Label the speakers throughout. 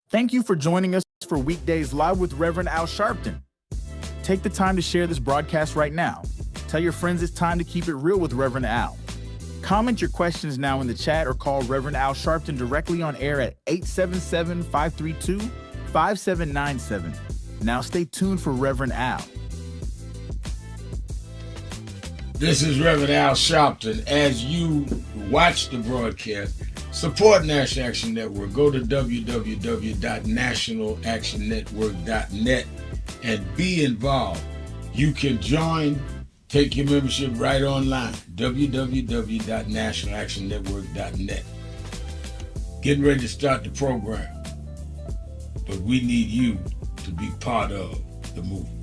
Speaker 1: Thank you for joining us for Weekdays Live with Reverend Al Sharpton. Take the time to share this broadcast right now. Tell your friends it's time to keep it real with Reverend Al. Comment your questions now in the chat or call Reverend Al Sharpton directly on air at 877-532-5797. Now stay tuned for Reverend Al.
Speaker 2: This is Reverend Al Sharpton. As you watch the broadcast, support National Action Network. Go to www.nationalactionnetwork.net and be involved. You can join, take your membership right online, www.nationalactionnetwork.net. Getting ready to start the program, but we need you to be part of the movement.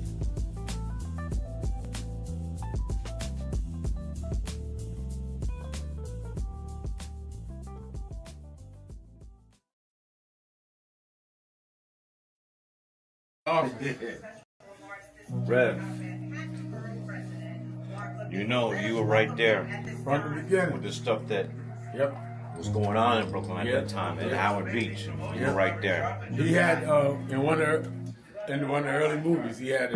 Speaker 3: Rev, you know you were right there
Speaker 2: From the beginning.
Speaker 3: with the stuff that
Speaker 2: Yep.
Speaker 3: was going on in Brooklyn at that time, at Howard Beach. You were right there.
Speaker 2: He had in one of the early movies, he had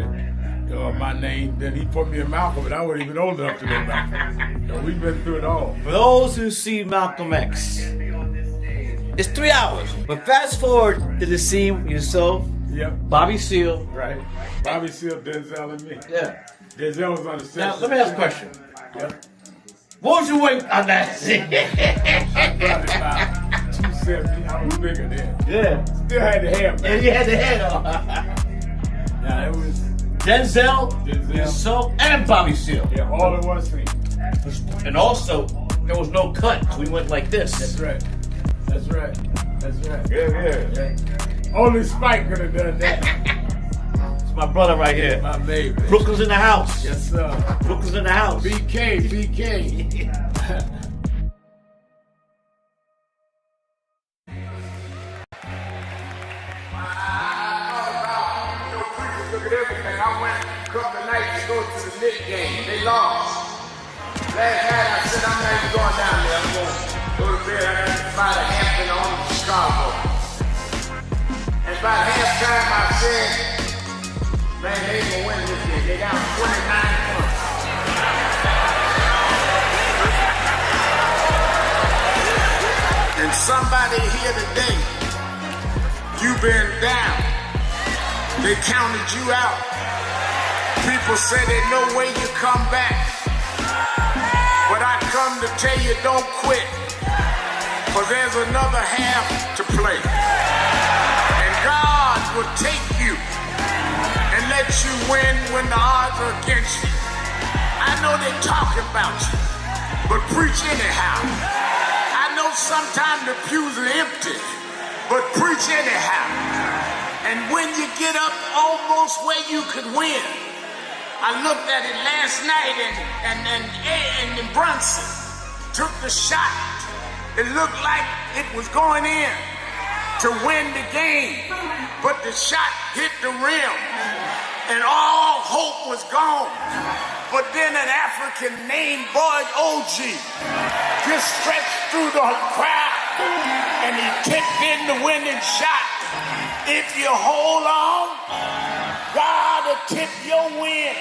Speaker 2: my name. Then he put me in Malcolm, and I wasn't even old enough to know Malcolm. So we've been through it all.
Speaker 3: For those who see Malcolm X, it's 3 hours. But fast forward to the scene you saw
Speaker 2: Yep.
Speaker 3: Bobby Seale.
Speaker 2: Right. Bobby Seale, Denzel, and me.
Speaker 3: Yeah.
Speaker 2: Denzel was on the set.
Speaker 3: Now let me ask a question.
Speaker 2: Yep.
Speaker 3: What was your weight on that scene?
Speaker 2: I probably about 270. I was bigger then.
Speaker 3: Yeah.
Speaker 2: Still had the hair,
Speaker 3: And
Speaker 2: man.
Speaker 3: you had the head on.
Speaker 2: Yeah, it was.
Speaker 3: Denzel, yourself, and Bobby Seale.
Speaker 2: Yeah, all in one scene.
Speaker 3: And also, there was no cut. So we went like this.
Speaker 2: That's right. That's right. That's right.
Speaker 3: Yeah.
Speaker 2: Only Spike could have done that.
Speaker 3: It's my brother right here.
Speaker 2: My baby.
Speaker 3: Brooklyn's in the house.
Speaker 2: Yes, sir.
Speaker 3: Brooklyn's in the house.
Speaker 2: BK. Look at everything. I went a couple of nights to go to the Knicks game. They lost. Last night I said, I'm not even going down there. I'm going to go to bed. I got to fly to Hampton on to Chicago. And by halftime I said, man, they ain't going to win this game. They got 29 points. And somebody here today, you've been down. They counted you out. People say there's no way you come back. But I come to tell you, don't quit. For there's another half to play. And God will take you and let you win when the odds are against you. I know they're talking about you, but preach anyhow. I know sometimes the pews are empty, but preach anyhow. And when you get up almost where you could win, I looked at it last night and Brunson took the shot. It looked like it was going in to win the game, but the shot hit the rim and all hope was gone. But then an African named Boyd OG just stretched through the crowd and he kicked in the winning shot. If you hold on, God will tip your win.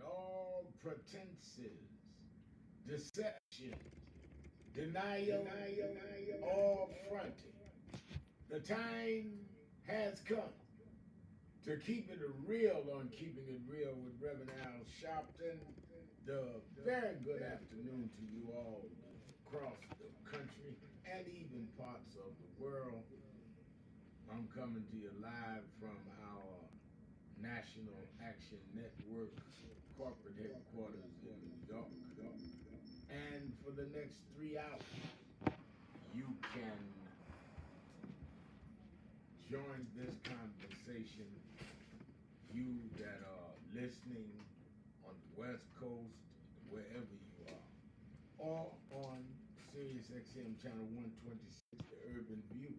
Speaker 2: All pretenses, deception, denial, all fronting. The time has come to keep it real on Keeping It Real with Reverend Al Sharpton. The very good afternoon to you all across the country and even parts of the world. I'm coming to you live from our National Action Network corporate headquarters in New York. And for the next 3 hours, you can join this conversation, you that are listening on the West Coast, wherever you are, or on Sirius XM channel 126, the Urban View.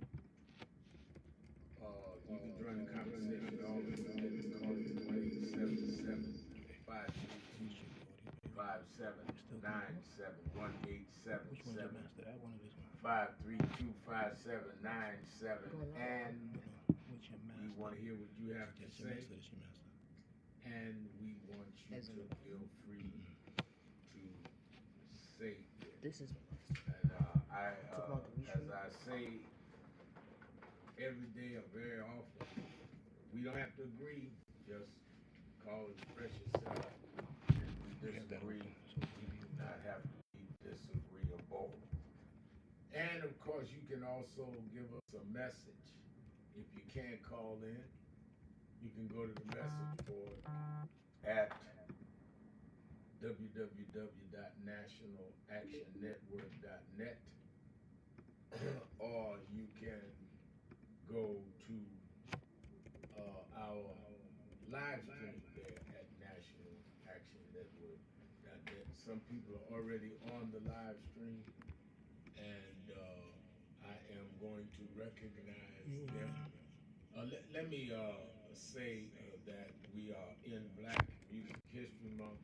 Speaker 2: You can join the conversation always call it 877-532-5797-187 532-5797, and we want to hear what you have to say, and we want you to feel free to say it.
Speaker 4: This is
Speaker 2: And as I say every day or very often, we don't have to agree, just call and express yourself. If we disagree, we do not have to be disagreeable. And of course, you can also give us a message. If you can't call in, you can go to the message board at www.nationalactionnetwork.net or you can go to our live stream there at nationalactionnetwork.net. Some people are already on the live stream, and I am going to recognize them. Let me say that we are in Black Music History Month,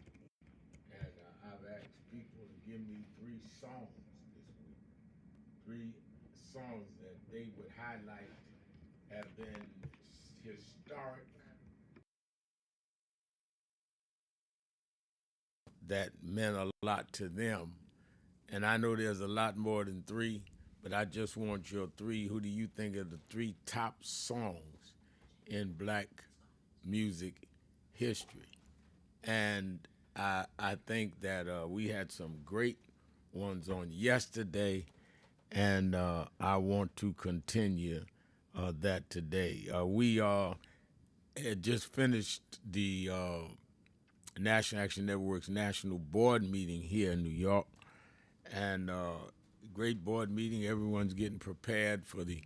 Speaker 2: and I've asked people to give me 3 songs this week. 3 songs that they would highlight have been historic, that meant a lot to them. And I know there's a lot more than 3, but I just want your 3. Who do you think are the 3 top songs in Black music history? And I think that we had some great ones on yesterday, and I want to continue that today. We had just finished the National Action Network's national board meeting here in New York, and great board meeting. Everyone's getting prepared for the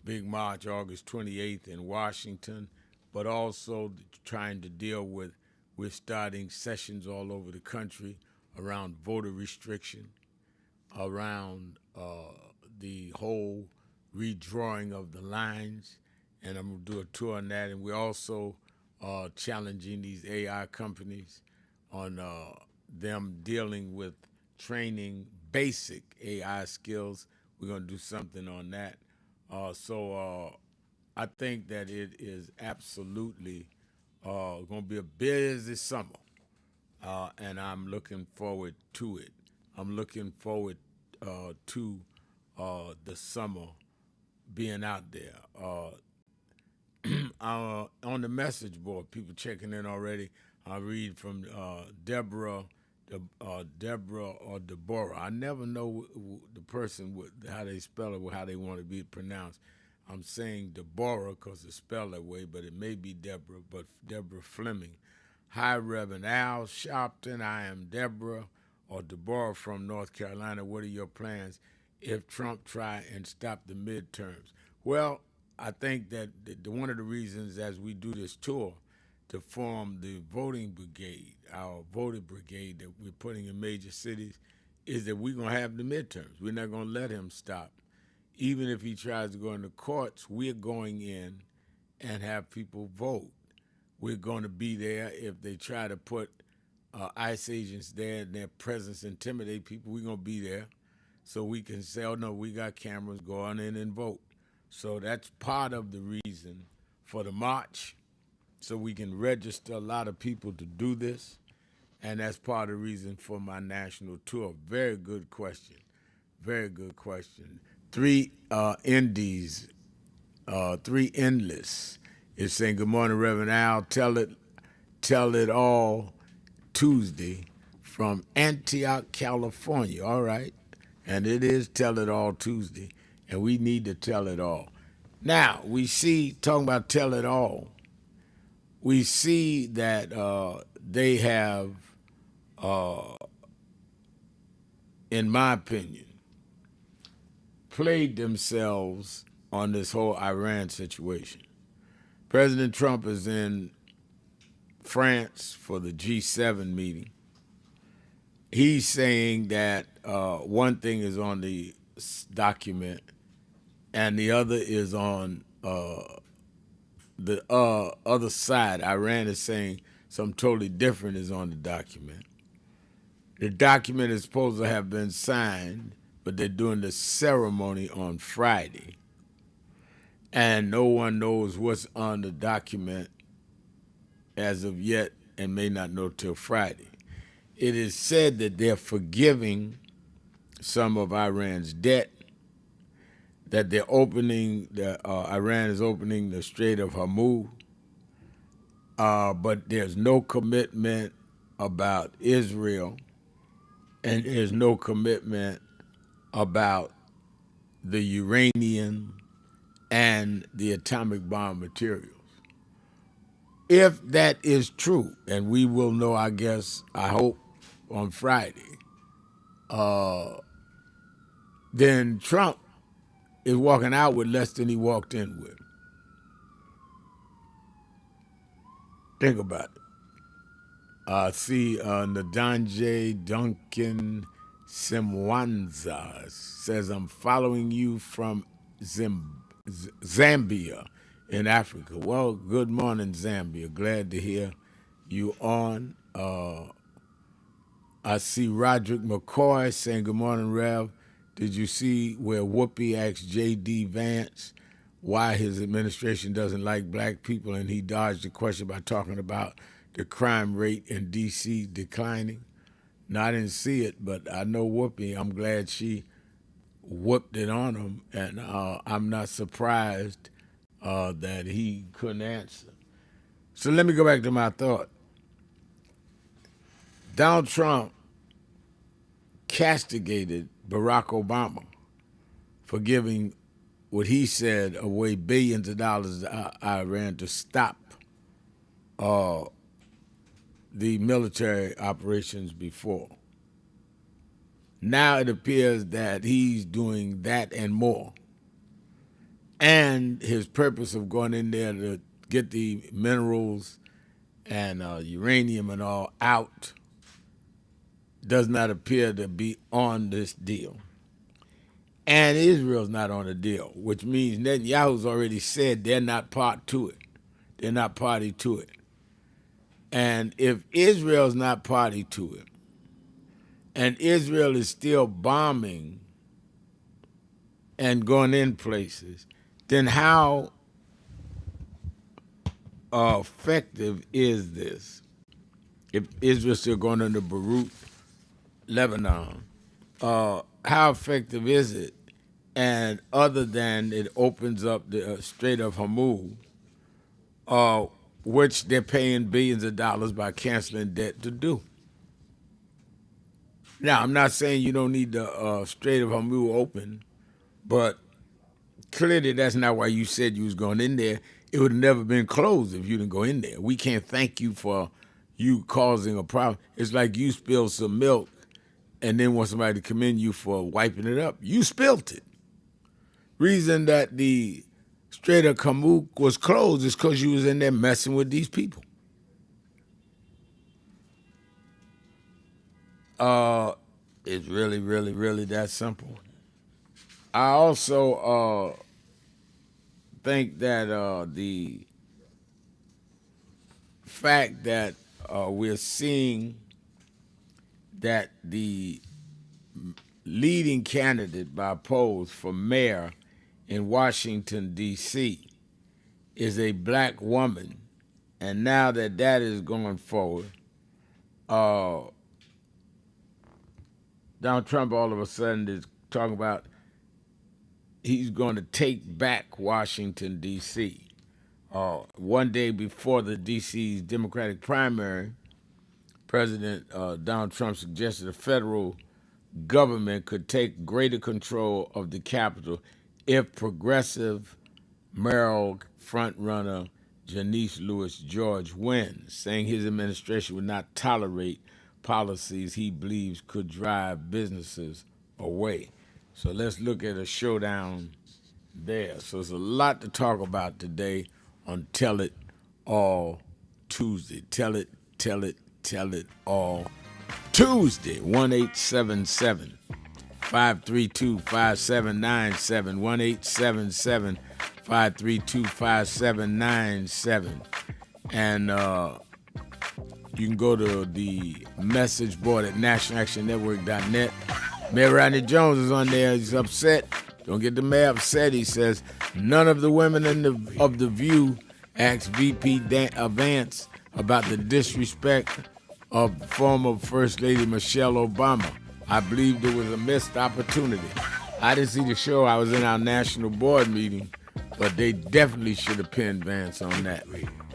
Speaker 2: big march August 28th in Washington, but also trying to deal with, we're starting sessions all over the country around voter restriction, around the whole redrawing of the lines, and I'm going to do a tour on that. And we're also challenging these AI companies on them dealing with training basic AI skills. We're going to do something on that. So I think that it is absolutely going to be a busy summer, and I'm looking forward to it. I'm looking forward to the summer being out there. On the message board, people checking in already. I read from Deborah or Deborah. I never know the person how they spell it, how they want to be pronounced. I'm saying Deborah because it's spelled that way, but it may be Deborah, but Deborah Fleming. Hi, Reverend Al Sharpton. I am Deborah or Deborah from North Carolina. What are your plans if Trump try and stop the midterms? Well, I think that one of the reasons as we do this tour to form the voting brigade, our voter brigade that we're putting in major cities, is that we're going to have the midterms. We're not going to let him stop. Even if he tries to go into courts, we're going in and have people vote. We're going to be there. If they try to put ICE agents there and their presence intimidate people, we're going to be there so we can say, oh, no, we got cameras, go on in and vote. So that's part of the reason for the march, so we can register a lot of people to do this, and that's part of the reason for my national tour. Very good question. Very good question. 3 Indies, 3 Endless is saying, good morning, Reverend Al. Tell it all Tuesday from Antioch, California. All right. And it is Tell It All Tuesday, and we need to tell it all. Now, we see, talking about Tell It All, we see that they have, in my opinion, played themselves on this whole Iran situation. President Trump is in France for the G7 meeting. He's saying that one thing is on the document and the other is on
Speaker 4: the other side, Iran, is saying something totally different is on the document. The document is supposed to have been signed, but they're doing the ceremony on Friday. And no one knows what's on the document as of yet and may not know till Friday. It is said that they're forgiving some of Iran's debt, that they're Iran is opening the Strait of Hormuz, but there's no commitment about Israel, and there's no commitment about the uranium and the atomic bomb materials. If that is true, and we will know, I guess, I hope, on Friday, then Trump is walking out with less than he walked in with. Think about it. See, Nadanje Duncan Simwanza says, I'm following you from Zambia in Africa. Well, good morning, Zambia. Glad to hear you on. I see Roderick McCoy saying, good morning, Rev. Did you see where Whoopi asked J.D. Vance why his administration doesn't like black people, and he dodged the question by talking about the crime rate in D.C. declining? No, I didn't see it, but I know Whoopi. I'm glad she whooped it on him, and I'm not surprised that he couldn't answer. So let me go back to my thought. Donald Trump castigated Barack Obama for giving what he said away billions of dollars to Iran to stop the military operations before. Now it appears that he's doing that and more. And his purpose of going in there to get the minerals and uranium and all out does not appear to be on this deal. And Israel's not on the deal, which means Netanyahu's already said they're not part to it. They're not party to it. And if Israel's not party to it, and Israel is still bombing and going in places, then how effective is this? If Israel's still going into Beirut, Lebanon, how effective is it? And other than it opens up the Strait of Hormuz, which they're paying billions of dollars by canceling debt to do. Now, I'm not saying you don't need the Strait of Hormuz open, but clearly that's not why you said you was going in there. It would have never been closed if you didn't go in there. We can't thank you for you causing a problem. It's like you spilled some milk and then want somebody to commend you for wiping it up. You spilt it. Reason that the Strait of Hormuz was closed is because you was in there messing with these people. It's really, really, really that simple. I also think that the fact that we're seeing that the leading candidate by polls for mayor in Washington, D.C. is a black woman, and now that that is going forward, Donald Trump all of a sudden is talking about he's going to take back Washington, D.C. One day before the D.C.'s Democratic primary, President Donald Trump suggested the federal government could take greater control of the Capitol if progressive mayoral frontrunner Janice Lewis George wins, saying his administration would not tolerate policies he believes could drive businesses away. So let's look at a showdown there. So there's a lot to talk about today on Tell It All Tuesday. Tell it all Tuesday. 1-877-532-5797. 532-5797. And you can go to the message board at nationalactionnetwork.net. Mayor Rodney Jones is on there. He's upset. Don't get the mayor upset. He says, none of the women of the View asked VP Vance about the disrespect of former First Lady Michelle Obama. I believe there was a missed opportunity. I didn't see the show. I was in our national board meeting, but they definitely should have pinned Vance on that.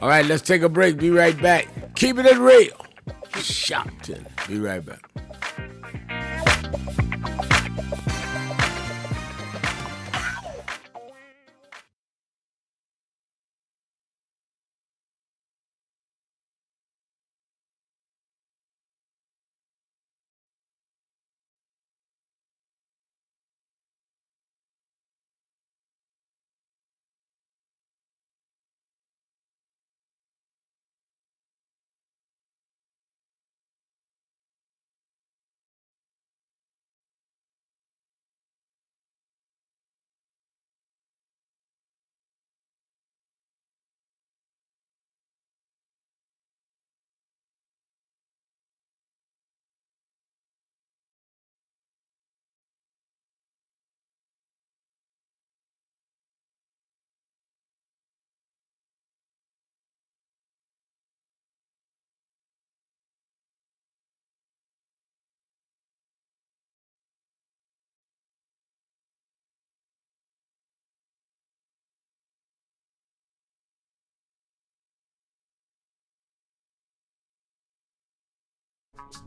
Speaker 4: All right, let's take a break. Be right back. Keeping it real. Sharpton. Be right back.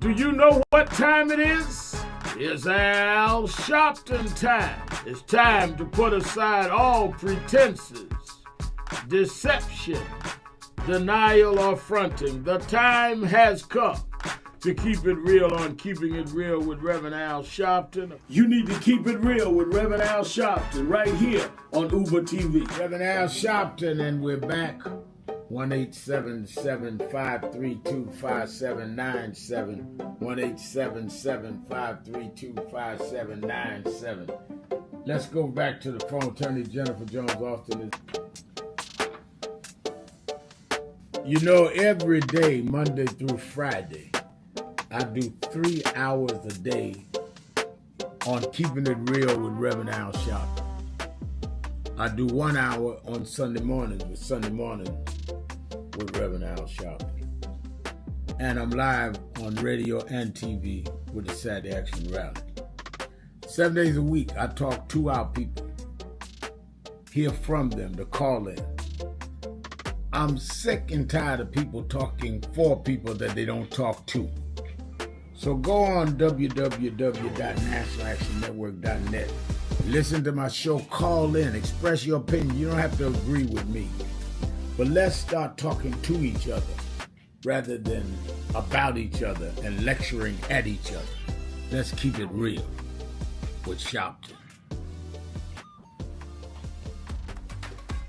Speaker 5: Do you know what time it is? It's Al Sharpton time. It's time to put aside all pretenses, deception, denial, or fronting. The time has come to keep it real on Keeping It Real with Reverend Al Sharpton. You need to keep it real with Reverend Al Sharpton right here on Uber TV.
Speaker 4: Reverend Al Sharpton, and we're back. 1-877-532-5797. 1-877-532-5797. Let's go back to the phone. Attorney Jennifer Jones Austin is. Every day, Monday through Friday, I do 3 hours a day on Keeping It Real with Reverend Al Sharpton. I do 1 hour on Sunday mornings with Reverend Al Sharpton. And I'm live on radio and TV with the Saturday Action Rally. 7 days a week, I talk to our people, hear from them, to call in. I'm sick and tired of people talking for people that they don't talk to. So go on www.nationalactionnetwork.net. Listen to my show, call in, express your opinion. You don't have to agree with me. But let's start talking to each other rather than about each other and lecturing at each other. Let's keep it real with Sharpton.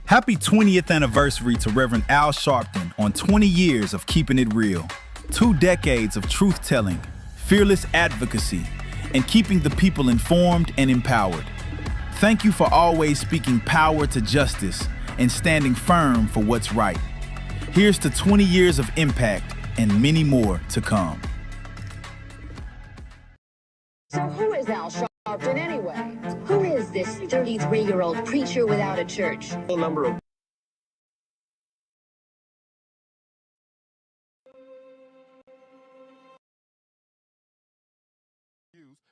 Speaker 6: Happy 20th anniversary to Reverend Al Sharpton on 20 years of Keeping It Real. 2 decades of truth-telling, fearless advocacy, and keeping the people informed and empowered. Thank you for always speaking power to justice and standing firm for what's right. Here's to 20 years of impact and many more to come.
Speaker 7: So who is Al Sharpton anyway? Who is this 33-year-old preacher without a church?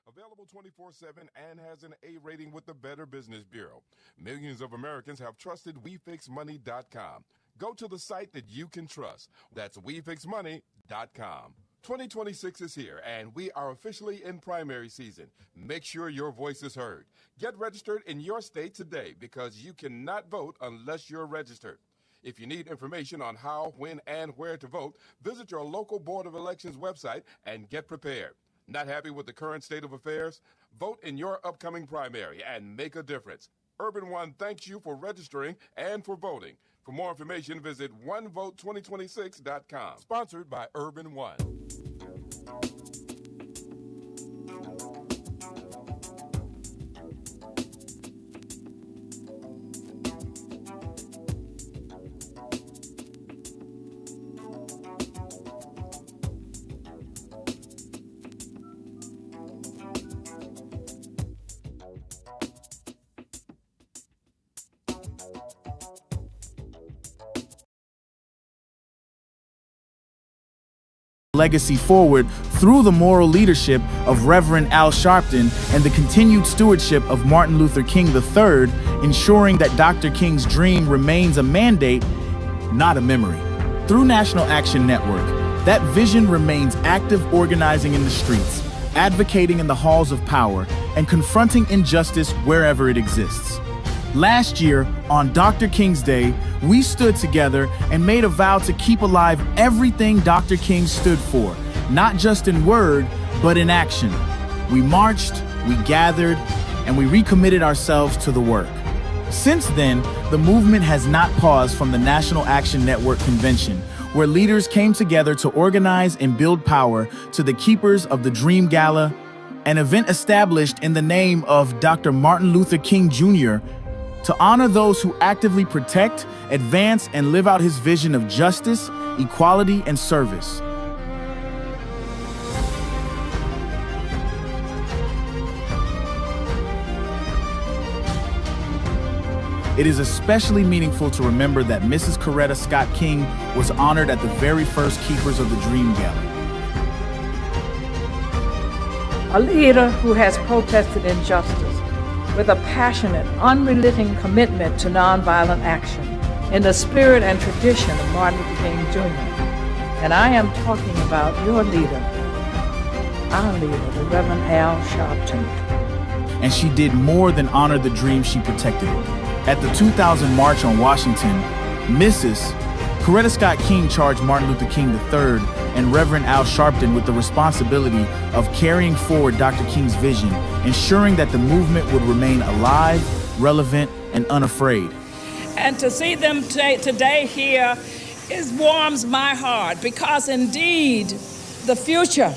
Speaker 8: Available 24/7 and has an A rating with the Better Business Bureau. Millions of Americans have trusted WeFixMoney.com. Go to the site that you can trust. That's WeFixMoney.com. 2026 is here, and we are officially in primary season. Make sure your voice is heard. Get registered in your state today, because you cannot vote unless you're registered. If you need information on how, when, and where to vote, visit your local Board of Elections website and get prepared. Not happy with the current state of affairs? Vote in your upcoming primary and make a difference. Urban One thanks you for registering and for voting. For more information, visit onevote2026.com. Sponsored by Urban One.
Speaker 1: legacy forward through the moral leadership of Reverend Al Sharpton and the continued stewardship of Martin Luther King III, ensuring that Dr. King's dream remains a mandate, not a memory. Through National Action Network, that vision remains active, organizing in the streets, advocating in the halls of power, and confronting injustice wherever it exists. Last year, on Dr. King's Day, we stood together and made a vow to keep alive everything Dr. King stood for, not just in word, but in action. We marched, we gathered, and we recommitted ourselves to the work. Since then, the movement has not paused from the National Action Network convention, where leaders came together to organize and build power, to the Keepers of the Dream Gala, an event established in the name of Dr. Martin Luther King Jr., to honor those who actively protect, advance, and live out his vision of justice, equality, and service. It is especially meaningful to remember that Mrs. Coretta Scott King was honored at the very first Keepers of the Dream Gala.
Speaker 9: A leader who has protested injustice with a passionate, unrelenting commitment to nonviolent action in the spirit and tradition of Martin Luther King Jr. And I am talking about your leader, our leader, the Reverend Al Sharpton.
Speaker 1: And she did more than honor the dream she protected. At the 2000 March on Washington, Mrs. Coretta Scott King charged Martin Luther King III and Reverend Al Sharpton with the responsibility of carrying forward Dr. King's vision, ensuring that the movement would remain alive, relevant, and unafraid.
Speaker 10: And to see them today here warms my heart, because indeed the future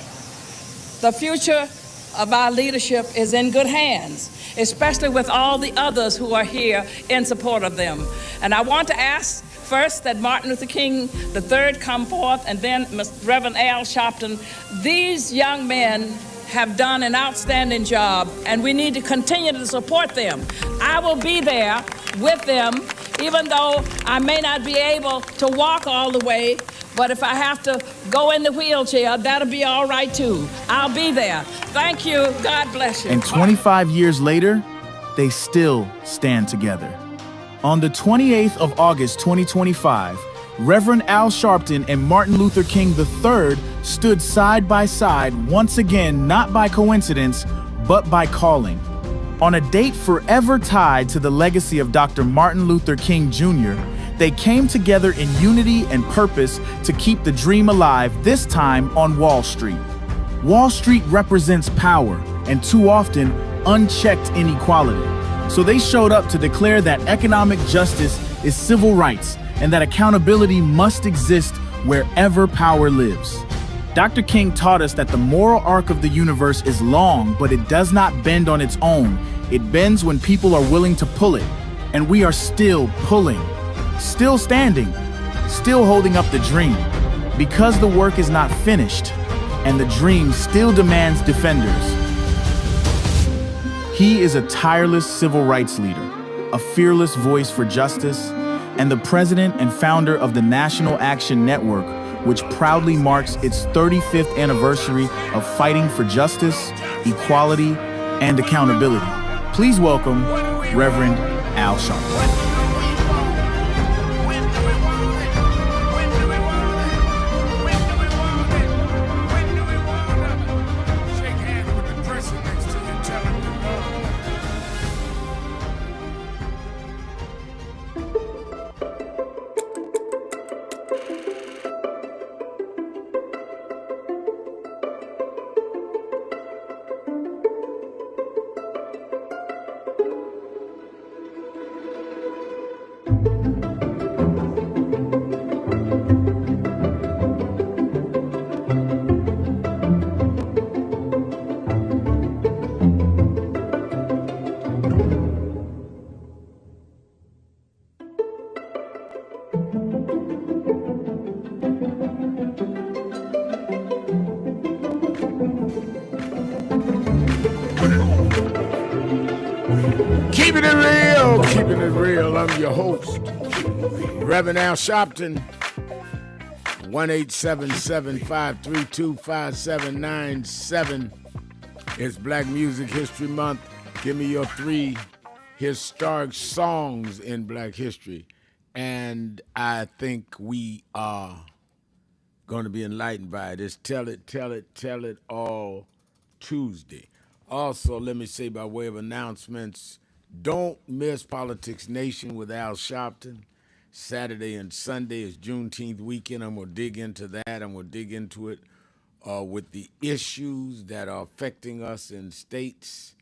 Speaker 10: of our leadership is in good hands, especially with all the others who are here in support of them. And I want to ask first that Martin Luther King III come forth, and then Reverend Al Sharpton. These young men have done an outstanding job, and we need to continue to support them. I will be there with them, even though I may not be able to walk all the way, but if I have to go in the wheelchair, that'll be all right too. I'll be there. Thank you. God bless you.
Speaker 1: And 25 years later, they still stand together. On the 28th of August, 2025, Reverend Al Sharpton and Martin Luther King III stood side by side once again, not by coincidence, but by calling. On a date forever tied to the legacy of Dr. Martin Luther King Jr., they came together in unity and purpose to keep the dream alive, this time on Wall Street. Wall Street represents power and too often unchecked inequality. So they showed up to declare that economic justice is civil rights and that accountability must exist wherever power lives. Dr. King taught us that the moral arc of the universe is long, but it does not bend on its own. It bends when people are willing to pull it. And we are still pulling, still standing, still holding up the dream, because the work is not finished and the dream still demands defenders. He is a tireless civil rights leader, a fearless voice for justice, and the president and founder of the National Action Network, which proudly marks its 35th anniversary of fighting for justice, equality, and accountability. Please welcome Reverend Al Sharpton.
Speaker 5: Keeping it real, I'm your host, Reverend Al Sharpton.
Speaker 4: 1-877-532-5797. It's Black Music History Month. Give me your 3 historic songs in Black history. And I think we are going to be enlightened by it. It's Tell It, Tell It, Tell It All Tuesday. Also, let me say by way of announcements, don't miss Politics Nation with Al Sharpton. Saturday and Sunday is Juneteenth weekend. I'm going to dig into that. I'm going to dig into it with the issues that are affecting us in states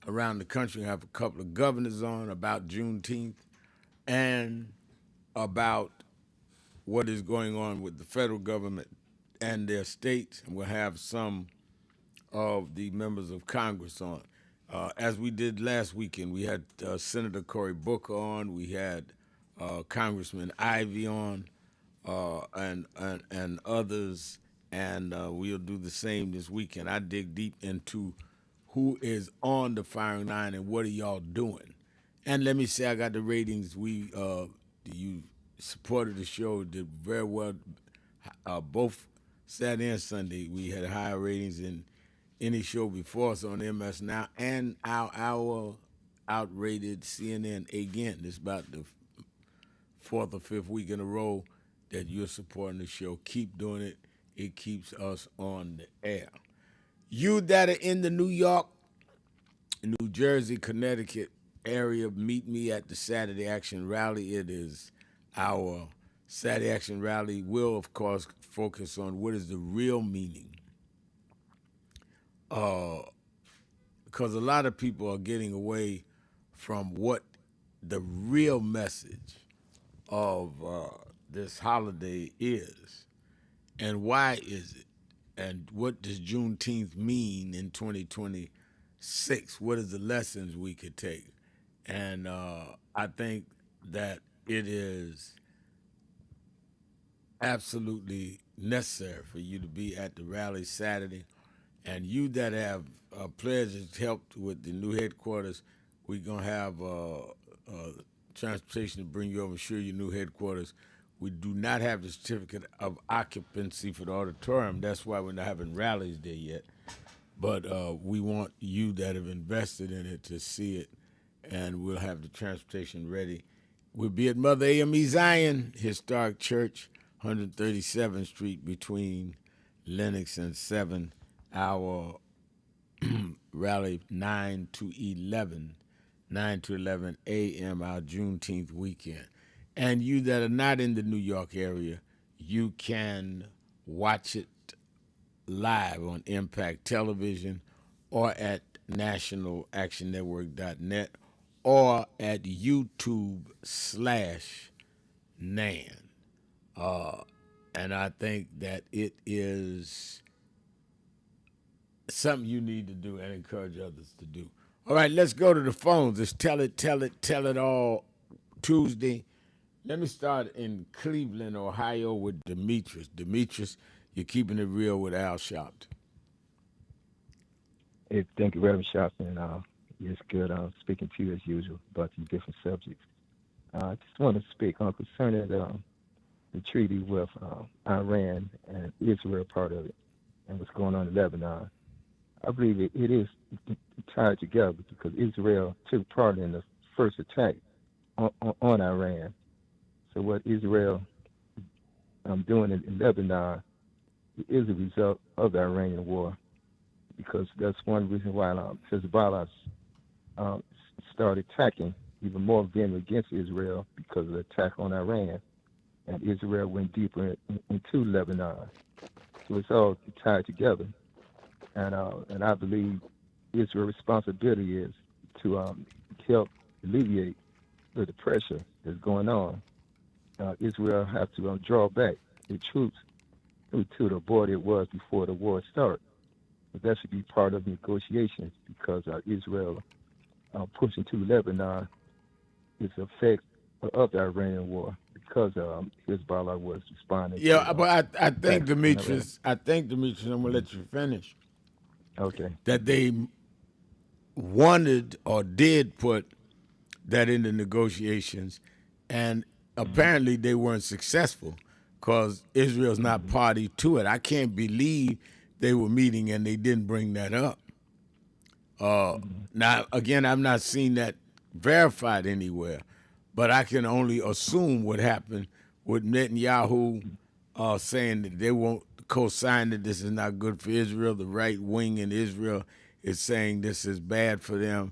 Speaker 4: around the country. I have a couple of governors on about Juneteenth and about what is going on with the federal government and their states. And we'll have some of the members of Congress on. As we did last weekend, we had Senator Cory Booker on. We had Congressman Ivey on, and others, and we'll do the same this weekend. I dig deep into who is on the firing line and what are y'all doing. And let me say, I got the ratings. You supported the show, did very well. Both Saturday and Sunday, we had higher ratings than any show before us on MS Now, and our outrated CNN again. It's about the 4th or 5th week in a row that you're supporting the show. Keep doing it. It keeps us on the air. You that are in the New York, New Jersey, Connecticut area, meet me at the Saturday Action Rally. It is our Saturday Action Rally. Will, of course, focus on what is the real meaning. Because a lot of people are getting away from what the real message of this holiday is, and why is it, and what does Juneteenth mean in 2026? What is the lessons we could take? And I think that it is absolutely necessary for you to be at the rally Saturday. And you that have pledged helped with the new headquarters, we're going to have transportation to bring you over and show your new headquarters. We do not have the certificate of occupancy for the auditorium. That's why we're not having rallies there yet. But we want you that have invested in it to see it, and we'll have the transportation ready. We'll be at Mother AME Zion Historic Church, 137th Street between Lenox and 7. Our rally 9 to 11 a.m., our Juneteenth weekend. And you that are not in the New York area, you can watch it live on Impact Television or at nationalactionnetwork.net or at YouTube/NAN. And I think that it is something you need to do and encourage others to do. All right, let's go to the phones. It's Tell It, Tell It, Tell It All Tuesday. Let me start in Cleveland, Ohio with Demetrius. Demetrius, you're keeping it real with Al Sharpton.
Speaker 11: Hey, thank you, Reverend Sharpton. It's good speaking to you as usual about these different subjects. I just want to speak on concerning the treaty with Iran and Israel, part of it, and what's going on in Lebanon. I believe it is tied together because Israel took part in the first attack on Iran. So what Israel doing in Lebanon is a result of the Iranian war, because that's one reason why Hezbollah started attacking even more vehemently against Israel, because of the attack on Iran, and Israel went deeper into Lebanon. So it's all tied together. And I believe Israel's responsibility is to help alleviate the pressure that's going on. Israel have to draw back the troops to the border it was before the war started. But that should be part of negotiations, because Israel pushing to Lebanon is an effect of the Iranian war, because Hezbollah was responding.
Speaker 4: Yeah, but I think, Demetrius, I'm going to let you finish.
Speaker 11: Okay.
Speaker 4: That they wanted or did put that in the negotiations, and apparently they weren't successful, because Israel's not party to it. I can't believe they were meeting and they didn't bring that up. Now, again, I've not seen that verified anywhere, but I can only assume what happened with Netanyahu saying that they won't co-sign that this is not good for Israel. The right wing in Israel is saying this is bad for them.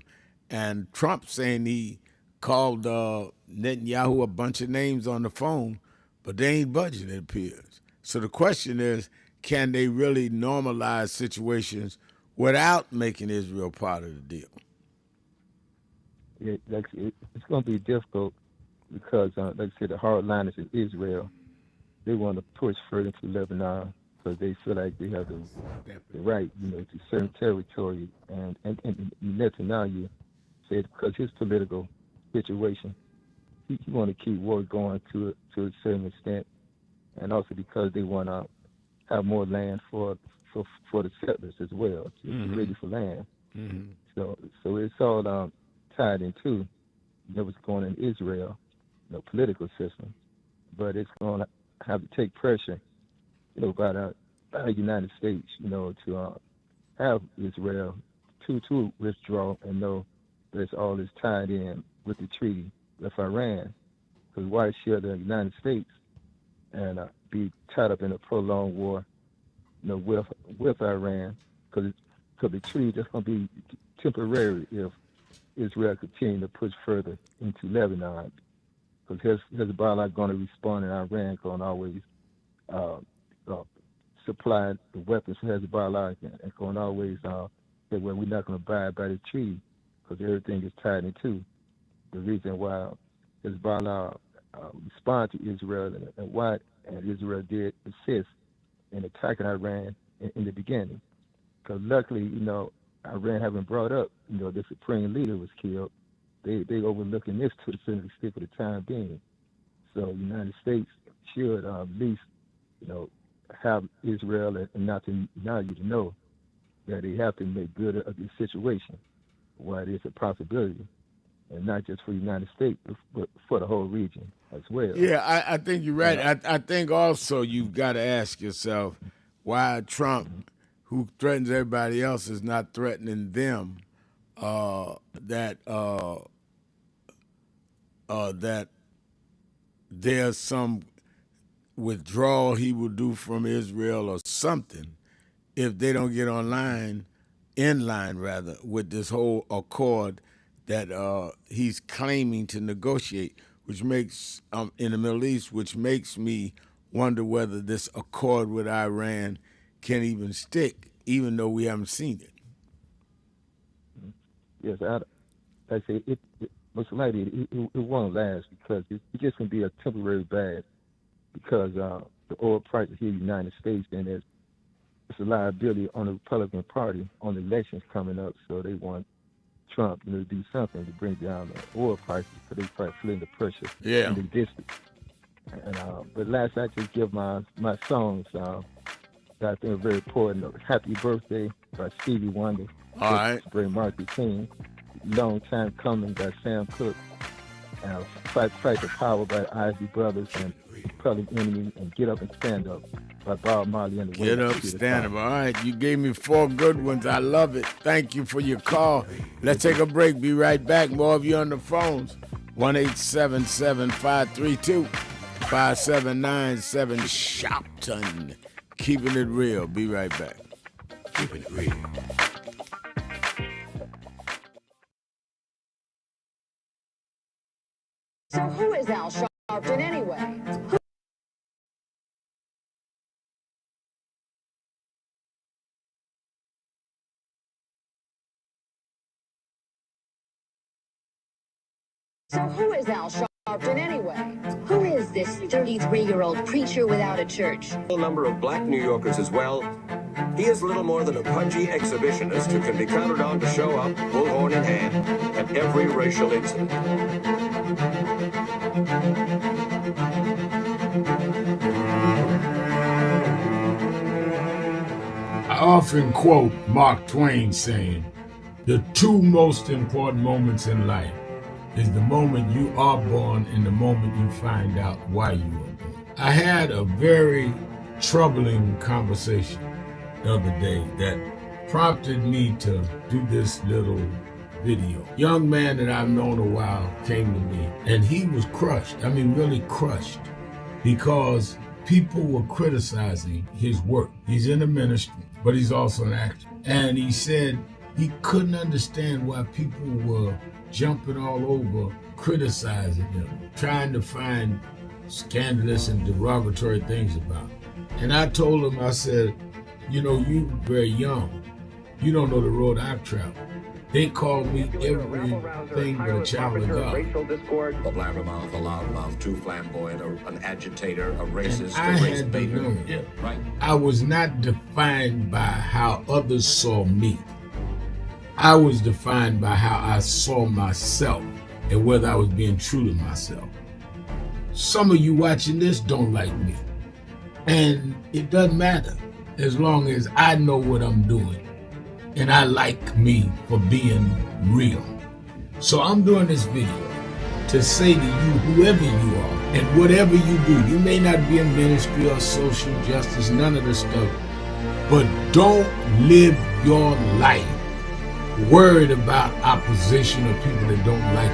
Speaker 4: And Trump saying he called Netanyahu a bunch of names on the phone, but they ain't budging, it appears. So the question is, can they really normalize situations without making Israel part of the deal?
Speaker 11: It's going to be difficult because, like I said, the hardliners in Israel, they want to push further into Lebanon because they feel like they have the right, to certain territory. And Netanyahu said because his political situation, he want to keep war going to a certain extent, and also because they want to have more land for the settlers as well, to be ready for land. So it's all tied into what's going on in Israel, political system, but it's going to have to take pressure, by the United States, to have Israel to withdraw and know that all is tied in with the treaty with Iran. Because why share the United States and be tied up in a prolonged war, with Iran? Because the treaty is just going to be temporary if Israel continue to push further into Lebanon. Because Hezbollah going to respond, and Iran going to always supply the weapons for Hezbollah and going to always say, well, we're not going to abide by the treaty because everything is tied into the reason why Hezbollah responded to Israel and why Israel did assist in attacking Iran in the beginning. Because luckily, Iran haven't brought up, the supreme leader was killed. They overlooking this to a certain extent for the time being. So the United States should at least, have Israel and not to know that they have to make good of this situation, why it is a possibility, and not just for the United States, but for the whole region as well.
Speaker 4: Yeah, I think you're right. I think also you've got to ask yourself why Trump, who threatens everybody else, is not threatening them. That there's some withdrawal he will do from Israel or something if they don't get in line with this whole accord that he's claiming to negotiate, which makes in the Middle East, which makes me wonder whether this accord with Iran can even stick, even though we haven't seen it.
Speaker 11: Yes, I say it most likely it won't last because it's just going to be a temporary bad because the oil prices here in the United States, and it's a liability on the Republican Party on the elections coming up, so they want Trump to do something to bring down the oil prices because they probably feeling the pressure in the district. And but last I just give my songs that I think are very important. Happy Birthday by Stevie Wonder.
Speaker 4: All right.
Speaker 11: Bring Martin King. Long Time Coming by Sam Cooke. Fight the Power by Isley Brothers and Public Enemy, and Get Up and Stand Up by Bob Marley and the
Speaker 4: Get Up, Stand Up. All right, you gave me 4 good ones. I love it. Thank you for your call. Let's take a break. Be right back. More of you on the phones. 1-877-532-5797 Sharpton. Keeping it real. Be right back. Keeping it real.
Speaker 7: So who is Al Sharpton anyway? So who is Al Sharpton anyway? Who is this 33-year-old preacher without a church?
Speaker 12: A number of black New Yorkers as well. He is little more than a pudgy exhibitionist who can be counted on to show up, bullhorn in hand, at every racial incident.
Speaker 5: I often quote Mark Twain saying, the 2 most important moments in life is the moment you are born and the moment you find out why you were born. I had a very troubling conversation the other day that prompted me to do this little video. Young man that I've known a while came to me and he was crushed. I mean, really crushed, because people were criticizing his work. He's in the ministry, but he's also an actor. And he said he couldn't understand why people were jumping all over, criticizing him, trying to find scandalous and derogatory things about him. And I told him, I said, you know, you very young. You don't know the road I've traveled. They call me everything but a child of God.
Speaker 12: A blabbermouth, a loudmouth, too flamboyant, an agitator, a racist,
Speaker 5: I
Speaker 12: a race
Speaker 5: had to
Speaker 12: baiter.
Speaker 5: learn.
Speaker 12: Yeah, right.
Speaker 5: I was not defined by how others saw me. I was defined by how I saw myself and whether I was being true to myself. Some of you watching this don't like me. And it doesn't matter as long as I know what I'm doing. And I like me for being real. So I'm doing this video to say to you, whoever you are, and whatever you do, you may not be in ministry or social justice, none of this stuff, but don't live your life worried about opposition or people that don't like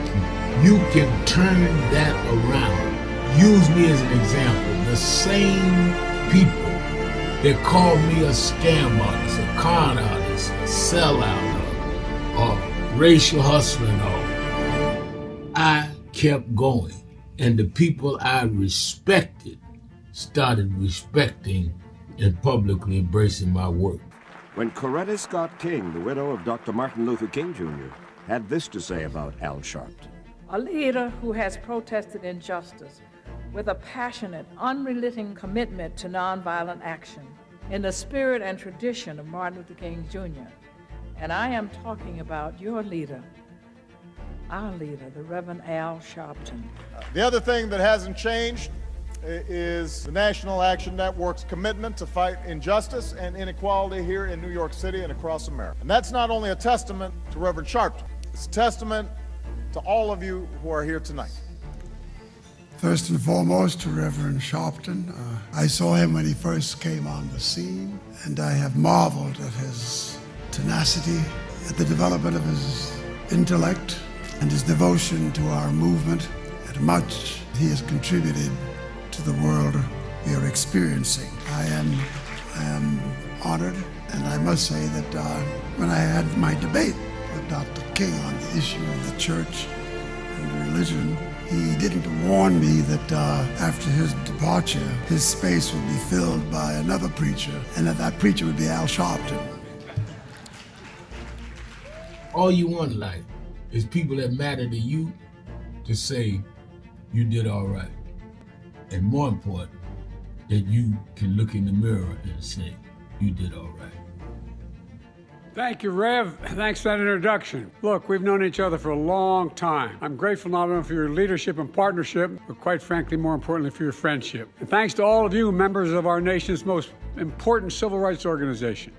Speaker 5: you. You can turn that around. Use me as an example. The same people that call me a scam artist, a con artist, a sellout, or racial hustling, I kept going. And the people I respected started respecting and publicly embracing my work.
Speaker 12: When Coretta Scott King, the widow of Dr. Martin Luther King Jr., had this to say about Al Sharpton.
Speaker 9: A leader who has protested injustice with a passionate, unrelenting commitment to nonviolent action in the spirit and tradition of Martin Luther King Jr. And I am talking about your leader, our leader, the Reverend Al Sharpton.
Speaker 13: The other thing that hasn't changed is the National Action Network's commitment to fight injustice and inequality here in New York City and across America. And that's not only a testament to Reverend Sharpton, it's a testament to all of you who are here tonight.
Speaker 14: First and foremost, to Reverend Sharpton. I saw him when he first came on the scene, and I have marveled at his tenacity, at the development of his intellect, and his devotion to our movement, and much he has contributed to the world we are experiencing. I am honored, and I must say that when I had my debate with Dr. King on the issue of the church and religion, he didn't warn me that after his departure, his space would be filled by another preacher, and that preacher would be Al Sharpton.
Speaker 5: All you want in life is people that matter to you to say you did all right. And more important, that you can look in the mirror and say you did all right.
Speaker 15: Thank you, Rev. Thanks for that introduction. Look, we've known each other for a long time. I'm grateful not only for your leadership and partnership, but quite frankly, more importantly, for your friendship. And thanks to all of you, members of our nation's most important civil rights organization.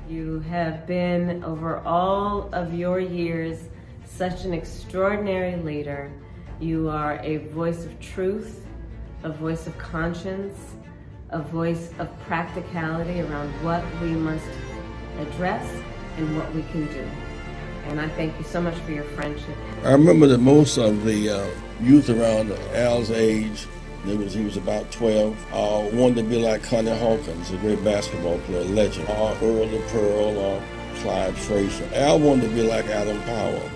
Speaker 16: You have been, over all of your years, such an extraordinary leader. You are a voice of truth, a voice of conscience, a voice of practicality around what we must address and what we can do. And I thank you so much for your friendship.
Speaker 17: I remember that most of the youth around Al's age, he was about 12, wanted to be like Connie Hawkins, a great basketball player, legend, or Earl the Pearl, or Clyde Frazier. Al wanted to be like Adam Powell,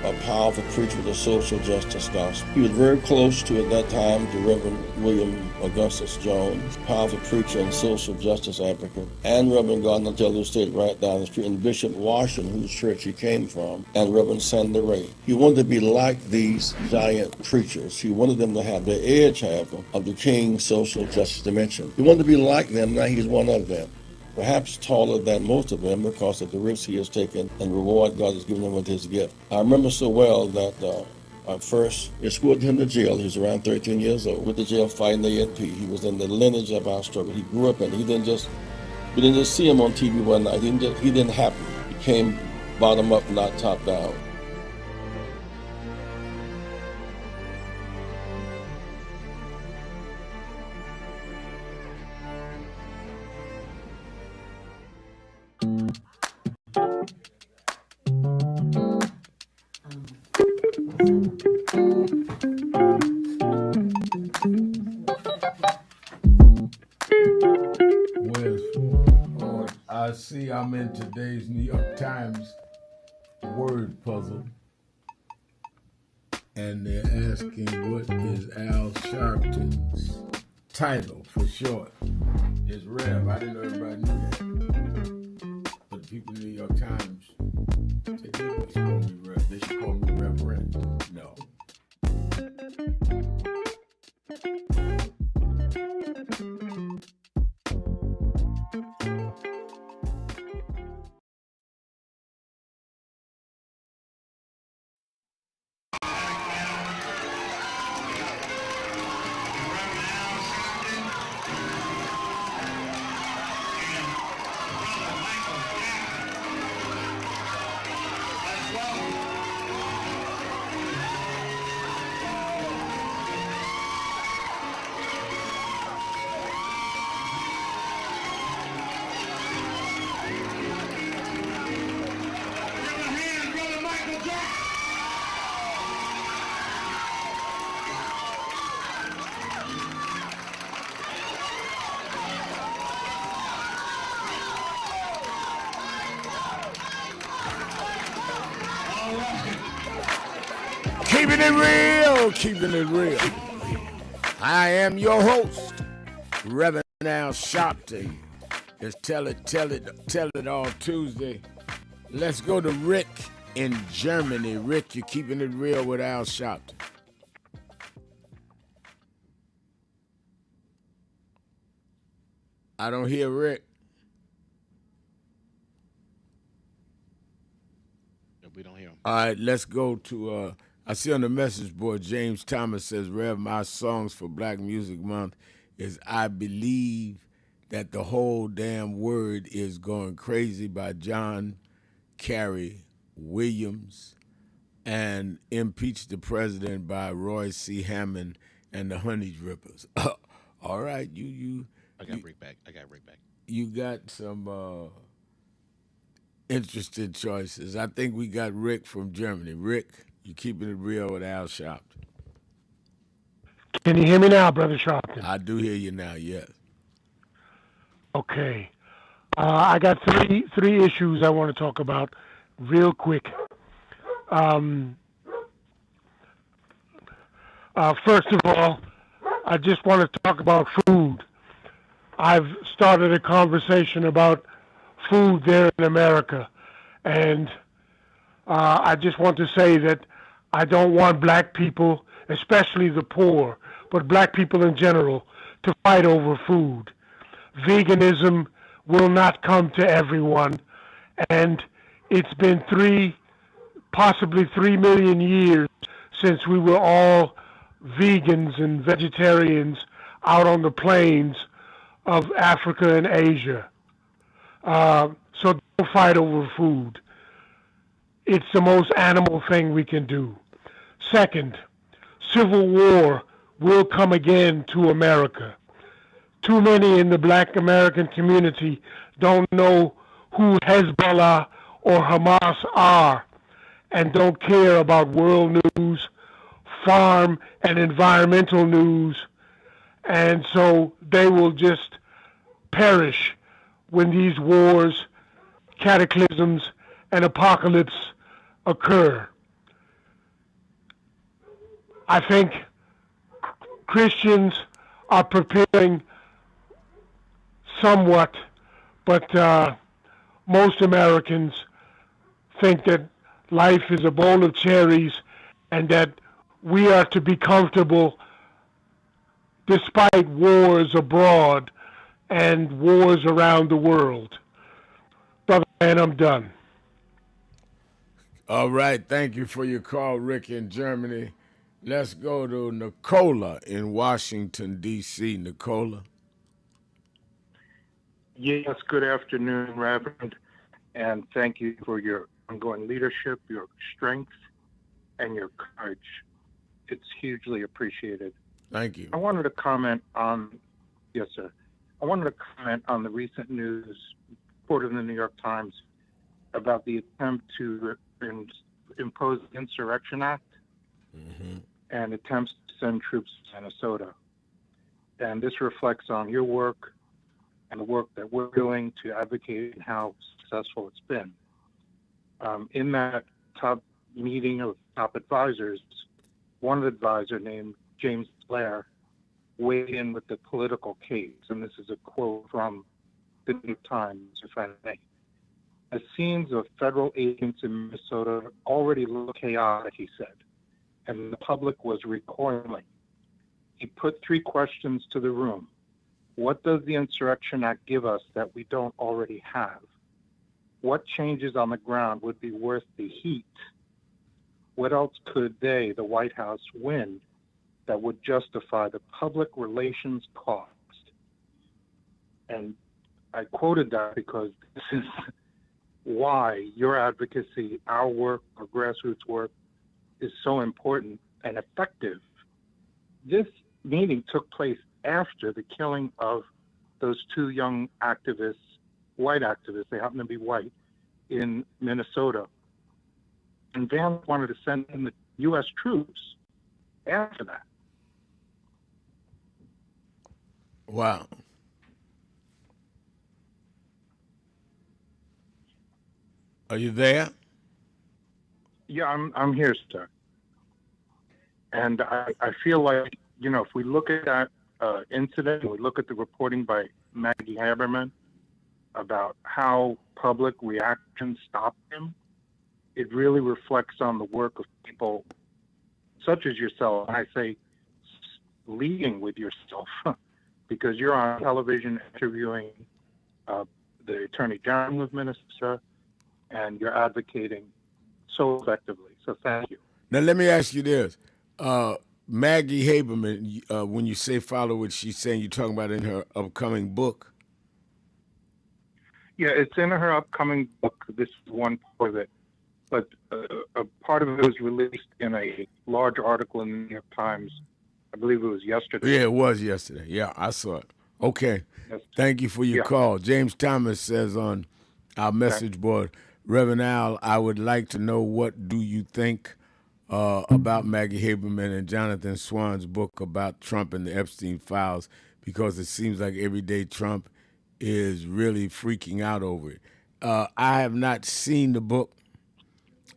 Speaker 17: a powerful preacher with a social justice gospel. He was very close to, at that time, to Reverend William Augustus Jones, powerful preacher and social justice advocate, and Reverend Gardner Taylor State right down the street, and Bishop Washington, whose church he came from, and Reverend Sandy Ray. He wanted to be like these giant preachers. He wanted them to have the edge, however, of the King's social justice dimension. He wanted to be like them, now he's one of them. Perhaps taller than most of them because of the risks he has taken and the reward God has given him with his gift. I remember so well that I first escorted him to jail. He was around 13 years old, with the jail fighting the ANP. He was in the lineage of our struggle. He grew up in it. We didn't just see him on TV one night. He didn't happen. He came bottom up, not top down.
Speaker 4: today's New York Times word puzzle, and they're asking what is Al Sharpton's title for short. It's Rev. I didn't know everybody knew that. But the people in the New York Times, they should call me Rev. They should call me Reverend. No. Keeping it real, keeping it real. I am your host, Reverend Al Sharpton. It's Tell It All Tuesday. Let's go to Rick in Germany. Rick, you're keeping it real with Al Sharpton. I don't hear Rick.
Speaker 18: We don't hear him.
Speaker 4: All right, let's go to, I see on the message board, James Thomas says, Rev, my songs for Black Music Month is I Believe That the Whole Damn Word is Going Crazy by John Carey Williams, and Impeach the President by Roy C. Hammond and the Honey Drippers. All right,
Speaker 18: I got Rick back.
Speaker 4: You got some interesting choices. I think we got Rick from Germany. Rick, you keeping it real with Al Sharpton.
Speaker 19: Can you hear me now, Brother Sharpton?
Speaker 4: I do hear you now, yes.
Speaker 19: Okay. I got three issues I want to talk about real quick. First of all, I just want to talk about food. I've started a conversation about food there in America, and I just want to say that I don't want black people, especially the poor, but black people in general, to fight over food. Veganism will not come to everyone, and it's been possibly 3 million years since we were all vegans and vegetarians out on the plains of Africa and Asia. So don't fight over food. It's the most animal thing we can do. Second, civil war will come again to America. Too many in the black American community don't know who Hezbollah or Hamas are and don't care about world news, farm and environmental news, and so they will just perish when these wars, cataclysms, and apocalypse occur. I think Christians are preparing somewhat, but most Americans think that life is a bowl of cherries and that we are to be comfortable despite wars abroad and wars around the world. Brother man, I'm done.
Speaker 4: All right, thank you for your call, Rick in Germany. Let's go to Nicola in Washington, D.C. Nicola.
Speaker 20: Yes, good afternoon, Reverend, and thank you for your ongoing leadership, your strength, and your courage. It's hugely appreciated.
Speaker 4: Thank you.
Speaker 20: I wanted to comment on, yes, sir. I wanted to comment on the recent news reported in the New York Times about the attempt to impose the Insurrection Act and attempts to send troops to Minnesota. And this reflects on your work and the work that we're doing to advocate how successful it's been. In that top meeting of top advisors, one advisor named James Blair weighed in with the political case, and this is a quote from the New York Times, if I may. The scenes of federal agents in Minnesota already look chaotic, he said, and the public was recoiling. He put three questions to the room. What does the Insurrection Act give us that we don't already have? What changes on the ground would be worth the heat? What else could they, the White House, win that would justify the public relations cost? And I quoted that because this is why your advocacy, our work, our grassroots work, is so important and effective. This meeting took place after the killing of those two young activists, white activists, they happen to be white, in Minnesota. And Vance wanted to send in the U.S. troops after that.
Speaker 4: Wow. Are you there?
Speaker 20: Yeah, I'm here, sir. And I feel like, if we look at that incident, and we look at the reporting by Maggie Haberman about how public reaction stopped him, it really reflects on the work of people such as yourself. And I say leading with yourself because you're on television interviewing the Attorney General of Minnesota, and you're advocating so effectively. So thank you.
Speaker 4: Now, let me ask you this. Maggie Haberman, when you say follow what she's saying, you're talking about in her upcoming book?
Speaker 20: Yeah, it's in her upcoming book. This is one part of it. But a part of it was released in a large article in the New York Times. I believe it was yesterday.
Speaker 4: Yeah, it was yesterday. Yeah, I saw it. Okay.
Speaker 20: Yes.
Speaker 4: Thank you for your call. James Thomas says on our message board, Reverend Al, I would like to know, what do you think about Maggie Haberman and Jonathan Swan's book about Trump and the Epstein files, because it seems like every day Trump is really freaking out over it. I have not seen the book.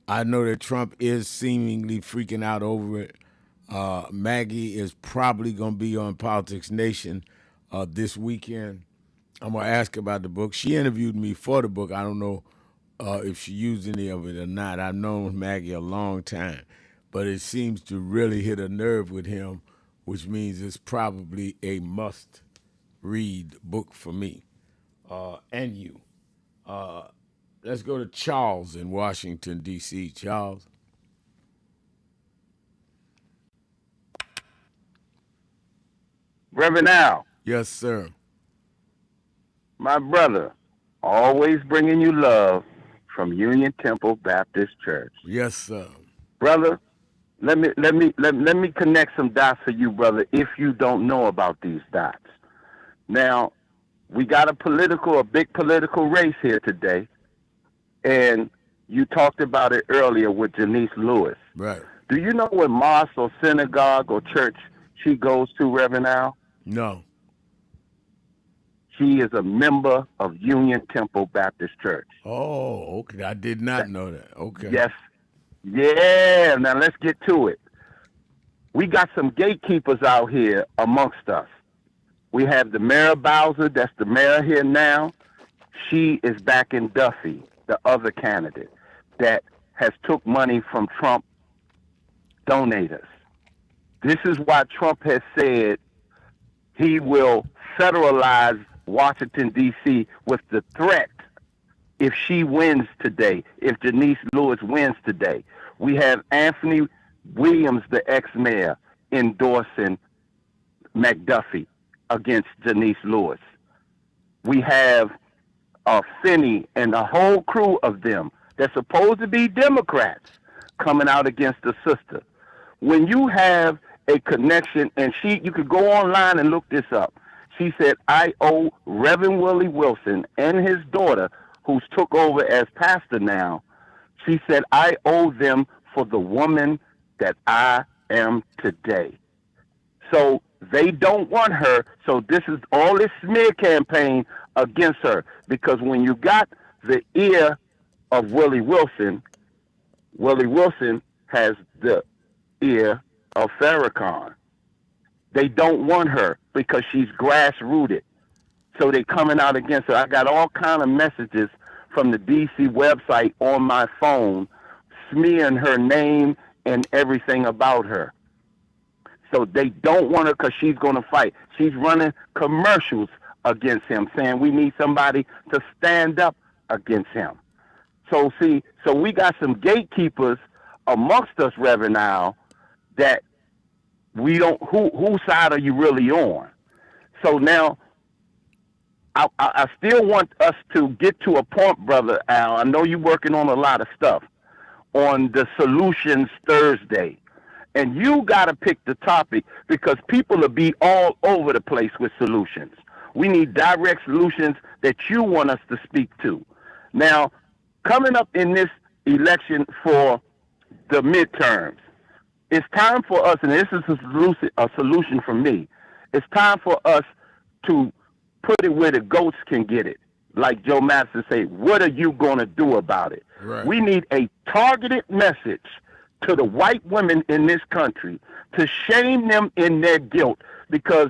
Speaker 4: I know that Trump is seemingly freaking out over it. Maggie is probably going to be on Politics Nation this weekend. I'm going to ask about the book. She interviewed me for the book. I don't know if she used any of it or not. I've known Maggie a long time, but it seems to really hit a nerve with him, which means it's probably a must-read book for me and you. Let's go to Charles in Washington, D.C. Charles.
Speaker 21: Reverend Al.
Speaker 4: Yes, sir.
Speaker 21: My brother, always bringing you love from Union Temple Baptist Church.
Speaker 4: Yes, sir.
Speaker 21: Brother, let me connect some dots for you, brother, if you don't know about these dots. Now, we got a big political race here today, and you talked about it earlier with Janice Lewis.
Speaker 4: Right.
Speaker 21: Do you know what mosque or synagogue or church she goes to, Reverend Al?
Speaker 4: No.
Speaker 21: She is a member of Union Temple Baptist Church.
Speaker 4: Oh, okay. I did not know that. Okay.
Speaker 21: Yes. Yeah. Now let's get to it. We got some gatekeepers out here amongst us. We have the Mayor Bowser, that's the mayor here now. She is backing Duffy, the other candidate that has took money from Trump donators. This is why Trump has said he will federalize Washington, D.C. with the threat if she wins today, if Janice Lewis wins today. We have Anthony Williams, the ex-mayor, endorsing McDuffie against Janice Lewis. We have Finney and a whole crew of them that's supposed to be Democrats coming out against the sister. When you have a connection, and you could go online and look this up. She said, I owe Reverend Willie Wilson and his daughter, who's took over as pastor now, she said, I owe them for the woman that I am today. So they don't want her. So this is all this smear campaign against her. Because when you got the ear of Willie Wilson. Willie Wilson has the ear of Farrakhan. They don't want her because she's grassrooted. So they're coming out against her. I got all kind of messages from the DC website on my phone smearing her name and everything about her. So they don't want her because she's going to fight. She's running commercials against him, saying we need somebody to stand up against him. So see, so we got some gatekeepers amongst us, Reverend Al, that we don't, whose side are you really on? So now, I still want us to get to a point, Brother Al. I know you're working on a lot of stuff on the Solutions Thursday. And you got to pick the topic because people will be all over the place with solutions. We need direct solutions that you want us to speak to. Now, coming up in this election for the midterms, it's time for us, and this is a solution for me, it's time for us to put it where the goats can get it. Like Joe Madison say, what are you going to do about it?
Speaker 4: Right.
Speaker 21: We need a targeted message to the white women in this country to shame them in their guilt because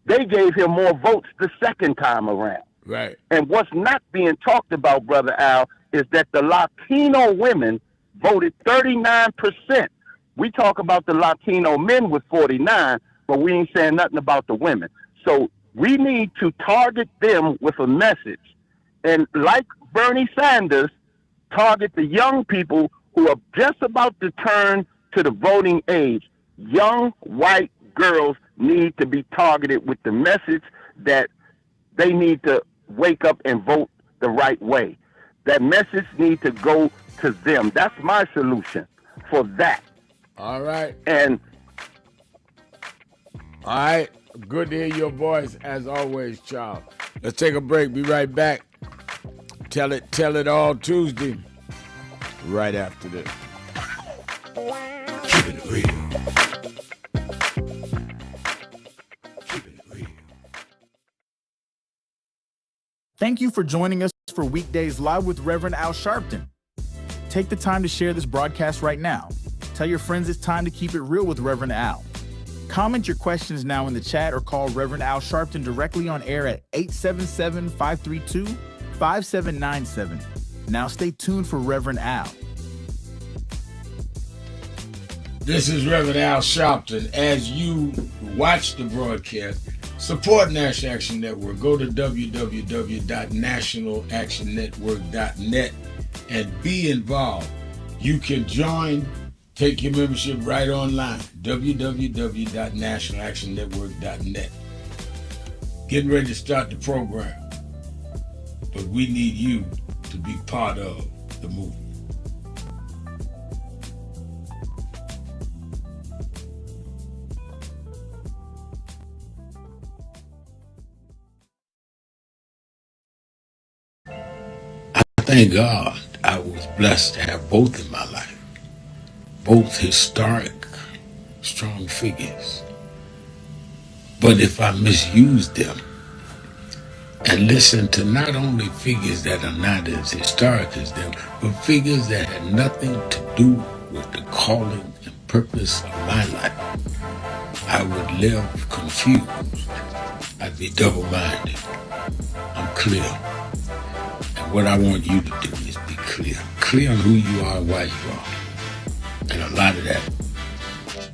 Speaker 21: they gave him more votes the second time around.
Speaker 4: Right.
Speaker 21: And what's not being talked about, Brother Al, is that the Latino women voted 39%. We talk about the Latino men with 49, but we ain't saying nothing about the women. So we need to target them with a message. And like Bernie Sanders, target the young people who are just about to turn to the voting age. Young white girls need to be targeted with the message that they need to wake up and vote the right way. That message needs to go to them. That's my solution for that.
Speaker 4: All right.
Speaker 21: And
Speaker 4: all right. Good to hear your voice as always, Charles. Let's take a break. Be right back. Tell it all Tuesday. Right after this.
Speaker 3: Keeping it real.
Speaker 1: Thank you for joining us for Weekdays Live with Reverend Al Sharpton. Take the time to share this broadcast right now. Tell your friends it's time to keep it real with Reverend Al. Comment your questions now in the chat or call Reverend Al Sharpton directly on air at 877-532-5797. Now stay tuned for Reverend Al.
Speaker 4: This is Reverend Al Sharpton. As you watch the broadcast, support National Action Network. Go to www.nationalactionnetwork.net and be involved. You can join, take your membership right online, www.nationalactionnetwork.net. Getting ready to start the program, but we need you to be part of the movement. Thank God I was blessed to have both in my life. Both historic, strong figures. But if I misuse them and listen to not only figures that are not as historic as them, but figures that had nothing to do with the calling and purpose of my life, I would live confused. I'd be double-minded. I'm clear. And what I want you to do is be clear. Clear on who you are and why you are. And a lot of that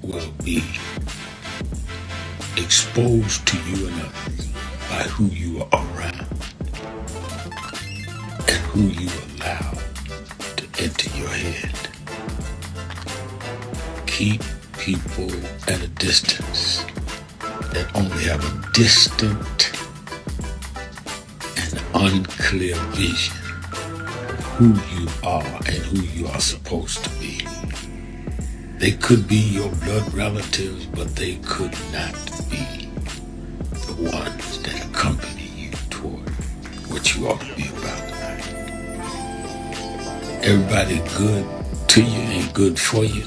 Speaker 4: will be exposed to you and others by who you are around and who you allow to enter your head. Keep people at a distance that only have a distant and unclear vision of who you are and who you are supposed to be. They could be your blood relatives, but they could not be the ones that accompany you toward what you ought to be about tonight. Everybody good to you ain't good for you.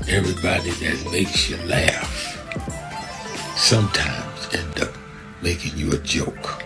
Speaker 4: Everybody that makes you laugh sometimes end up making you a joke.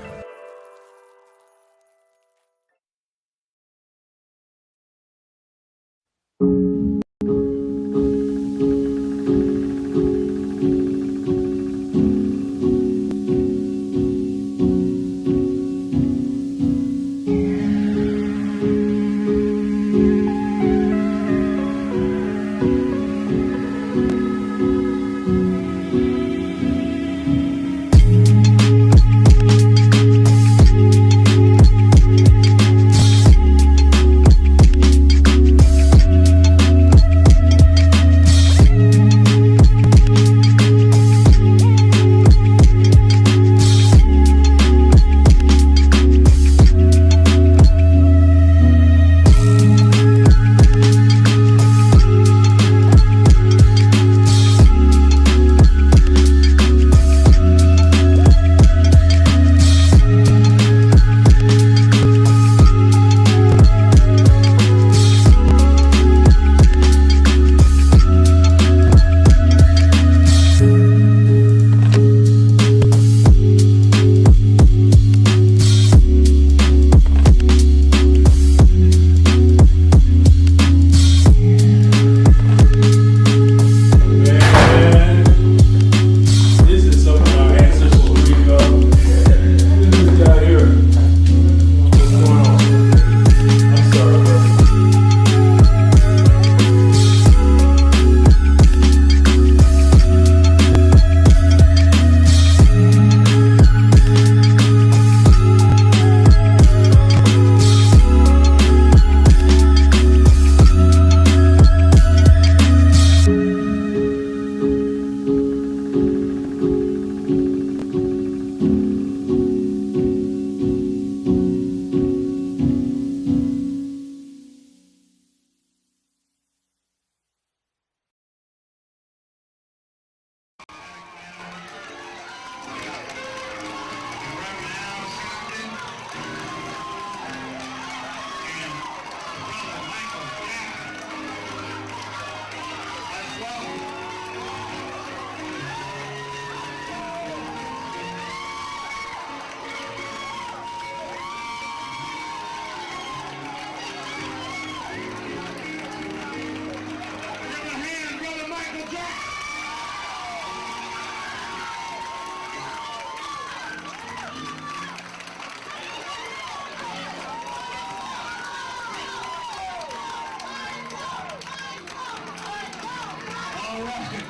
Speaker 5: All right.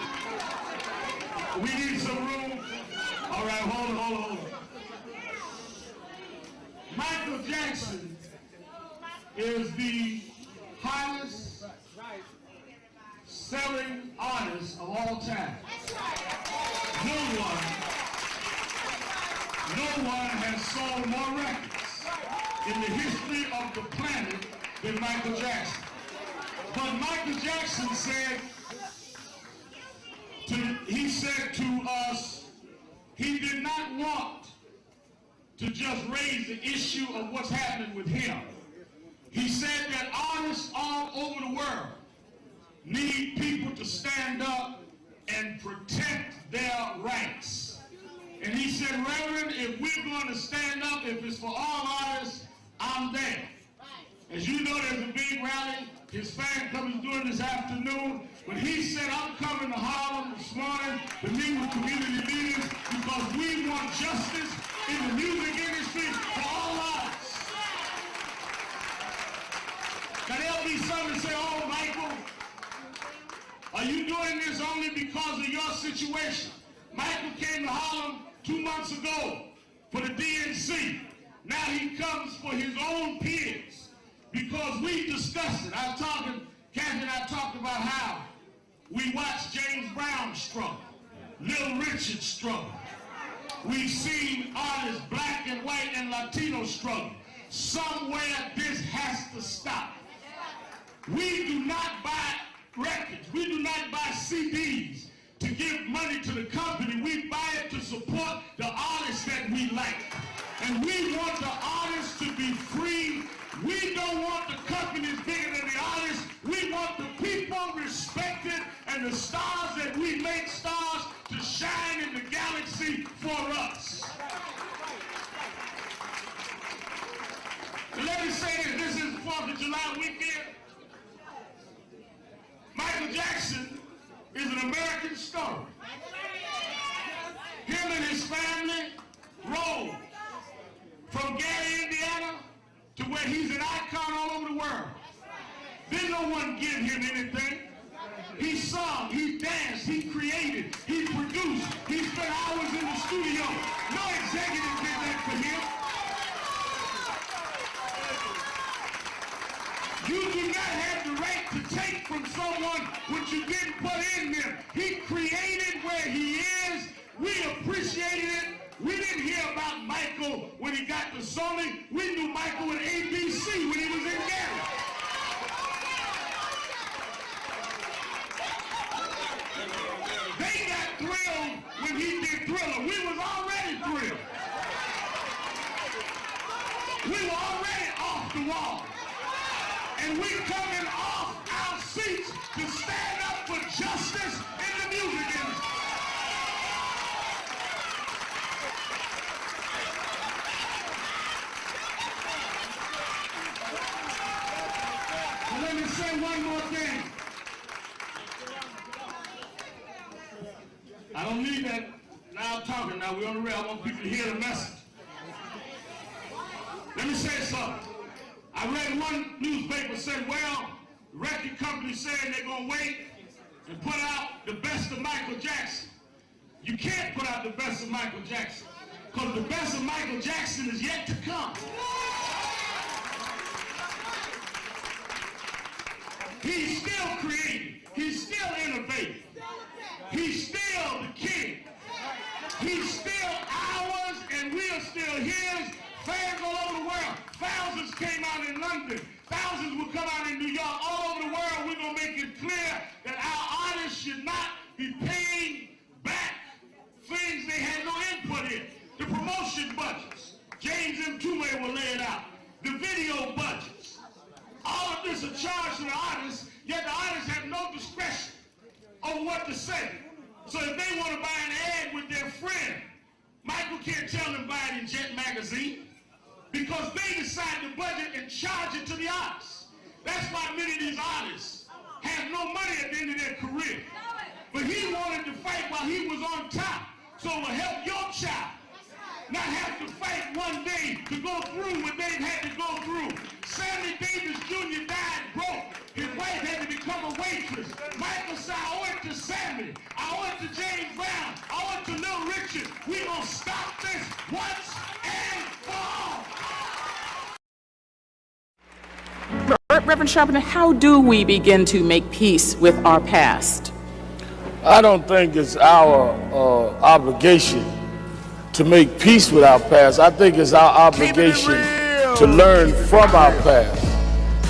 Speaker 5: We need some room. All right, hold on. Michael Jackson is the highest selling artist of all time. No one has sold more records in the history of the planet than Michael Jackson. But Michael Jackson said to us, he did not want to just raise the issue of what's happening with him. He said that artists all over the world need people to stand up and protect their rights. And he said, Reverend, if we're going to stand up, if it's for all artists, I'm there. As you know, there's a big rally his fan club is doing this afternoon. But he said, I'm coming to Harlem this morning to meet with community leaders because we want justice in the music industry for all artists. Now there'll be some that say, oh, Michael, are you doing this only because of your situation? Michael came to Harlem 2 months ago for the DNC. Now he comes for his own peers because we discussed it. Kathy and I talked about how we watched James Brown struggle, Little Richard struggle. We've seen artists, black and white and Latino struggle. Somewhere this has to stop. We do not buy records. We do not buy CDs to give money to the company. We buy it to support the artists that we like. And we want the artists to be free. We don't want the companies bigger than the artists. We want the people respected and the stars that we make stars to shine in the galaxy for us. And let me say this is the 4th of July weekend. Michael Jackson is an American story. Him and his family rode from Gary, Indiana, to where he's an icon all over the world. Didn't no one give him anything. He sung, he danced, he created, he produced, he spent hours in the studio. No executive did that for him. You do not have the right to take from someone what you didn't put in them. He created where he is. We appreciated it. We didn't hear about Michael when he got to Sony. We knew Michael with ABC when he was in Gary. They got thrilled when he did Thriller. We was already thrilled. We were already off the wall. And we coming off our seats to stand up for justice in the music industry. Let me say one more thing. I don't need that loud talking now. We're on the rail. I want people to hear the message. Let me say something. I read one newspaper said, well, the record company saying they're going to wait and put out the best of Michael Jackson. You can't put out the best of Michael Jackson because the best of Michael Jackson is yet to come. He's still creating. He's still innovating. He's still the king. He's still ours, and we are still his. Fans all over the world. Thousands came out in London. Thousands will come out in New York. All over the world, we're going to make it clear that our artists should not be paying back things they had no input in. The promotion budgets. James M. Tume will lay it out. The video budgets. All of this is charged to the artists, yet the artists have no discretion on what to say. So if they want to buy an ad with their friend, Michael can't tell them buy it in Jet Magazine because they decide the budget and charge it to the artists. That's why many of these artists have no money at the end of their career. But he wanted to fight while he was on top, so it will help your child not have to fight one day to go through what they've had to go through. Sammy Davis Jr. died broke. His wife had to become a waitress. Michael said, I owe it to Sammy
Speaker 2: Grammy. I went to James Brown. I went to Little Richard. We gonna stop this once and for all.
Speaker 10: Reverend Sharpton, how do we begin to make peace with our past?
Speaker 5: I don't think it's our obligation to make peace with our past. I think it's our obligation to learn from our past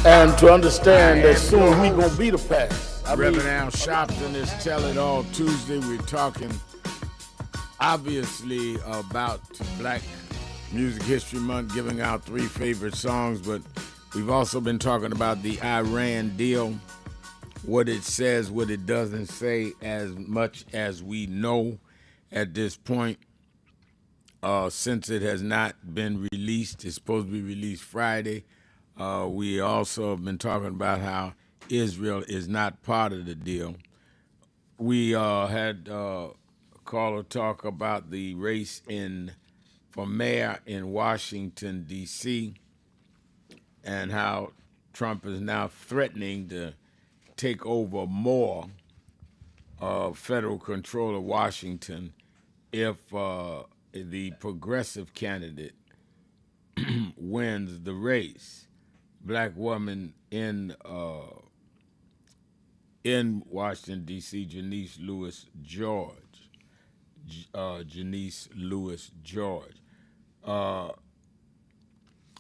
Speaker 5: and to understand that soon we gonna be the past.
Speaker 4: Reverend Al Sharpton is Tell It All Tuesday. We're talking obviously about Black Music History Month, giving out 3 favorite songs, but we've also been talking about the Iran deal, what it says, what it doesn't say, as much as we know at this point. Since it has not been released, it's supposed to be released Friday. We also have been talking about how Israel is not part of the deal. We had a caller talk about the race for mayor in Washington, D.C., and how Trump is now threatening to take over more federal control of Washington if the progressive candidate wins the race. Black woman in Washington, D.C., Janice Lewis George.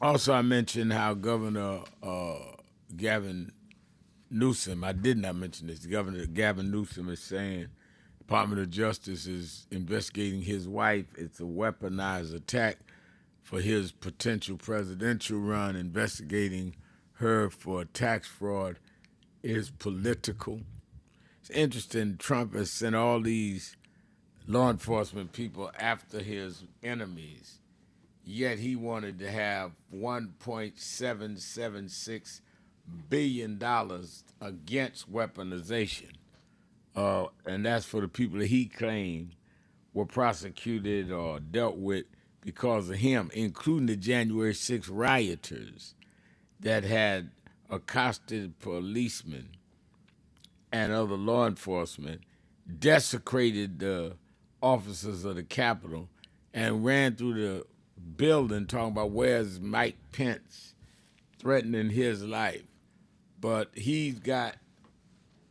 Speaker 4: Also, I mentioned how Governor Gavin Newsom, I did not mention this, Governor Gavin Newsom is saying Department of Justice is investigating his wife. It's a weaponized attack for his potential presidential run. Investigating her for tax fraud is political. It's interesting, Trump has sent all these law enforcement people after his enemies, yet he wanted to have $1.776 billion against weaponization. And that's for the people that he claimed were prosecuted or dealt with because of him, including the January 6th rioters that had accosted policemen and other law enforcement, desecrated the officers of the Capitol, and ran through the building talking about where's Mike Pence, threatening his life. But he's got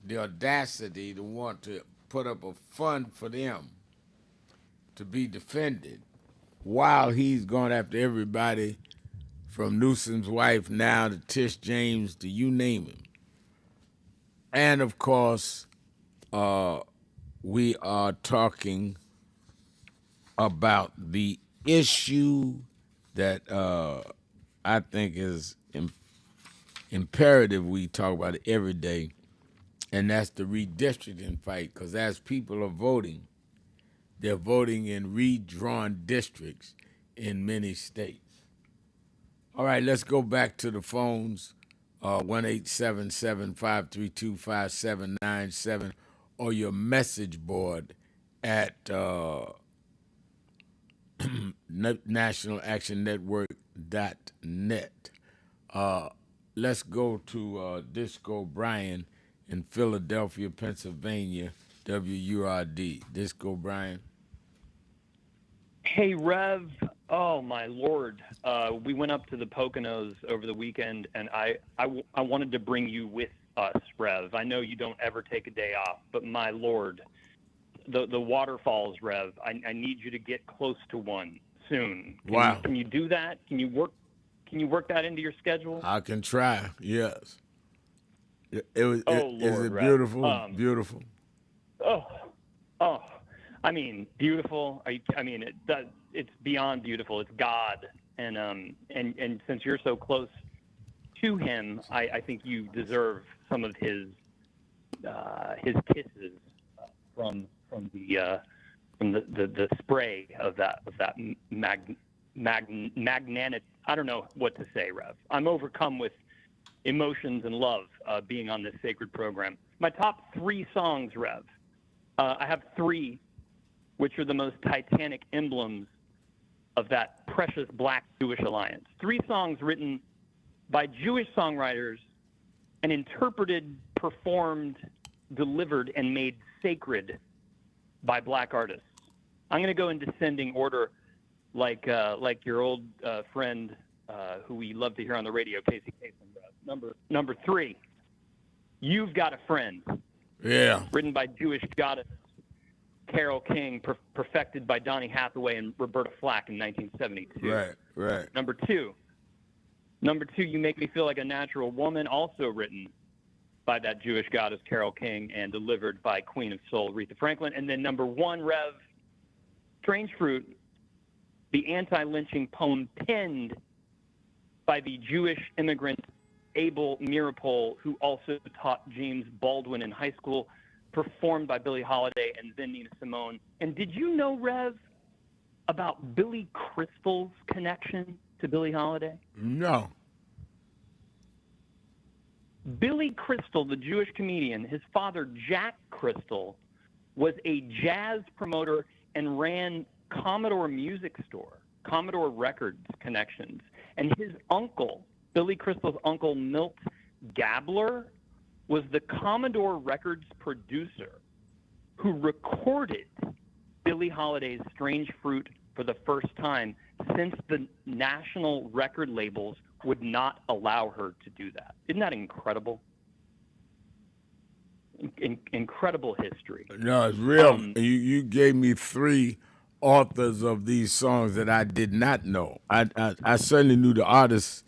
Speaker 4: the audacity to want to put up a fund for them to be defended while he's going after everybody from Newsom's wife now to Tish James to you name him. And of course, we are talking about the issue that I think is imperative we talk about it every day, and that's the redistricting fight, because as people are voting, they're voting in redrawn districts in many states. All right, let's go back to the phones, 1-877-532-5797, or your message board at nationalactionnetwork.net. Let's go to Disco Brian in Philadelphia, Pennsylvania, WURD. Disco Brian.
Speaker 3: Hey, Rev. Oh, my Lord. We went up to the Poconos over the weekend, and I wanted to bring you with us, Rev. I know you don't ever take a day off, but my Lord, the waterfalls, Rev, I need you to get close to one soon. Can you do that? Can you work that into your schedule?
Speaker 4: I can try, yes. Is
Speaker 3: Lord,
Speaker 4: it
Speaker 3: Rev.
Speaker 4: beautiful? Beautiful.
Speaker 3: Oh, I mean, beautiful. It's beyond beautiful. It's God, and since you're so close to him, I think you deserve some of his kisses from the spray of that magnetic. I don't know what to say, Rev. I'm overcome with emotions and love being on this sacred program. My top 3 songs, Rev. I have 3, which are the most titanic emblems of that precious Black Jewish alliance. 3 songs written by Jewish songwriters and interpreted, performed, delivered and made sacred by black artists. I'm going to go in descending order, like your old friend who we love to hear on the radio, Casey Kasem. Number 3, You've Got a Friend.
Speaker 4: Yeah.
Speaker 3: Written by Jewish goddess Carole King, perfected by Donny Hathaway and Roberta Flack in 1972.
Speaker 4: Right.
Speaker 3: Number two, You Make Me Feel Like a Natural Woman, also written by that Jewish goddess Carole King and delivered by Queen of Soul Aretha Franklin. And then number 1, Rev, Strange Fruit, the anti-lynching poem penned by the Jewish immigrant Abel Meeropol, who also taught James Baldwin in high school, performed by Billie Holiday and then Nina Simone. And did you know, Rev, about Billy Crystal's connection to Billie Holiday?
Speaker 4: No.
Speaker 3: Billy Crystal, the Jewish comedian, his father, Jack Crystal, was a jazz promoter and ran Commodore Music Store, Commodore Records connections. And his uncle, Billy Crystal's uncle, Milt Gabler, was the Commodore Records producer who recorded Billie Holiday's Strange Fruit for the first time, since the national record labels would not allow her to do that. Isn't that incredible? Incredible history.
Speaker 4: No, it's real. You gave me 3 authors of these songs that I did not know. I certainly knew the artists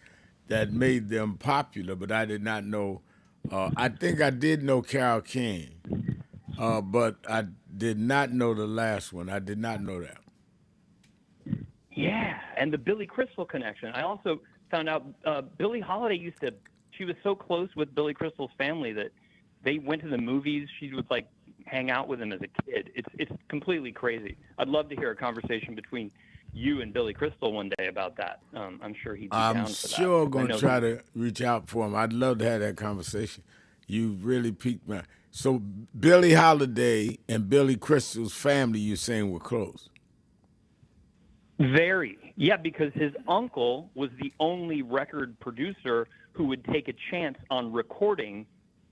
Speaker 4: that made them popular, but I did not know. I think I did know Carole King, but I did not know the last one. I did not know that.
Speaker 3: Yeah, and the Billy Crystal connection. I also found out Billie Holiday she was so close with Billy Crystal's family that they went to the movies. She would hang out with him as a kid. It's completely crazy. I'd love to hear a conversation between you and Billy Crystal one day about that. I'm sure he'd be down for that.
Speaker 4: I'm sure going to try to reach out for him. I'd love to have that conversation. You really piqued my... So Billie Holiday and Billy Crystal's family, you're saying, were close?
Speaker 3: Very. Yeah, because his uncle was the only record producer who would take a chance on recording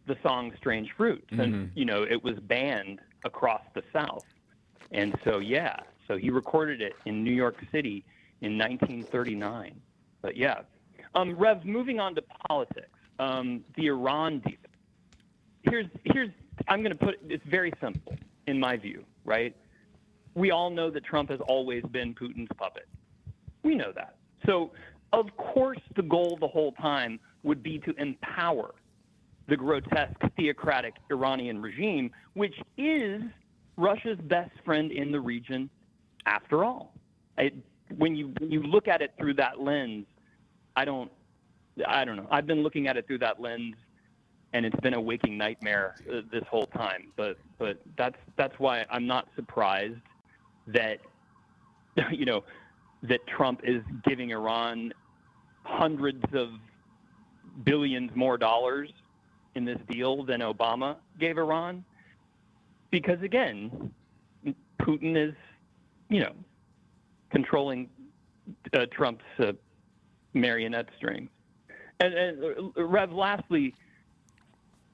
Speaker 3: the song Strange Fruit, since, it was banned across the South. And so, so he recorded it in New York City in 1939. But yeah. Rev, moving on to politics, the Iran deal. Here's I'm going to put it's very simple in my view, right? We all know that Trump has always been Putin's puppet. We know that. So, of course, the goal the whole time would be to empower the grotesque, theocratic Iranian regime, which is Russia's best friend in the region after all. When you look at it through that lens, I don't know. I've been looking at it through that lens, and it's been a waking nightmare this whole time. But that's why I'm not surprised that that Trump is giving Iran hundreds of billions more dollars in this deal than Obama gave Iran, because again, Putin is controlling Trump's marionette strings. And Rev, lastly,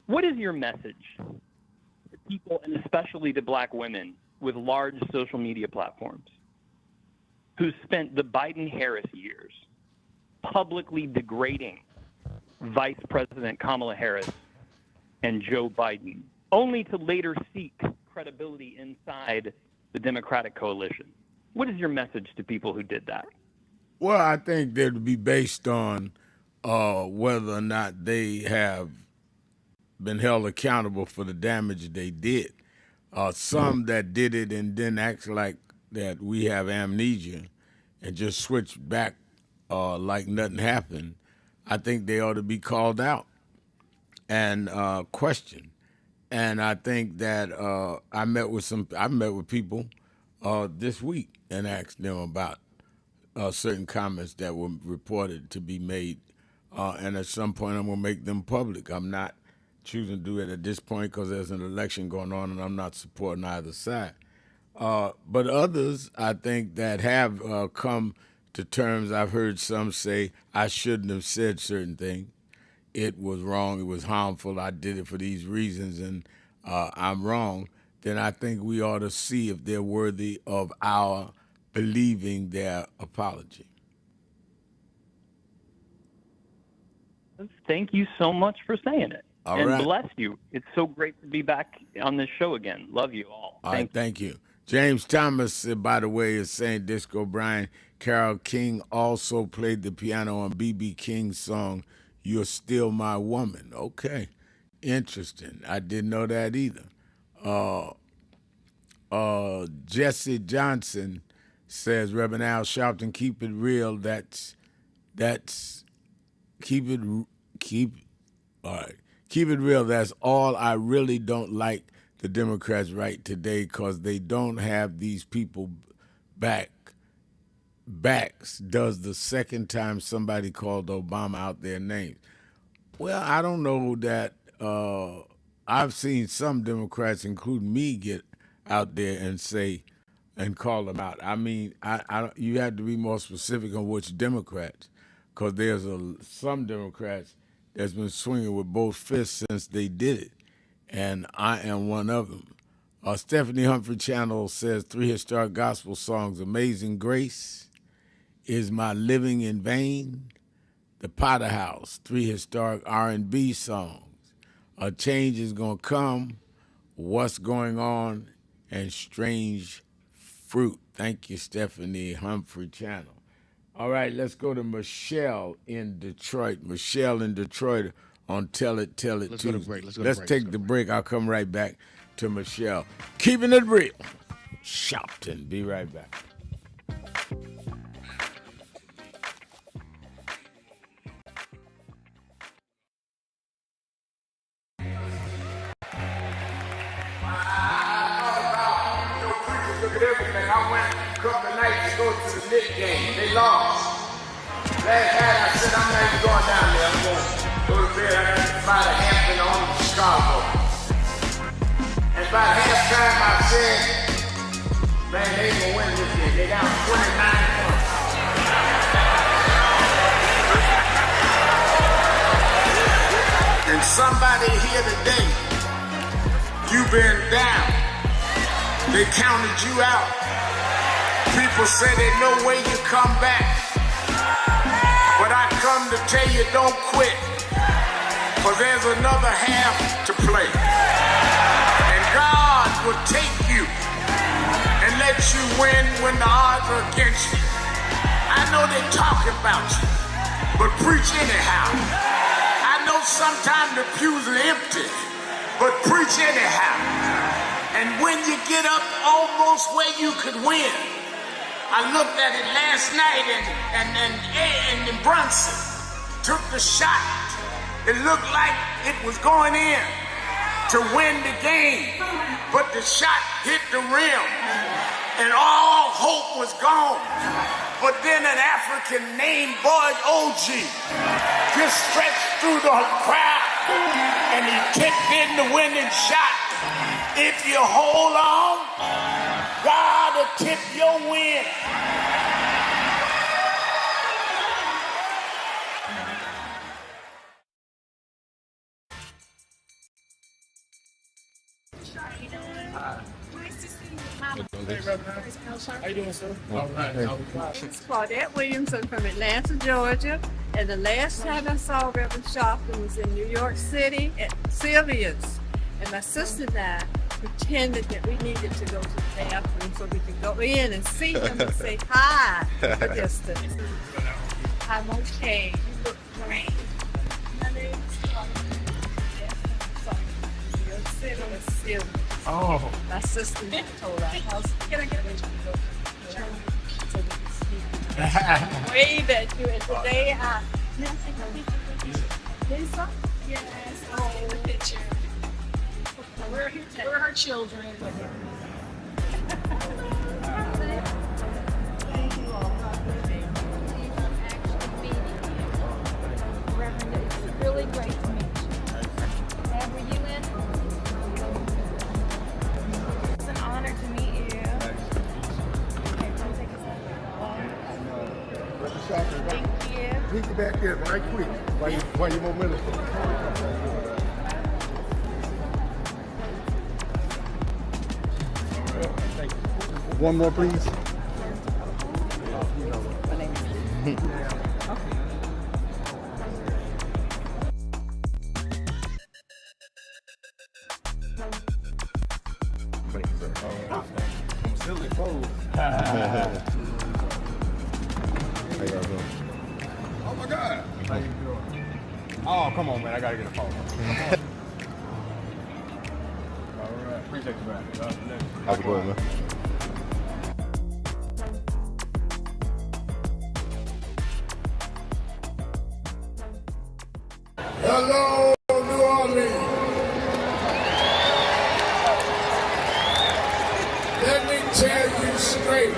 Speaker 3: what is your message to people, and especially to black women with large social media platforms, who spent the Biden-Harris years publicly degrading Vice President Kamala Harris and Joe Biden, only to later seek credibility inside the Democratic coalition? What is your message to people who did that?
Speaker 4: Well, I think that would be based on whether or not they have been held accountable for the damage they did. Some that did it and then act like that we have amnesia and just switch back like nothing happened, I think they ought to be called out and questioned. And I think that I met with people this week and asked them about certain comments that were reported to be made. And at some point, I'm going to make them public. I'm not choosing to do it at this point because there's an election going on and I'm not supporting either side. But others, I think, that have come to terms, I've heard some say, I shouldn't have said certain things. It was wrong. It was harmful. I did it for these reasons. And I'm wrong, then I think we ought to see if they're worthy of our believing their apology.
Speaker 3: Thank you so much for saying it.
Speaker 4: All
Speaker 3: and
Speaker 4: right.
Speaker 3: bless you. It's so great to be back on this show again. Love you all.
Speaker 4: All right, thank you. James Thomas, by the way, is saying Disco Brian, Carole King also played the piano on B.B. King's song, You're Still My Woman. Okay, interesting. I didn't know that either. Jesse Johnson says, Reverend Al Sharpton, keep it real. That's keep it real. That's all. I really don't like the Democrats right today because they don't have these people backs. Does the second time somebody called Obama out their names. Well, I don't know that I've seen some Democrats, including me, get out there and say and call them out. I mean, you have to be more specific on which Democrats, because there's some Democrats that's been swinging with both fists since they did it, and I am one of them. Stephanie Humphrey Channel says 3 historic gospel songs: Amazing Grace, Is My Living in Vain, The Potter House. 3 historic R&B songs: A Change Is Gonna Come, What's Going On, and Strange Fruit. Thank you, Stephanie Humphrey Channel. All right, let's go to Michelle in Detroit. Michelle in Detroit on Tell It Tuesday.
Speaker 18: Let's go to break.
Speaker 4: Let's take the break. I'll come right back to Michelle. Keeping it real. Sharpton. Be right back.
Speaker 2: Look at everything. I went a couple of nights to go to the Knicks game. They lost. Last night I said I'm not even going down there. I'm going to go to bed. I got to fly to Hampton on to Chicago. And by halftime I said, man, they ain't gonna win this game. They down 29 points. And somebody here today, you've been down. They counted you out. People say there's no way you come back. But I come to tell you, don't quit. For there's another half to play. And God will take you and let you win when the odds are against you. I know they talk about you, but preach anyhow. I know sometimes the pews are empty, but preach anyhow. And when you get up almost where you could win, I looked at it last night and Brunson took the shot. It looked like it was going in to win the game, but the shot hit the rim and all hope was gone. But then an African named Boyd OG just stretched through the crowd and he kicked in the winning shot. If you hold on, God will tip your win.
Speaker 6: Hey, Reverend. How you doing, sir? All right.
Speaker 22: It's Claudette Williamson from Atlanta, Georgia. And the last time I saw Reverend Sharpton was in New York City at Sylvia's. And my sister and I pretended that we needed to go to the bathroom so we could go in and see him and say hi from a distance. I'm okay. You look great. My name is Claudette. New York City was Sylvia's.
Speaker 6: Oh.
Speaker 22: My sister told our house, can I get a picture? So we can see. Wave at you, and today I. Lisa? Yes. Oh, the picture. We're her children. Thank you all.
Speaker 23: Reverend, it's really great to meet you. Dad, were you in? It's an honor to meet you. Okay, come take a second. Thank you.
Speaker 2: Meet you back here right quick while you more minister.
Speaker 7: One more, please.
Speaker 6: I'm still exposed. Oh my God. How you doing? Oh, come on, man. I gotta get a phone. All right. Appreciate you, man. God bless you.
Speaker 7: Have a good one, man.
Speaker 2: Hello, New Orleans. Let me tell you straight.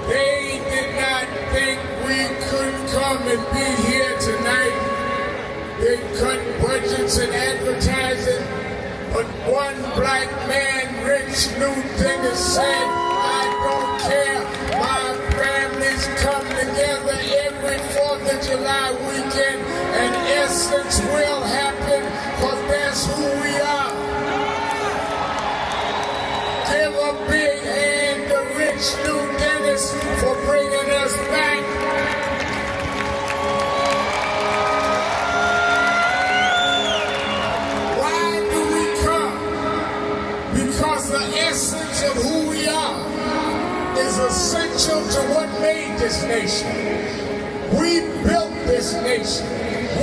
Speaker 2: They did not think we could come and be here tonight. They cut budgets and advertising, but one black man, Rich Newton, said, I don't care. My families come together every 4th of July weekend, and Essence will happen, because that's who we are. Give a big hand to Rich New Dennis for bringing us back. Why do we come? Because the essence of who we are is essential to what made this nation. We built this nation.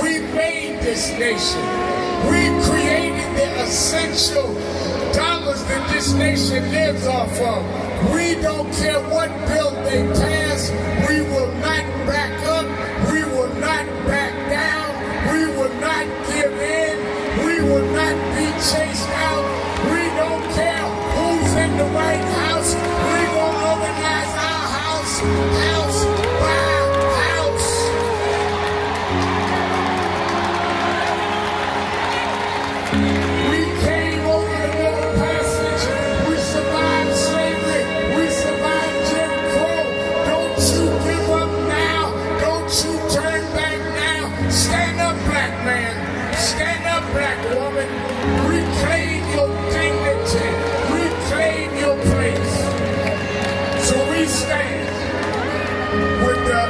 Speaker 2: We made this nation. We created the essential dollars that this nation lives off of. We don't care what bill they pass. We will not back up. We will not back down. We will not give in. We will not be chased out. We don't care who's in the White House. We're going to organize our house, house by house. We came over the Middle Passage. We survived slavery. We survived Jim Crow. Don't you give up now. Don't you turn back now. Stand up, black man. Stand up, black woman. Reclaim your dignity. Reclaim your place. So we stand with the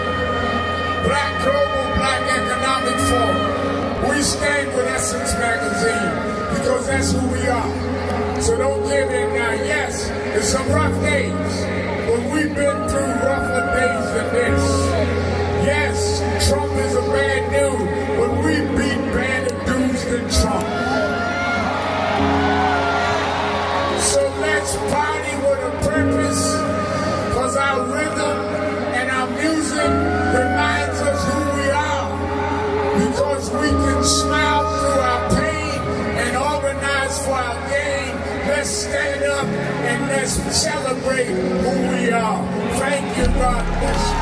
Speaker 2: Global Black Economic Forum. We stand with Essence Magazine because that's who we are. So don't give in now. Yes, there's some rough days, but we've been through rougher days than this. Yes, Trump is a bad dude, but we beat badder dudes than Trump. So let's party with a purpose, because our rhythm and our music reminds us who we are. Because we can smile through our pain and organize for our gain. Let's stand up and let's celebrate who we are. Thank you, God bless you.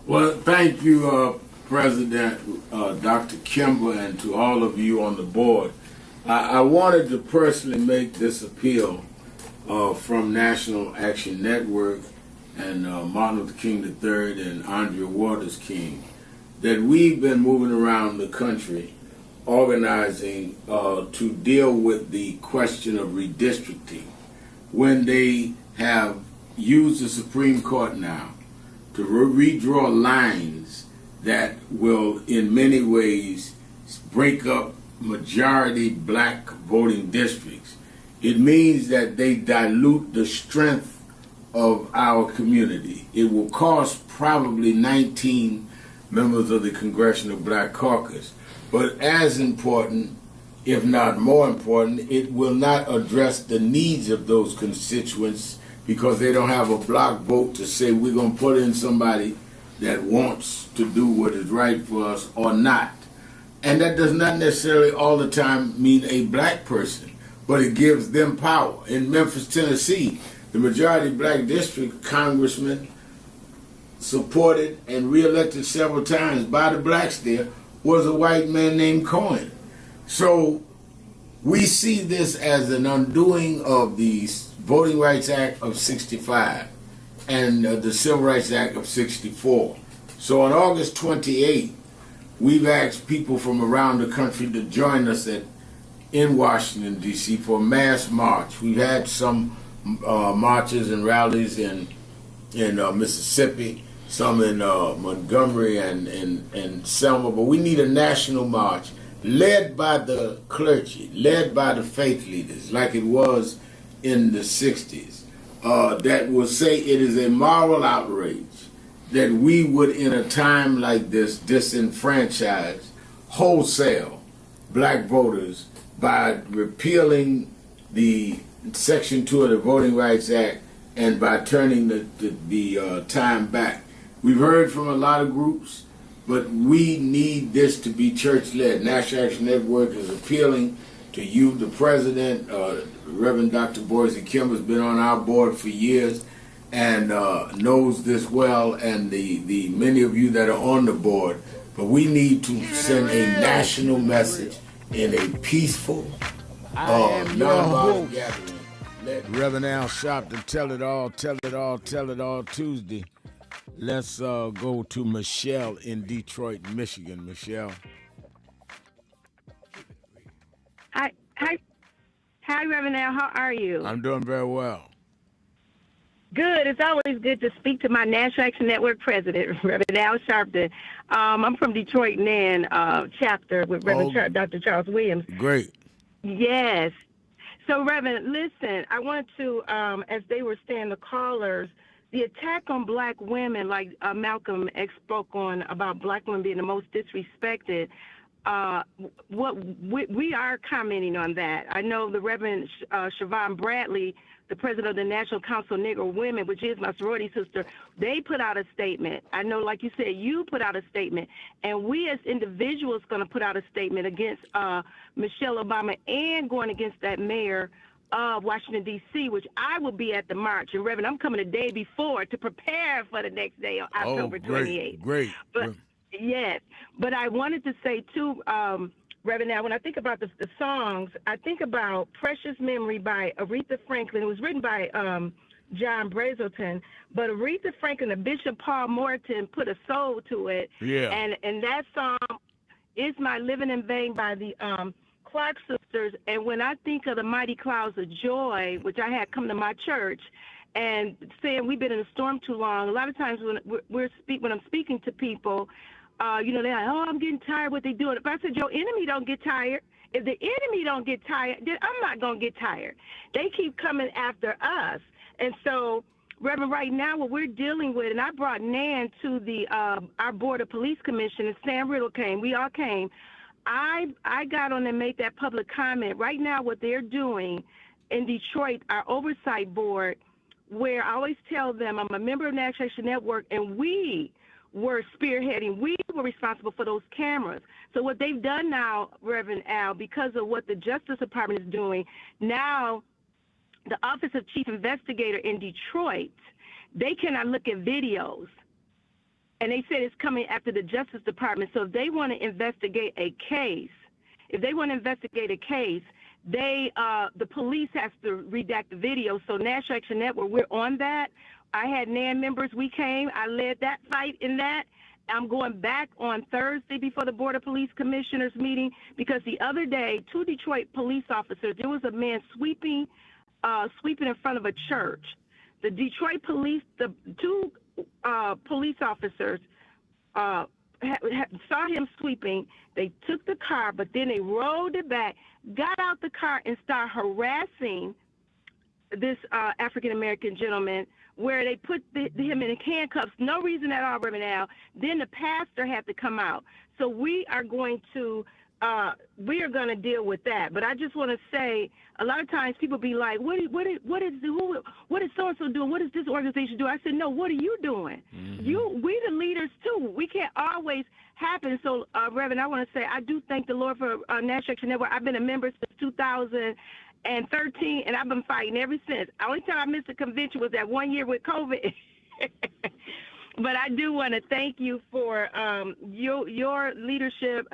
Speaker 4: Well, thank you, President Dr. Kimber, and to all of you on the board. I wanted to personally make this appeal from National Action Network and Martin Luther King III and Andrea Waters King, that we've been moving around the country organizing to deal with the question of redistricting when they have used the Supreme Court now to redraw lines that will in many ways break up majority black voting districts. It means that they dilute the strength of our community. It will cost probably 19 members of the Congressional Black Caucus. But as important, if not more important, it will not address the needs of those constituents because they don't have a block vote to say we're going to put in somebody that wants to do what is right for us or not. And that does not necessarily all the time mean a black person, but it gives them power. In Memphis, Tennessee, the majority black district congressman supported and reelected several times by the blacks there was a white man named Cohen. So we see this as an undoing of the Voting Rights Act of 65 and the Civil Rights Act of 64. So on August 28th, we've asked people from around the country to join us in Washington, D.C. for a mass march. We've had some marches and rallies in Mississippi, some in Montgomery and Selma, but we need a national march led by the clergy, led by the faith leaders, like it was in the 60s, that will say it is a moral outrage that we would, in a time like this, disenfranchise wholesale black voters by repealing the Section 2 of the Voting Rights Act and by turning the time back. We've heard from a lot of groups, but we need this to be church-led. National Action Network is appealing to you, the president. Reverend Dr. Boise Kim has been on our board for years and knows this well, and the many of you that are on the board. But we need to send a national message in a peaceful, nonviolent gathering. Reverend Al Sharpton, tell it all, tell it all, tell it all Tuesday. Let's go to Michelle in Detroit, Michigan. Michelle.
Speaker 7: Hi, Reverend Al. How are you?
Speaker 4: I'm doing very well.
Speaker 7: Good. It's always good to speak to my National Action Network president, Reverend Al Sharpton. I'm from Detroit NAN chapter with Reverend Dr. Charles Williams.
Speaker 4: Great.
Speaker 7: Yes. So, Reverend, listen, I want to, as they were saying, the callers, the attack on black women, like Malcolm X spoke on about black women being the most disrespected, we are commenting on that. I know the Reverend Siobhan Bradley, the president of the National Council of Negro Women, which is my sorority sister, they put out a statement. I know, like you said, you put out a statement, and we as individuals going to put out a statement against Michelle Obama and going against that mayor of Washington, D.C., which I will be at the march. And, Reverend, I'm coming a day before to prepare for the next day on October 28th.
Speaker 4: Great.
Speaker 7: But, yes. But I wanted to say, too, Reverend, now when I think about the songs, I think about Precious Memory by Aretha Franklin. It was written by John Brazelton, but Aretha Franklin and Bishop Paul Morton put a soul to it.
Speaker 4: Yeah.
Speaker 7: And that song is My Living in Vain by the Clark Sisters. And when I think of the Mighty Clouds of Joy, which I had come to my church, and saying we've been in a storm too long, a lot of times when I'm speaking to people, they're like, oh, I'm getting tired of what they're doing. If I said, your enemy don't get tired, if the enemy don't get tired, then I'm not going to get tired. They keep coming after us. And so, Reverend, right now what we're dealing with, and I brought Nan to the our Board of Police Commission, and Sam Riddle came. We all came. I got on and made that public comment. Right now what they're doing in Detroit, our oversight board, where I always tell them I'm a member of National Action Network, and we were spearheading. We were responsible for those cameras. So what they've done now, Reverend Al, because of what the Justice Department is doing, now the Office of Chief Investigator in Detroit, they cannot look at videos. And they said it's coming after the Justice Department. So if they want to investigate a case, the police has to redact the video. So National Action Network, we're on that. I had NAN members. We came. I led that fight in that. I'm going back on Thursday before the Board of Police Commissioners meeting because the other day, 2 Detroit police officers, there was a man sweeping in front of a church. The Detroit police, the 2 police officers saw him sweeping. They took the car, but then they rolled it back, got out the car, and started harassing this African-American gentleman, where they put him in handcuffs, no reason at all, Reverend Al. Then the pastor had to come out. So we are going to we are going to deal with that. But I just want to say, a lot of times people be like, what is so and so doing? What is this organization doing? I said, no. What are you doing? We the leaders too. We can't always happen. So, Reverend, I want to say I do thank the Lord for National Action Network. I've been a member since 2013, and I've been fighting ever since. The only time I missed a convention was that 1 year with COVID. But I do want to thank you for your leadership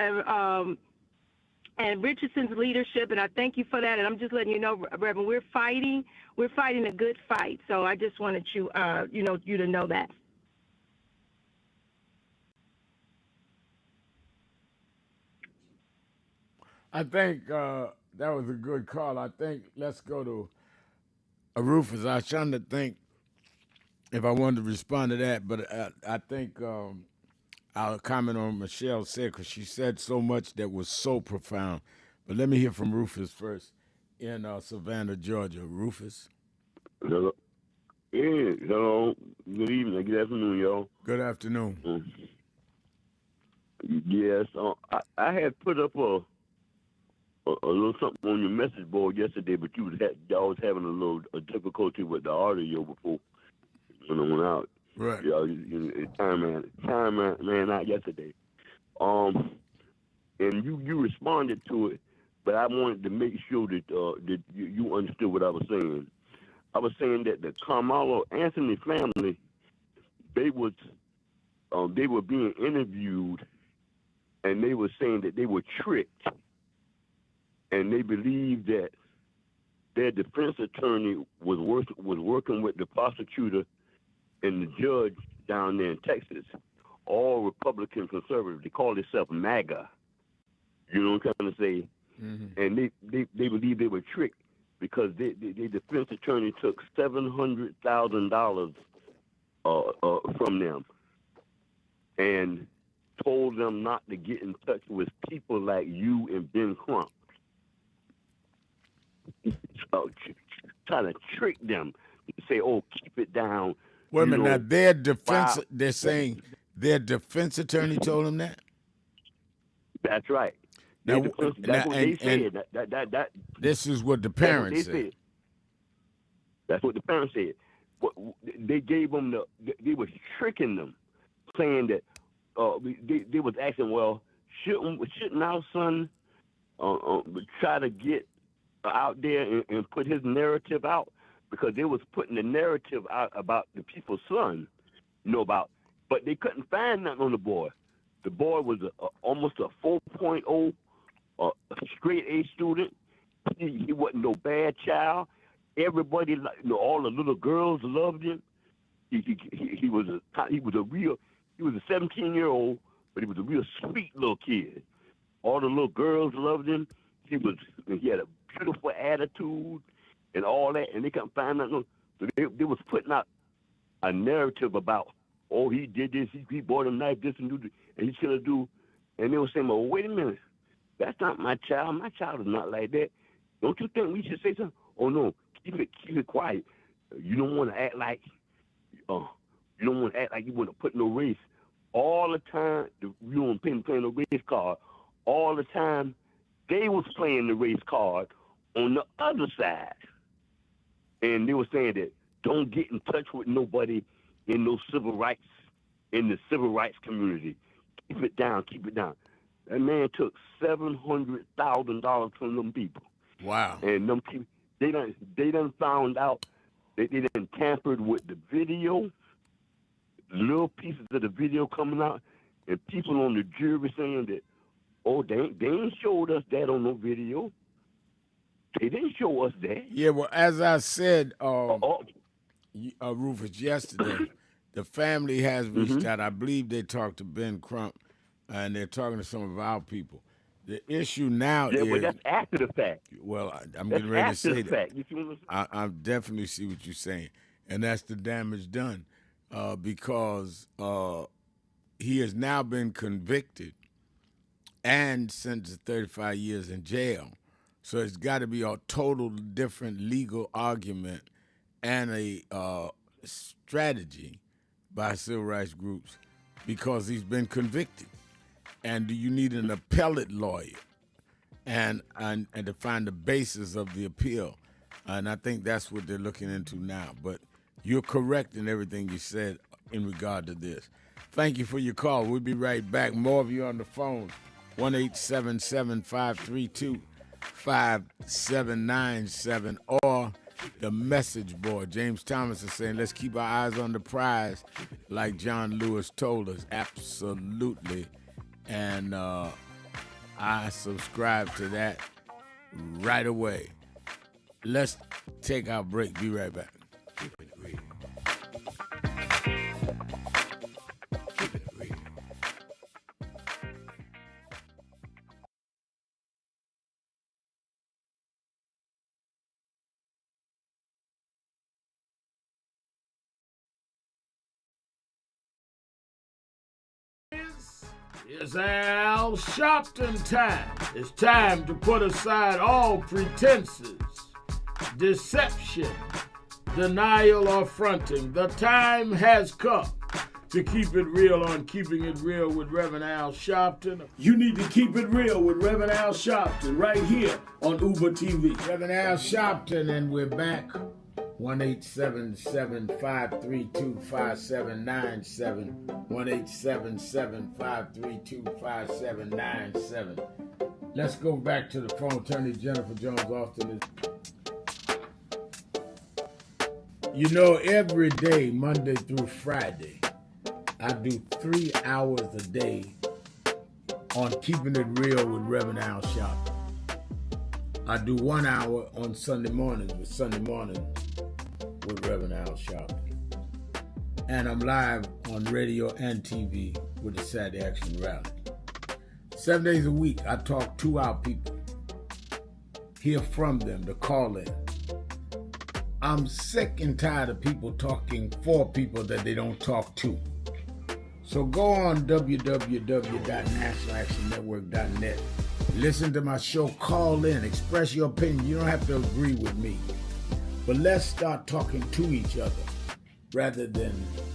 Speaker 7: and Richardson's leadership, and I thank you for that. And I'm just letting you know, Reverend, we're fighting a good fight. So I just wanted you, you to know that.
Speaker 4: I think that was a good call. I think let's go to Rufus. I was trying to think if I wanted to respond to that, but I think I'll comment on what Michelle said because she said so much that was so profound. But let me hear from Rufus first in Savannah, Georgia. Rufus?
Speaker 8: Hello. Yeah, hello. Good evening. Good afternoon, y'all.
Speaker 4: Good afternoon.
Speaker 8: Yes, I had put up a little something on your message board yesterday, but y'all was having a little difficulty with the audio before when I went out.
Speaker 4: Right.
Speaker 8: Yeah, time ran out yesterday. And you responded to it, but I wanted to make sure that that you understood what I was saying. I was saying that the Carmelo Anthony family, they were being interviewed, and they were saying that they were tricked, and they believed that their defense attorney was working with the prosecutor and the judge down there in Texas, all Republican conservatives. They call themselves MAGA. You know what I'm trying to say? Mm-hmm. And they believe they were tricked because the defense attorney took $700,000 from them and told them not to get in touch with people like you and Ben Crump. So, trying to trick them to say, "Oh, keep it down."
Speaker 4: Wait a minute. Now, their defense, they're saying their defense attorney told them that?
Speaker 8: That's right.
Speaker 4: Now,
Speaker 8: that's what they said. That
Speaker 4: this is what the parents said.
Speaker 8: That's what the parents said. They gave them they was tricking them, saying that they was asking, well, shouldn't our son try to get out there and put his narrative out? Because they was putting the narrative out about the people's son, but they couldn't find nothing on the boy. The boy was almost a 4.0, a straight A student. He wasn't no bad child. Everybody, all the little girls loved him. He was a 17-year-old, but he was a real sweet little kid. All the little girls loved him. He had a beautiful attitude and all that, and they couldn't find nothing. So they was putting out a narrative about, oh, he did this, he bought a knife, this and he should have do. And they were saying, well, wait a minute, that's not my child. My child is not like that. Don't you think we should say something? Oh no, keep it quiet. You don't want to act like you want to put no race. All the time, you don't playing the race card. All the time, they was playing the race card on the other side. And they were saying that don't get in touch with nobody in the civil rights community. Keep it down. That man took $700,000 from them people.
Speaker 4: Wow.
Speaker 8: And them people, they done found out that they done tampered with the video, little pieces of the video coming out, and people on the jury saying that, oh, they ain't showed us that on no video. They didn't show us that.
Speaker 4: Yeah, well, as I said, Rufus, yesterday, the family has reached out. I believe they talked to Ben Crump, and they're talking to some of our people. The issue now is...
Speaker 8: well, that's after the fact.
Speaker 4: Well, I'm getting ready to say that. I definitely see what you're saying, and that's the damage done because he has now been convicted and sentenced to 35 years in jail. So it's got to be a total different legal argument and a strategy by civil rights groups because he's been convicted. And you need an appellate lawyer and to find the basis of the appeal. And I think that's what they're looking into now. But you're correct in everything you said in regard to this. Thank you for your call. We'll be right back. More of you on the phone. 1-877-532-5797 or the message board. James Thomas is saying, let's keep our eyes on the prize like John Lewis told us. Absolutely. And I subscribe to that right away. Let's take our break. Be right back. Keep it real. Keep it real.
Speaker 5: It's Al Sharpton time. It's time to put aside all pretenses, deception, denial, or fronting. The time has come to keep it real on Keeping It Real with Reverend Al Sharpton. You need to keep it real with Reverend Al Sharpton right here on Uber TV.
Speaker 4: Reverend Al Sharpton, and we're back. 1-877-532-5797. 1-877-532-5797. Let's go back to the phone. Attorney Jennifer Jones-Austin is... every day, Monday through Friday, I do 3 hours a day on Keeping It Real with Reverend Al Sharpton. I do 1 hour on Sunday mornings with Reverend Al Sharpton. And I'm live on radio and TV with the Saturday Action Rally. 7 days a week, I talk to our people, hear from them, the call-in. I'm sick and tired of people talking for people that they don't talk to. So go on www.nationalactionnetwork.net. Listen to my show, call in, express your opinion. You don't have to agree with me. But let's start talking to each other rather than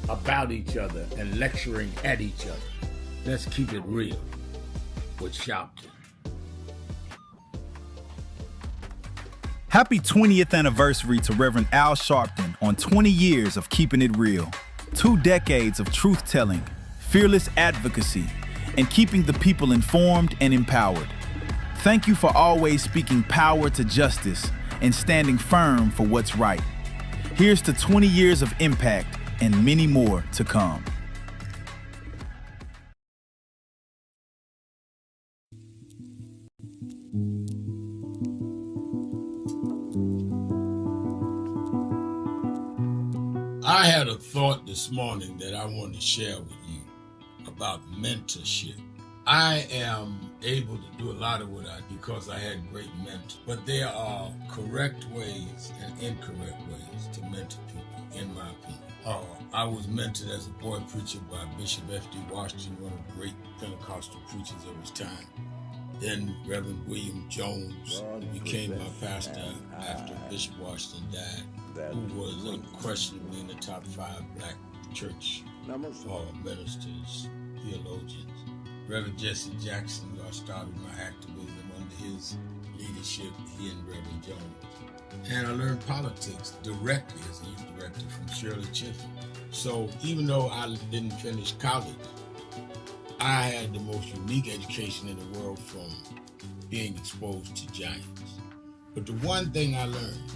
Speaker 4: about each other and lecturing at each other. Let's keep it real with Sharpton.
Speaker 9: Happy 20th anniversary to Reverend Al Sharpton on 20 years of Keeping It Real. 2 decades of truth-telling, fearless advocacy, and keeping the people informed and empowered. Thank you for always speaking power to justice and standing firm for what's right. Here's to 20 years of impact and many more to come.
Speaker 4: I had a thought this morning that I wanted to share with you about mentorship. I am able to do a lot of what I do because I had great mentors, but there are correct ways and incorrect ways to mentor people, in my opinion. I was mentored as a boy preacher by Bishop F.D. Washington, one of the great Pentecostal preachers of his time. Then Reverend William Jones, who became my pastor after Bishop Washington died, who was unquestionably in the top 5 black church ministers, theologians. Reverend Jesse Jackson, who I started my activism under his leadership, he and Reverend Jones. And I learned politics directly as a youth director from Shirley Chisholm. So even though I didn't finish college, I had the most unique education in the world from being exposed to giants. But the one thing I learned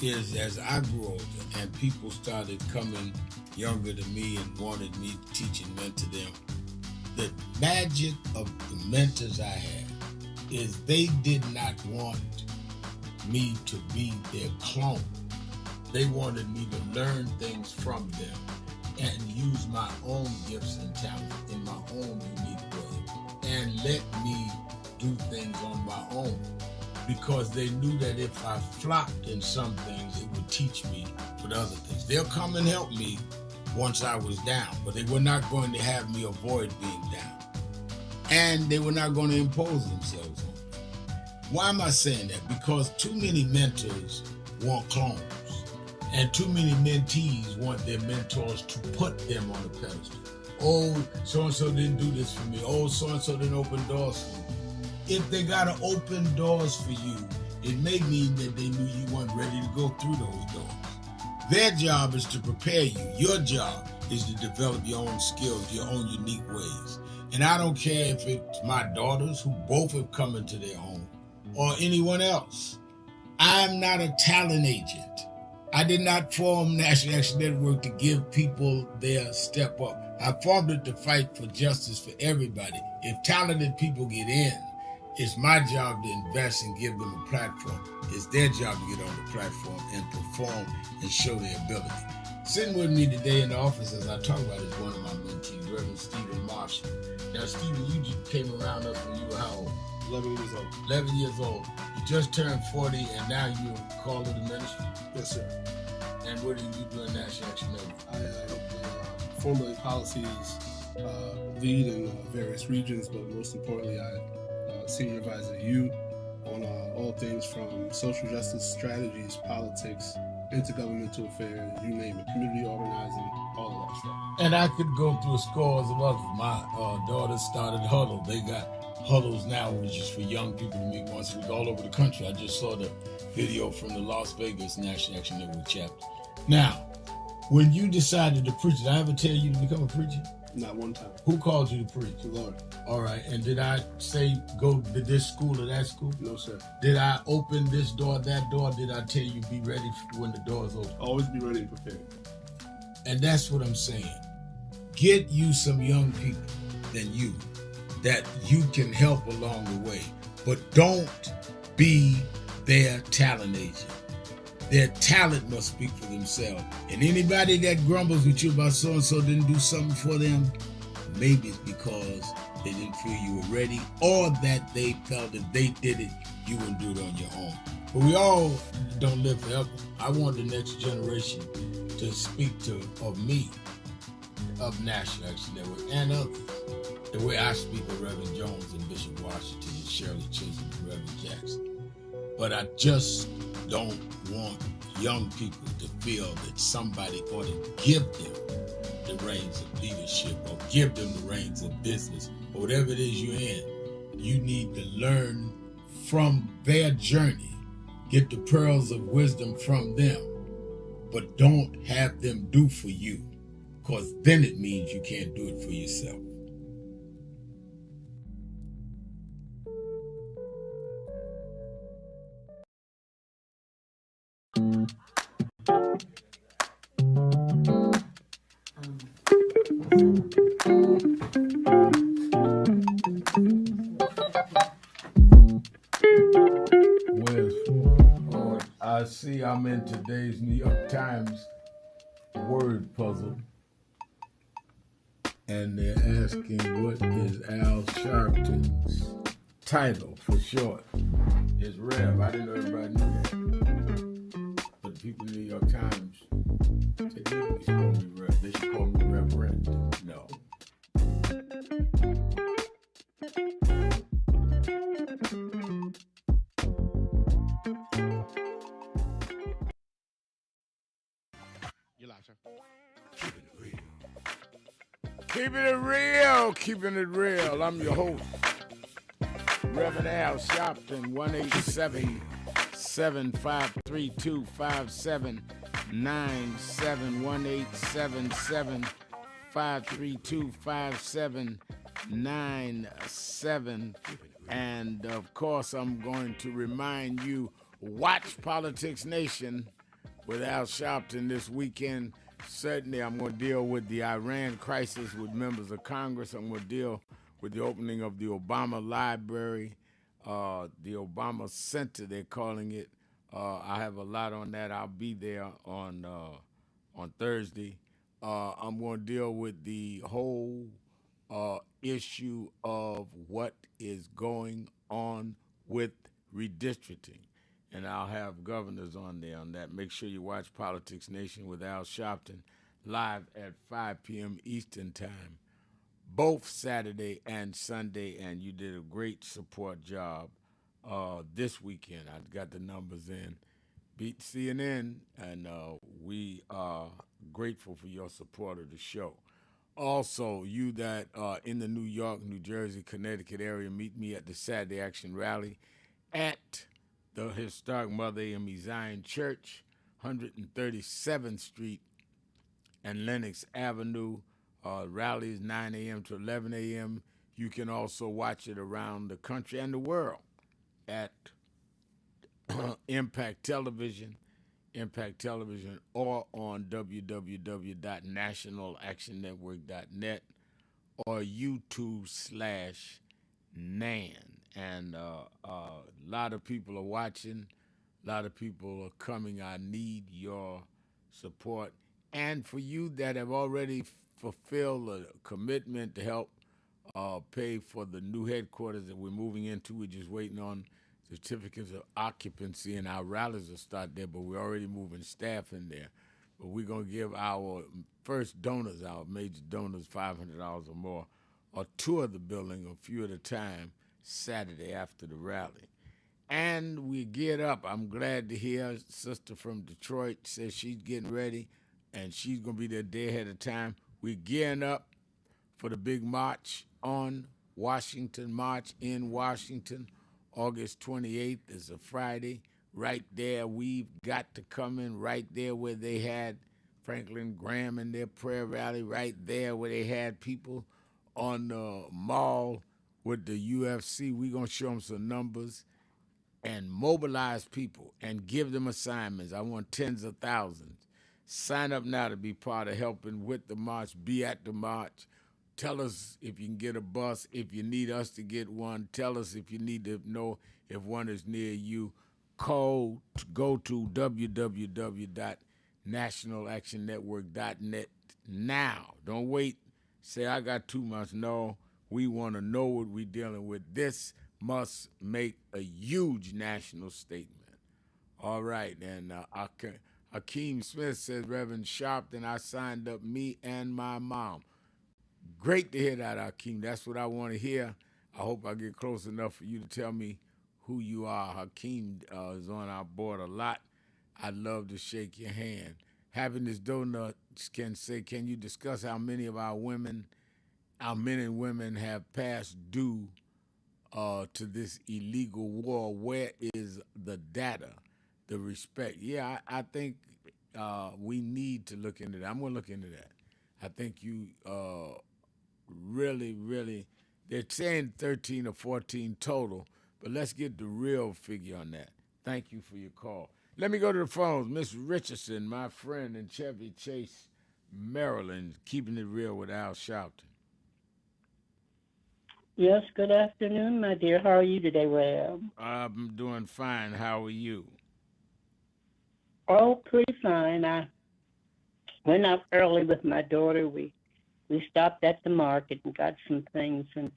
Speaker 4: is as I grew older and people started coming younger than me and wanted me to teach and mentor them, the magic of the mentors I had is they did not want me to be their clone. They wanted me to learn things from them and use my own gifts and talents in my own unique way and let me do things on my own, because they knew that if I flopped in some things, it would teach me for the other things. They'll come and help me once I was down, but they were not going to have me avoid being down. And they were not going to impose themselves on me. Why am I saying that? Because too many mentors want clones, and too many mentees want their mentors to put them on a pedestal. Oh, so-and-so didn't do this for me. Oh, so-and-so didn't open doors for me. If they gotta open doors for you, it may mean that they knew you weren't ready to go through those doors. Their job is to prepare you. Your job is to develop your own skills, your own unique ways. And I don't care if it's my daughters, who both have come into their own, or anyone else. I'm not a talent agent. I did not form National Action Network to give people their step up. I formed it to fight for justice for everybody. If talented people get in, it's my job to invest and give them a platform. It's their job to get on the platform and perform and show their ability. Sitting with me today in the office as I talk about is one of my mentees, Reverend Stephen Marshall. Now, Stephen, you just came around us when you were how old?
Speaker 11: 11 years old.
Speaker 4: 11 years old. You just turned 40 and now you're called to the ministry?
Speaker 11: Yes, sir.
Speaker 4: And what do you do in National Action Network?
Speaker 11: I formulate policies, lead in various regions, but most importantly, I senior advisor to you on all things from social justice strategies, politics, intergovernmental affairs, you name it, community organizing, all of that stuff.
Speaker 4: And I could go through scores of others. My daughter started Huddle. They got Huddles now, which is for young people to meet once a week all over the country. I just saw the video from the Las Vegas National Action Network chapter. Now, when you decided to preach, did I ever tell you to become a preacher?
Speaker 11: Not one time.
Speaker 4: Who called you to preach?
Speaker 11: The Lord.
Speaker 4: All right. And did I say go to this school or that school?
Speaker 11: No, sir.
Speaker 4: Did I open this door, that door? Did I tell you be ready when the doors open?
Speaker 11: Always be ready and prepared.
Speaker 4: And that's what I'm saying. Get you some young people than you that you can help along the way. But don't be their talent agent. Their talent must speak for themselves. And anybody that grumbles with you about so-and-so didn't do something for them, maybe it's because they didn't feel you were ready, or that they felt if they did it, you wouldn't do it on your own. But we all don't live forever. I want the next generation to speak of me, of National Action Network, and others, the way I speak of Reverend Jones and Bishop Washington and Shirley Chisholm and Reverend Jackson. But I just don't want young people to feel that somebody ought to give them the reins of leadership or give them the reins of business or whatever it is you're in. You need to learn from their journey, get the pearls of wisdom from them, but don't have them do for you, because then it means you can't do it for yourself. I see I'm in today's New York Times word puzzle, and they're asking what is Al Sharpton's title for short. It's Rev. I didn't know everybody knew that. But the people in the New York Times, they didn't call me Rev. They should call me Reverend. No.
Speaker 18: You're live, sir.
Speaker 4: Keeping it real, keeping it real. I'm your host, Reverend Al Sharpton, 1-877-532-5797, 1-877-532-5797. And of course, I'm going to remind you, watch Politics Nation with Al Sharpton this weekend. Certainly, I'm going to deal with the Iran crisis with members of Congress. I'm going to deal with the opening of the Obama Library, the Obama Center, they're calling it. I have a lot on that. I'll be there on Thursday. I'm going to deal with the whole issue of what is going on with redistricting. And I'll have governors on there on that. Make sure you watch Politics Nation with Al Sharpton live at 5 p.m. Eastern Time, both Saturday and Sunday. And you did a great support job this weekend. I got the numbers in. Beat CNN, and we are grateful for your support of the show. Also, you that are in the New York, New Jersey, Connecticut area, meet me at the Saturday Action Rally at the historic Mother AME Zion Church, 137th Street and Lenox Avenue. Rally is 9 a.m. to 11 a.m. You can also watch it around the country and the world at Impact Television, or on www.nationalactionnetwork.net or YouTube/NAN. And a lot of people are watching. A lot of people are coming. I need your support. And for you that have already fulfilled a commitment to help pay for the new headquarters that we're moving into, we're just waiting on certificates of occupancy, and our rallies will start there, but we're already moving staff in there. But we're going to give our first donors, our major donors, $500 or more, a tour of the building a few at a time Saturday after the rally. And we geared up. I'm glad to hear a sister from Detroit says she's getting ready, and she's going to be there a day ahead of time. We're gearing up for the big march on Washington, March in Washington. August 28th is a Friday. Right there, we've got to come in right there where they had Franklin Graham in their prayer rally, right there where they had people on the mall with the UFC. We're going to show them some numbers and mobilize people and give them assignments. I want tens of thousands. Sign up now to be part of helping with the march. Be at the march. Tell us if you can get a bus, if you need us to get one. Tell us if you need to know if one is near you. Go to www.nationalactionnetwork.net now. Don't wait. Say, I got 2 months. No, we want to know what we're dealing with. This must make a huge national statement. All right, and Hakeem Smith says, Reverend Sharpton, I signed up, me and my mom. Great to hear that, Hakeem. That's what I want to hear. I hope I get close enough for you to tell me who you are. Hakeem is on our board a lot. I'd love to shake your hand. Happiness Donuts can say, can you discuss how many of our men and women have passed due to this illegal war? Where is the data, the respect? Yeah, I think we need to look into that. I'm going to look into that. I think you really, they're saying 13 or 14 total, but let's get the real figure on that. Thank you for your call. Let me go to the phones. Miss Richardson, my friend in Chevy Chase, Maryland, keeping it real with Al Sharpton.
Speaker 12: Yes, good afternoon, my dear. How are you today, Rab?
Speaker 4: I'm doing fine. How are you?
Speaker 12: Oh, pretty fine. I went out early with my daughter. We stopped at the market and got some things and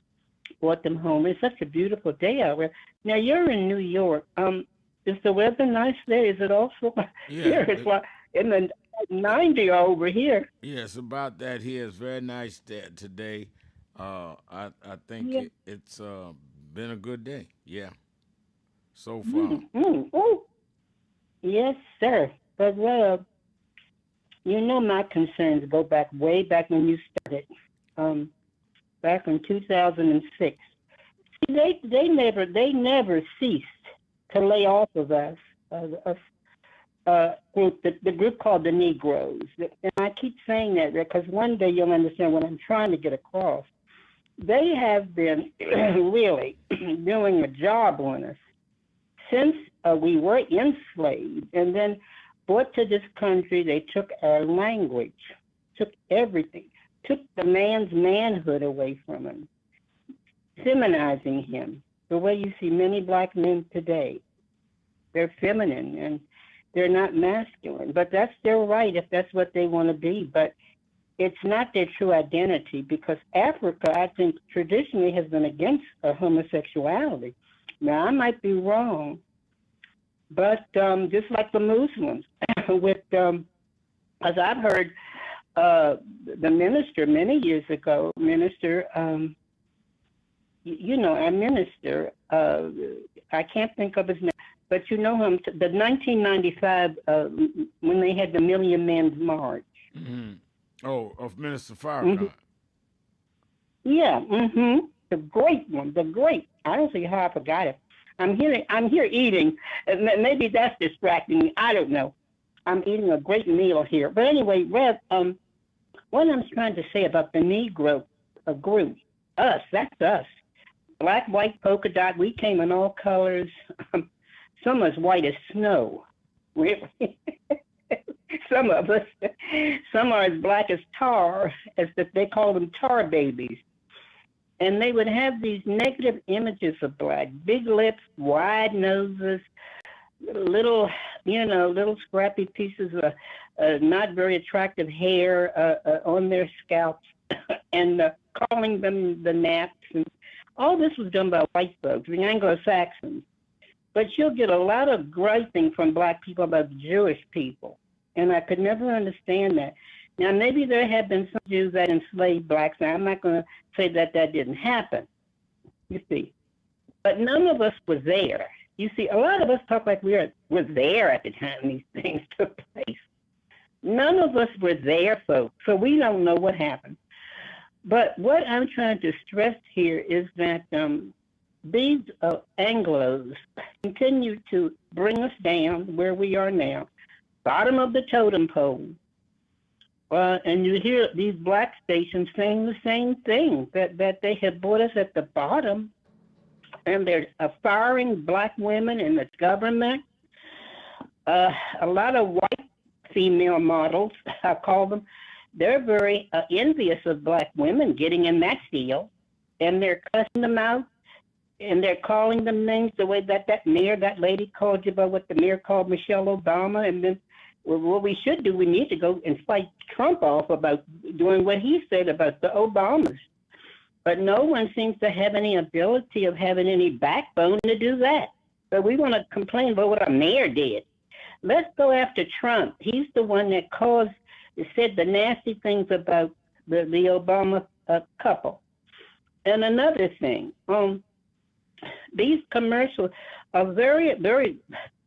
Speaker 12: brought them home. It's such a beautiful day out there. Now, you're in New York. Is the weather nice there? Is it also?
Speaker 4: Yeah,
Speaker 12: here it's like in the 90 over here.
Speaker 4: Yes, about that here. It's very nice today. I think it's been a good day. Yeah, so far.
Speaker 12: Oh, yes, sir. But you know my concerns go back way back when you started, back in 2006. See, they never ceased to lay off of us group, the group called the Negroes. And I keep saying that because one day you'll understand what I'm trying to get across. They have been really doing a job on us since we were enslaved and then brought to this country. They took our language, took everything, took the man's manhood away from him, feminizing him. The way you see many black men today, they're feminine and they're not masculine. But that's their right if that's what they want to be. But it's not their true identity because Africa, I think, traditionally has been against homosexuality. Now, I might be wrong, but just like the Muslims, with as I've heard the minister many years ago, our minister, I can't think of his name, but you know him, the 1995, when they had the Million Men's March.
Speaker 4: Mm-hmm. Oh, of Minister Farrakhan.
Speaker 12: Yeah, the great one, the great. I don't see how I forgot it. I'm here eating. Maybe that's distracting me. I don't know. I'm eating a great meal here. But anyway, Rev, what I'm trying to say about the Negro group, that's us. Black, white, polka dot, we came in all colors. Some as white as snow. Really. Some of us, some are as black as tar, as they call them tar babies. And they would have these negative images of black, big lips, wide noses, little, little scrappy pieces of not very attractive hair on their scalps, and calling them the naps. And all this was done by white folks, the Anglo-Saxons. But you'll get a lot of griping from black people about the Jewish people. And I could never understand that. Now, maybe there have been some Jews that enslaved blacks. Now, I'm not going to say that didn't happen, you see. But none of us were there. You see, a lot of us talk like we were there at the time these things took place. None of us were there, folks, so we don't know what happened. But what I'm trying to stress here is that these Anglos continue to bring us down where we are now, bottom of the totem pole. And you hear these black stations saying the same thing, that they have brought us at the bottom, and they're firing black women in the government. A lot of white female models, I call them, they're very envious of black women getting in that field, and they're cussing them out, and they're calling them names the way that mayor, that lady called you about what the mayor called Michelle Obama. And then what we should do, we need to go and fight Trump off about doing what he said about the Obamas. But no one seems to have any ability of having any backbone to do that. But we want to complain about what our mayor did. Let's go after Trump. He's the one that said the nasty things about the Obama couple. And another thing, these commercials are very, very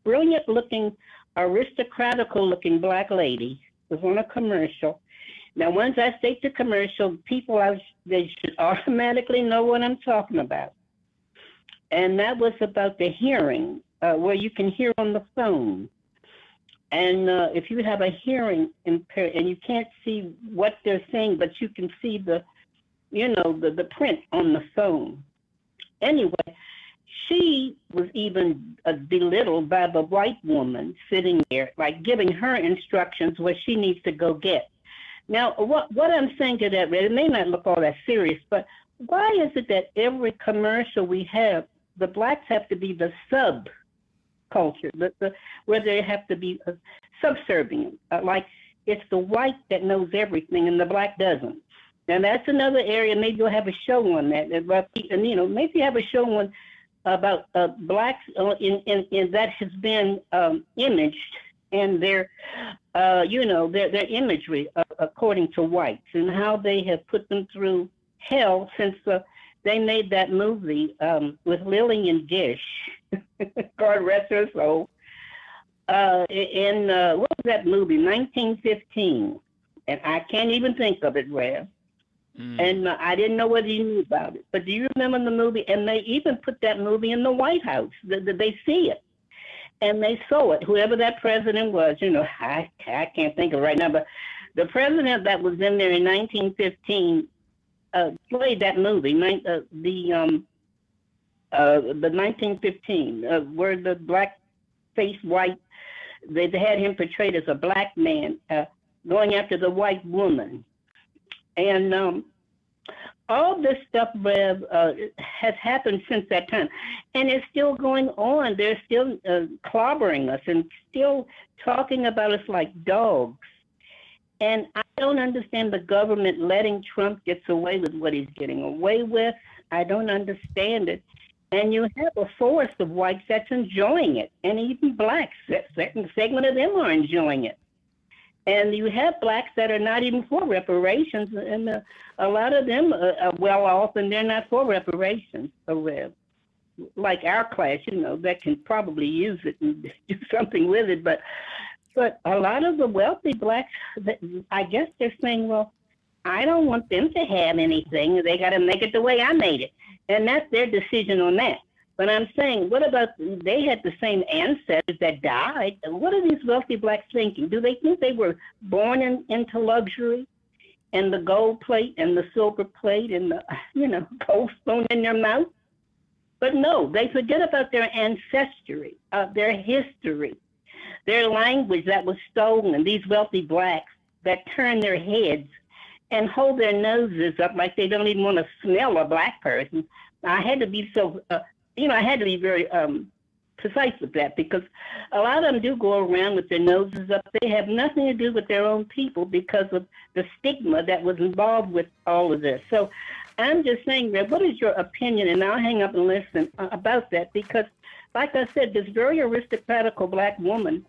Speaker 12: brilliant-looking, aristocratical-looking black lady was on a commercial. Now, once I state the commercial, people, they should automatically know what I'm talking about. And that was about the hearing, where you can hear on the phone. And if you have a hearing impaired and you can't see what they're saying, but you can see the print on the phone. Anyway, she was even belittled by the white woman sitting there, like giving her instructions what she needs to go get. Now, what I'm saying to that, it may not look all that serious, but why is it that every commercial we have, the blacks have to be the subculture, where they have to be subservient, like it's the white that knows everything and the black doesn't. Now, that's another area. Maybe you'll have a show on that. And, maybe have a show on about blacks in that has been imaged and their imagery according to whites, and how they have put them through hell since they made that movie with Lillian Gish, God rest her soul. What was that movie? 1915, and I can't even think of it, Rev. And I didn't know whether you knew about it. But do you remember the movie? And they even put that movie in the White House. They see it. And they saw it. Whoever that president was, I can't think of it right now. But the president that was in there in 1915 played that movie, the 1915, where the black-faced white, they had him portrayed as a black man going after the white woman. And all this stuff, Rev, has happened since that time. And it's still going on. They're still clobbering us and still talking about us like dogs. And I don't understand the government letting Trump get away with what he's getting away with. I don't understand it. And you have a force of whites that's enjoying it. And even blacks, a certain segment of them are enjoying it. And you have blacks that are not even for reparations, and a lot of them are well off, and they're not for reparations. Like our class, that can probably use it and do something with it. But a lot of the wealthy blacks, I guess they're saying, well, I don't want them to have anything. They got to make it the way I made it. And that's their decision on that. But I'm saying, what about, they had the same ancestors that died. And what are these wealthy blacks thinking? Do they think they were born into luxury and the gold plate and the silver plate and the, gold spoon in their mouth? But no, they forget about their ancestry, their history, their language that was stolen. These wealthy blacks that turn their heads and hold their noses up like they don't even want to smell a black person. I had to be I had to be very precise with that, because a lot of them do go around with their noses up. They have nothing to do with their own people because of the stigma that was involved with all of this. So I'm just saying, Red, what is your opinion? And I'll hang up and listen about that, because, like I said, this very aristocratical black woman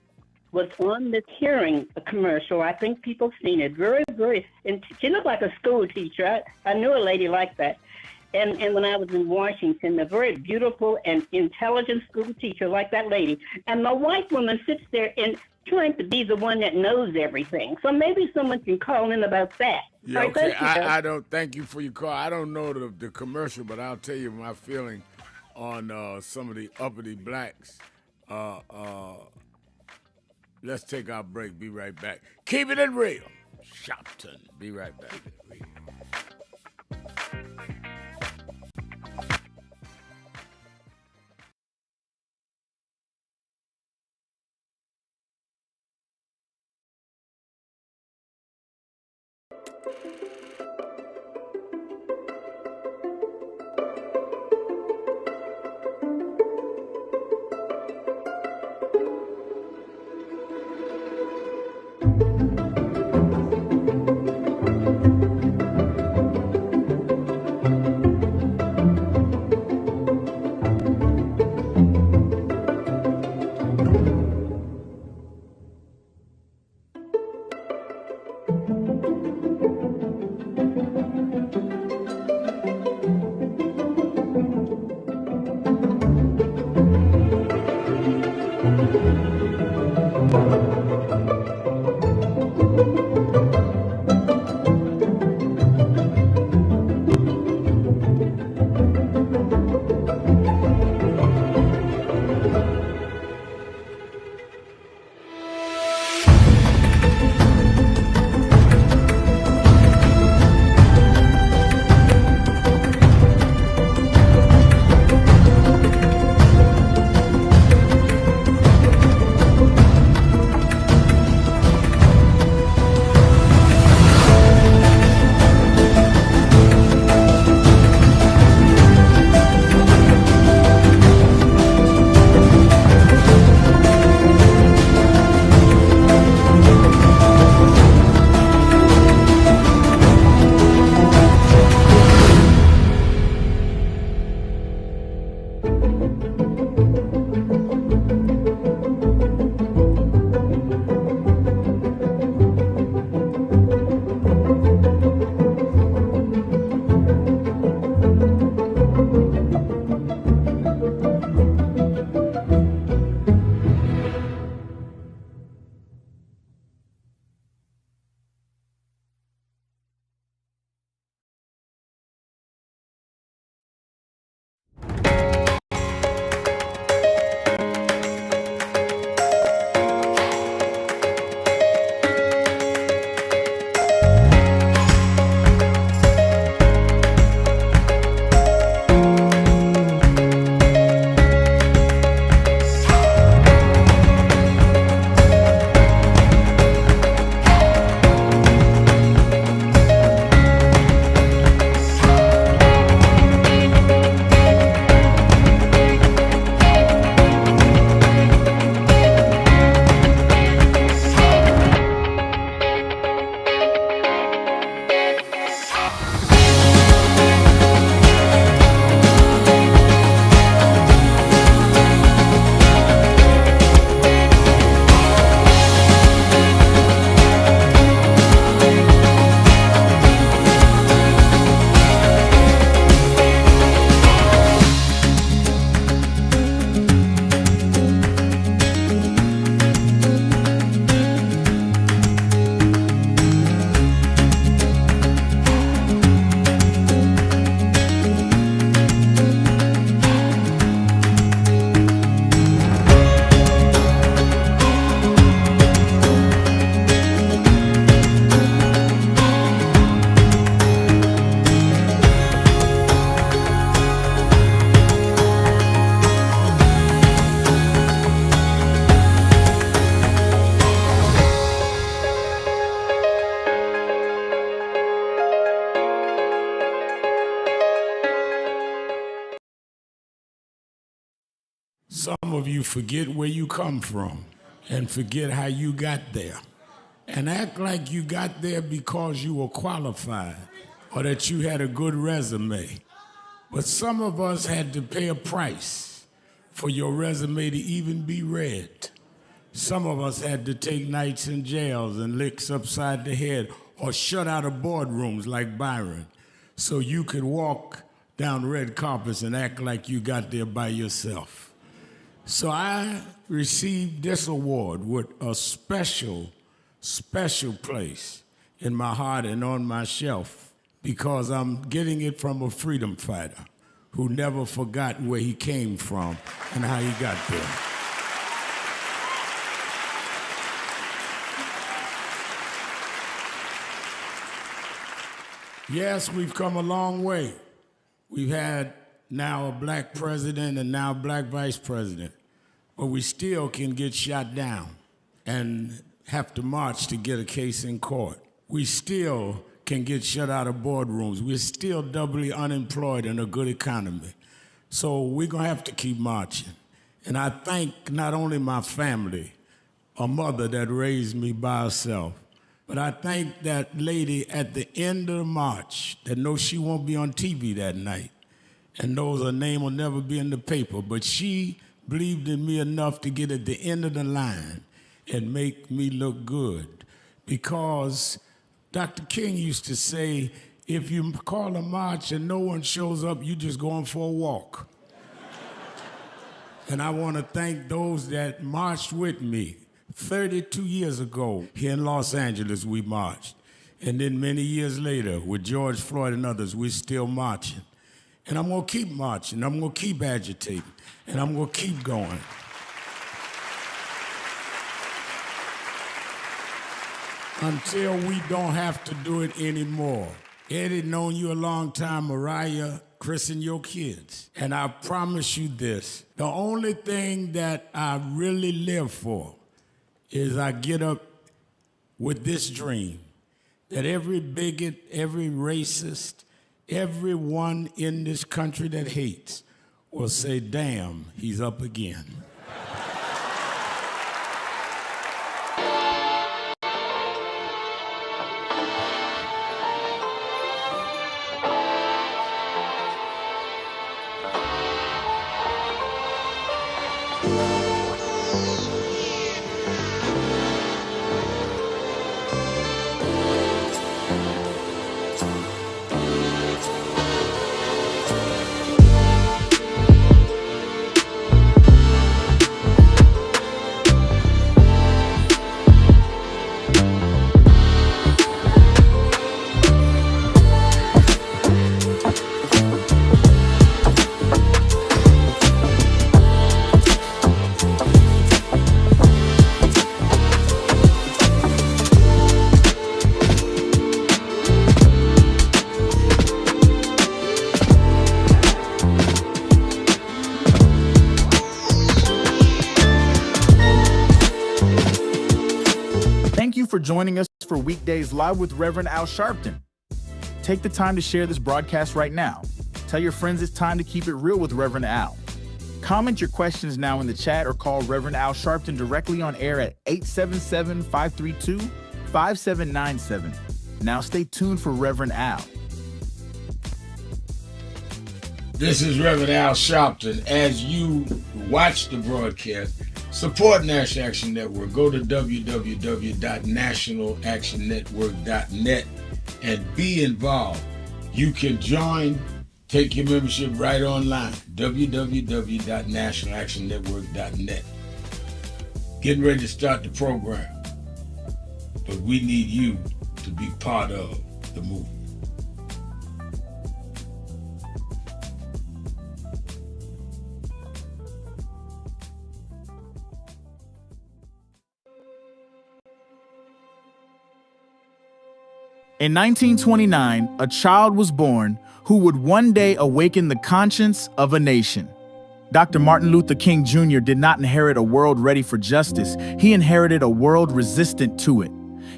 Speaker 12: was on this hearing commercial. I think people seen it. Very, very, and she looked like a school teacher. I knew a lady like that. And when I was in Washington, a very beautiful and intelligent school teacher like that lady. And the white woman sits there and trying to be the one that knows everything. So maybe someone can call in about that.
Speaker 4: Yeah,
Speaker 12: Right,
Speaker 4: okay.
Speaker 12: thank you,
Speaker 4: I don't thank you for your call. I don't know the commercial, but I'll tell you my feeling on some of the uppity blacks. Let's take our break. Be right back. Keeping it real. Sharpton. Be right back.
Speaker 5: Some of you forget where you come from and forget how you got there and act like you got there because you were qualified or that you had a good resume. But some of us had to pay a price for your resume to even be read. Some of us had to take nights in jails and licks upside the head or shut out of boardrooms like Byron so you could walk down red carpets and act like you got there by yourself. So I received this award with a special place in my heart and on my shelf because I'm getting it from a freedom fighter who never forgot where he came from and how he got there. Yes, we've come a long way. We've had now a black president and now a black vice president, but we still can get shot down and have to march to get a case in court. We still can get shut out of boardrooms. We're still doubly unemployed in a good economy. So we're gonna have to keep marching. And I thank not only my family, a mother that raised me by herself, but I thank that lady at the end of the march that knows she won't be on TV that night and knows her name will never be in the paper, but she believed in me enough to get at the end of the line and make me look good. Because Dr. King used to say, if you call a march and no one shows up, you just going for a walk. And I want to thank those that marched with me. 32 years ago, here in Los Angeles, we marched. And then many years later, with George Floyd and others, we're still marching. And I'm gonna keep marching, I'm gonna keep agitating, and I'm gonna keep going. Until we don't have to do it anymore. Eddie, known you a long time, Mariah, Chris, and your kids. And I promise you this, the only thing that I really live for is I get up with this dream that every bigot, every racist, everyone in this country that hates will say, damn, he's up again.
Speaker 1: Thank you for joining us for Weekdays Live with Reverend Al Sharpton. Take the time to share this broadcast right now. Tell your friends it's time to keep it real with Reverend Al. Comment your questions now in the chat or call Reverend Al Sharpton directly on air at 877-532-5797. Now stay tuned for Reverend Al.
Speaker 5: This is Reverend Al Sharpton. As you watch the broadcast, support National Action Network. Go to www.nationalactionnetwork.net and be involved. You can join, take your membership right online, www.nationalactionnetwork.net. Getting ready to start the program, but we need you to be part of the movement.
Speaker 1: In 1929, a child was born who would one day awaken the conscience of a nation. Dr. Martin Luther King Jr. did not inherit a world ready for justice. He inherited a world resistant to it.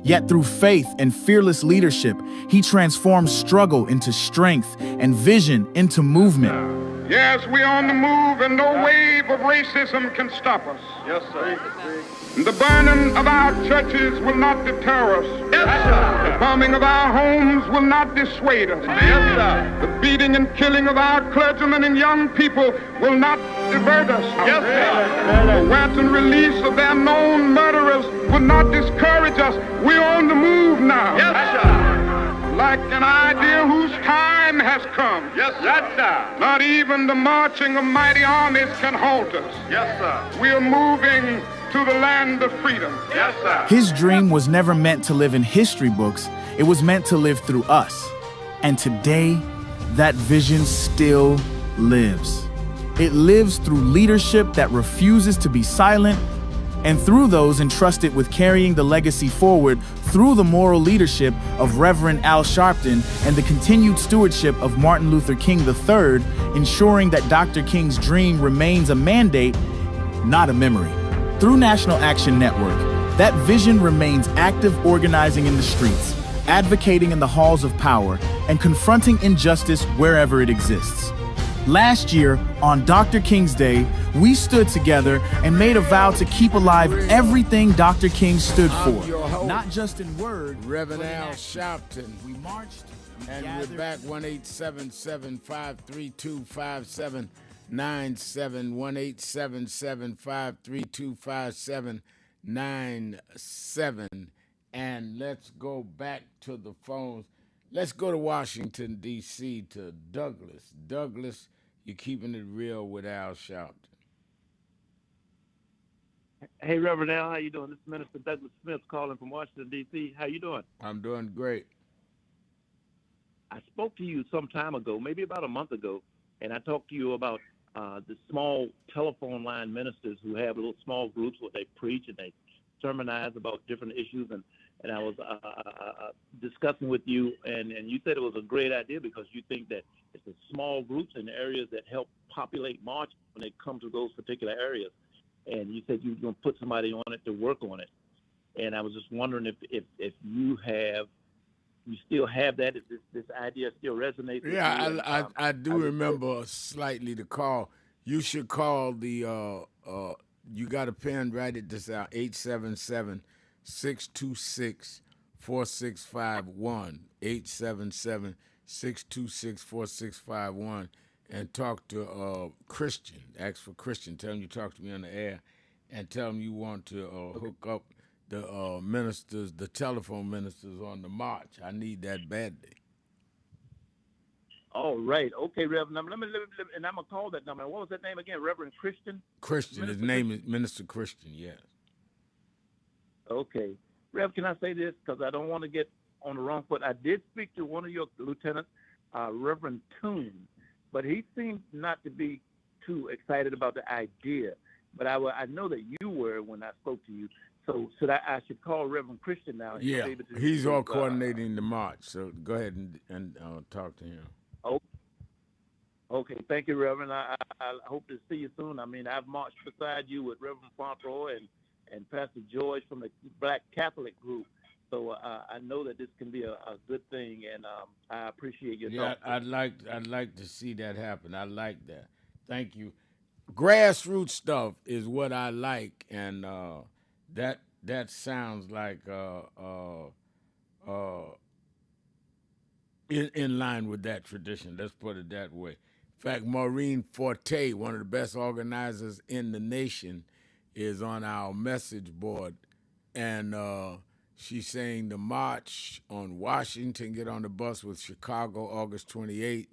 Speaker 1: Yet through faith and fearless leadership, he transformed struggle into strength and vision into movement.
Speaker 2: Yes, we're on the move, and no wave of racism can stop us.
Speaker 13: Yes, sir.
Speaker 2: The burning of our churches will not deter us.
Speaker 13: Yes, sir.
Speaker 2: The bombing of our homes will not dissuade us.
Speaker 13: Yes, sir.
Speaker 2: The beating and killing of our clergymen and young people will not divert us.
Speaker 13: Yes, sir.
Speaker 2: The wanton release of their known murderers will not discourage us. We're on the move now.
Speaker 13: Yes, sir.
Speaker 2: Like an idea whose time has come.
Speaker 13: Yes, sir.
Speaker 2: Not even the marching of mighty armies can halt us.
Speaker 13: Yes, sir.
Speaker 2: We are moving to the land of freedom.
Speaker 13: Yes, sir.
Speaker 1: His dream was never meant to live in history books. It was meant to live through us. And today, that vision still lives. It lives through leadership that refuses to be silent, and through those entrusted with carrying the legacy forward through the moral leadership of Reverend Al Sharpton and the continued stewardship of Martin Luther King III, ensuring that Dr. King's dream remains a mandate, not a memory. Through National Action Network, that vision remains active, organizing in the streets, advocating in the halls of power, and confronting injustice wherever it exists. Last year, on Dr. King's Day, we stood together and made a vow to keep alive everything Dr. King stood for, not just in word,
Speaker 4: Reverend
Speaker 1: but in
Speaker 4: Al
Speaker 1: action.
Speaker 4: Sharpton.
Speaker 1: We marched, we
Speaker 4: And
Speaker 1: gathered,
Speaker 4: we're back 1-877-532-5797, 1-877-532-5797. And let's go back to the phones. Let's go to Washington, D.C. to Douglas. Douglas, you're keeping it real with Al Sharpton.
Speaker 14: Hey, Reverend Al, how you doing? This is Minister Douglas Smith calling from Washington, D.C. How you doing?
Speaker 4: I'm doing great.
Speaker 14: I spoke to you some time ago, maybe about a month ago, and I talked to you about the small telephone line ministers who have little small groups where they preach and they sermonize about different issues. And I was discussing with you, and you said it was a great idea because you think that it's the small groups in areas that help populate march when they come to those particular areas. And you said you were going to put somebody on it to work on it. And I was just wondering if you still have that, if this idea still resonates with you.
Speaker 4: Yeah, I do remember slightly the call. You should call the, you got a pen, write it this out, 877-626-4651, 877-626-4651, and talk to Christian. Ask for Christian. Tell him you talk to me on the air, and tell him you want to hook up the ministers, the telephone ministers on the march. I need that badly.
Speaker 14: All right. Okay, Reverend. Let me, and I'm going to call that number. What was that name again? Reverend Christian?
Speaker 4: Christian. His name is Minister Christian, yes.
Speaker 14: Okay. Rev, can I say this? Because I don't want to get on the wrong foot. I did speak to one of your lieutenants, Reverend Toon, but he seemed not to be too excited about the idea. But I know that you were when I spoke to you. So I should call Reverend Christian now?
Speaker 4: Yeah, he's all coordinating the march. So go ahead and talk to him.
Speaker 14: Okay, thank you, Reverend. I hope to see you soon. I mean, I've marched beside you with Reverend Fontroy and Pastor George from the Black Catholic group. So I know that this can be a good thing, and I appreciate your
Speaker 4: talk.
Speaker 14: Yeah,
Speaker 4: I'd like to see that happen. I like that. Thank you. Grassroots stuff is what I like, and that sounds like in line with that tradition. Let's put it that way. In fact, Maureen Forte, one of the best organizers in the nation, is on our message board, and she's saying the march on Washington, get on the bus with Chicago, August 28th,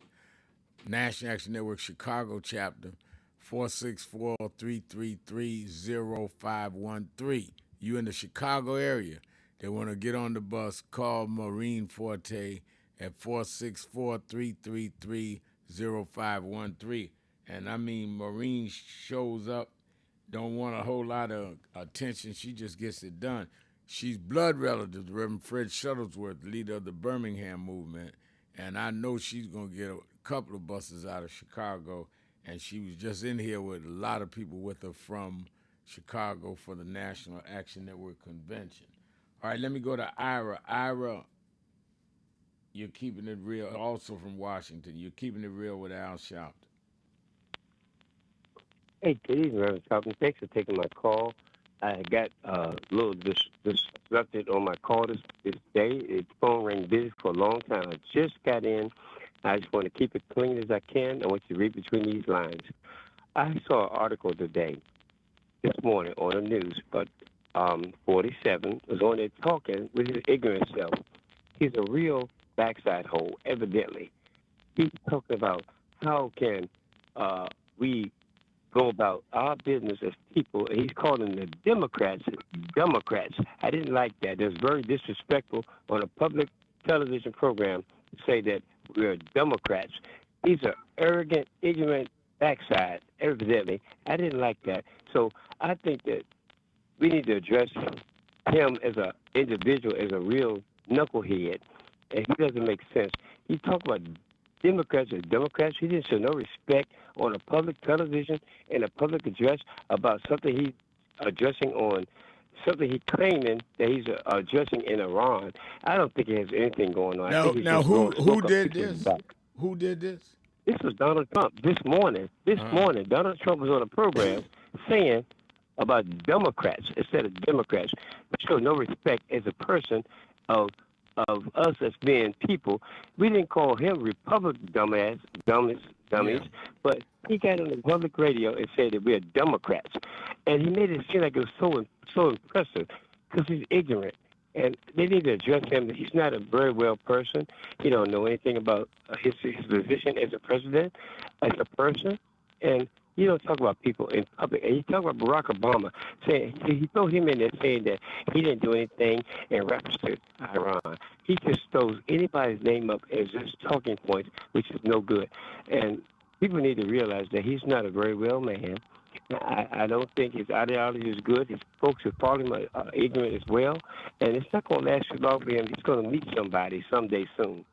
Speaker 4: National Action Network Chicago chapter, 464-333-0513. You in the Chicago area, they want to get on the bus, call Maureen Forte at 464-333-0513. And I mean, Maureen shows up, don't want a whole lot of attention. She just gets it done. She's blood relative to Reverend Fred Shuttlesworth, leader of the Birmingham movement. And I know she's going to get a couple of buses out of Chicago. And she was just in here with a lot of people with her from Chicago for the National Action Network Convention. All right, let me go to Ira. Ira, you're keeping it real, also from Washington. You're keeping it real with Al Sharpton.
Speaker 15: Hey, good evening, Reverend Sharpton. Thanks for taking my call. I got a little disrupted on my call this day. Its phone rang busy for a long time. I just got in. I just want to keep it clean as I can. I want you to read between these lines. I saw an article today, this morning on the news, but 47 was on there talking with his ignorant self. He's a real backside hole, evidently. He's talking about how can we go about our business as people, and he's calling the Democrats. I didn't like that. It was very disrespectful on a public television program to say that we're Democrats. These are arrogant, ignorant backside, evidently. I didn't like that. So I think that we need to address him as an individual, as a real knucklehead, and he doesn't make sense. He talked about Democrats as Democrats. He didn't show no respect on a public television and a public address about something he's addressing on, something he's claiming that he's addressing in Iran. I don't think he has anything going on. I think he's just
Speaker 4: who
Speaker 15: blowing smoke up
Speaker 4: did
Speaker 15: people's
Speaker 4: this?
Speaker 15: back.
Speaker 4: Who did this?
Speaker 15: This was Donald Trump this morning. Morning, Donald Trump was on a program saying about Democrats instead of Democrats. Show no respect as a person of us as being people. We didn't call him Republican dummies, but he got on the public radio and said that we're Democrats. And he made it seem like it was so impressive because he's ignorant. And they need to address him. He's not a very well person. He don't know anything about his position as a president, as a person. And you don't talk about people in public. And you talk about Barack Obama, saying he threw him in there saying that he didn't do anything in reference to Iran. He just throws anybody's name up as just talking points, which is no good. And people need to realize that he's not a very well man. I don't think his ideology is good. His folks who follow him are ignorant as well. And it's not going to last too long for him. He's going to meet somebody someday soon.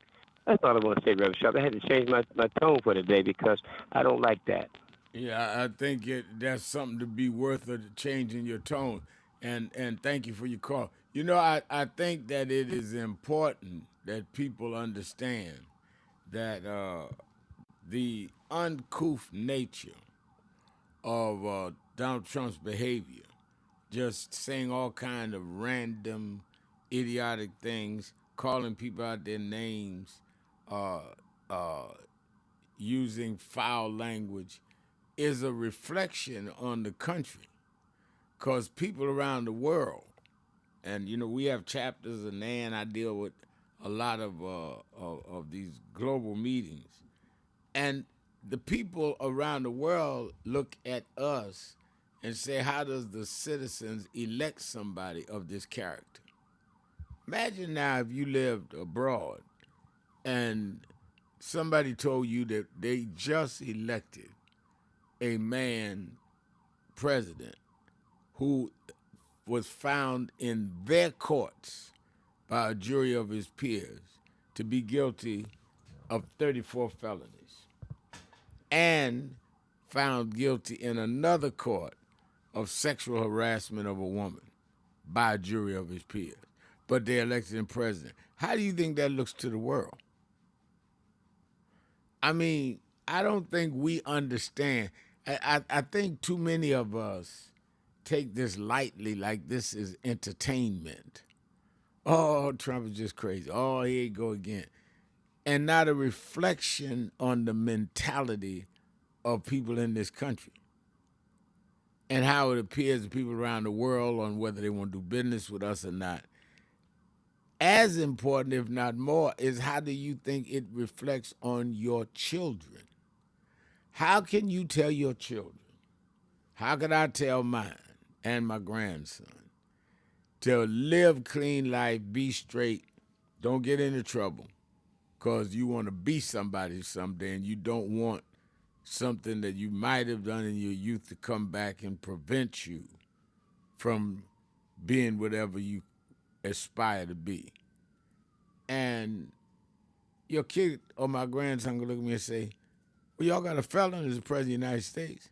Speaker 15: That's all I want to say, Reverend Sharp. I had to change my tone for today because I don't like that.
Speaker 4: Yeah, I think that's something to be worth of changing your tone. And thank you for your call. You know, I think that it is important that people understand that the uncouth nature of Donald Trump's behavior, just saying all kind of random, idiotic things, calling people out their names, using foul language, is a reflection on the country. Because people around the world, and you know, we have chapters, and I deal with a lot of these global meetings, and the people around the world look at us and say, how does the citizens elect somebody of this character? Imagine now if you lived abroad and somebody told you that they just elected a man president who was found in their courts by a jury of his peers to be guilty of 34 felonies and found guilty in another court of sexual harassment of a woman by a jury of his peers, but they elected him president. How do you think that looks to the world? I mean, I don't think we understand. I think too many of us take this lightly, like this is entertainment. Oh, Trump is just crazy. Oh, here you go again. And not a reflection on the mentality of people in this country and how it appears to people around the world on whether they want to do business with us or not. As important, if not more, is how do you think it reflects on your children? How can you tell your children? How can I tell mine and my grandson to live clean life, be straight, don't get into trouble, because you want to be somebody someday and you don't want something that you might have done in your youth to come back and prevent you from being whatever you aspire to be. And your kid or my grandson will look at me and say, well, y'all got a felon as the president of the United States.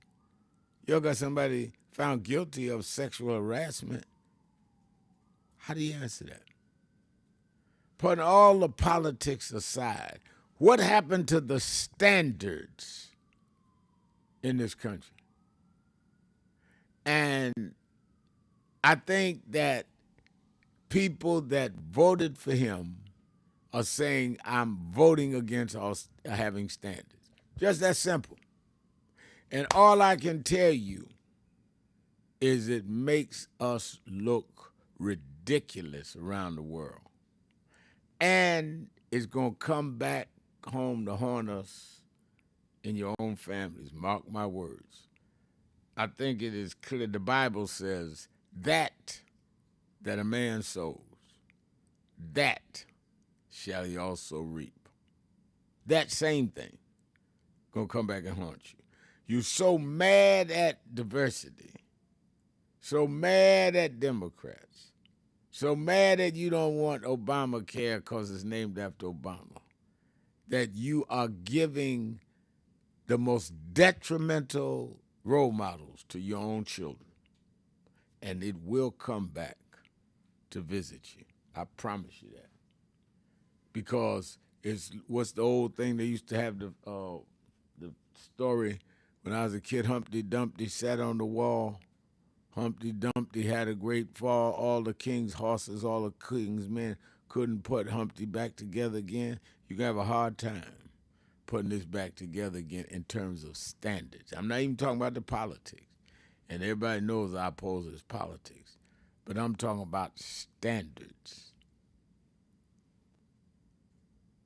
Speaker 4: Y'all got somebody found guilty of sexual harassment. How do you answer that? Putting all the politics aside, what happened to the standards in this country? And I think that people that voted for him are saying, I'm voting against us having standards. Just that simple. And all I can tell you is it makes us look ridiculous around the world. And it's going to come back home to haunt us in your own families. Mark my words. I think it is clear. The Bible says that a man sows, that shall he also reap. That same thing going to come back and haunt you. You're so mad at diversity, so mad at Democrats, so mad that you don't want Obamacare because it's named after Obama, that you are giving the most detrimental role models to your own children. And it will come back to visit you. I promise you that. Because it's what's the old thing they used to have the story when I was a kid, Humpty Dumpty sat on the wall. Humpty Dumpty had a great fall. All the king's horses, all the king's men couldn't put Humpty back together again. You can have a hard time putting this back together again in terms of standards. I'm not even talking about the politics. And everybody knows I oppose this politics. But I'm talking about standards.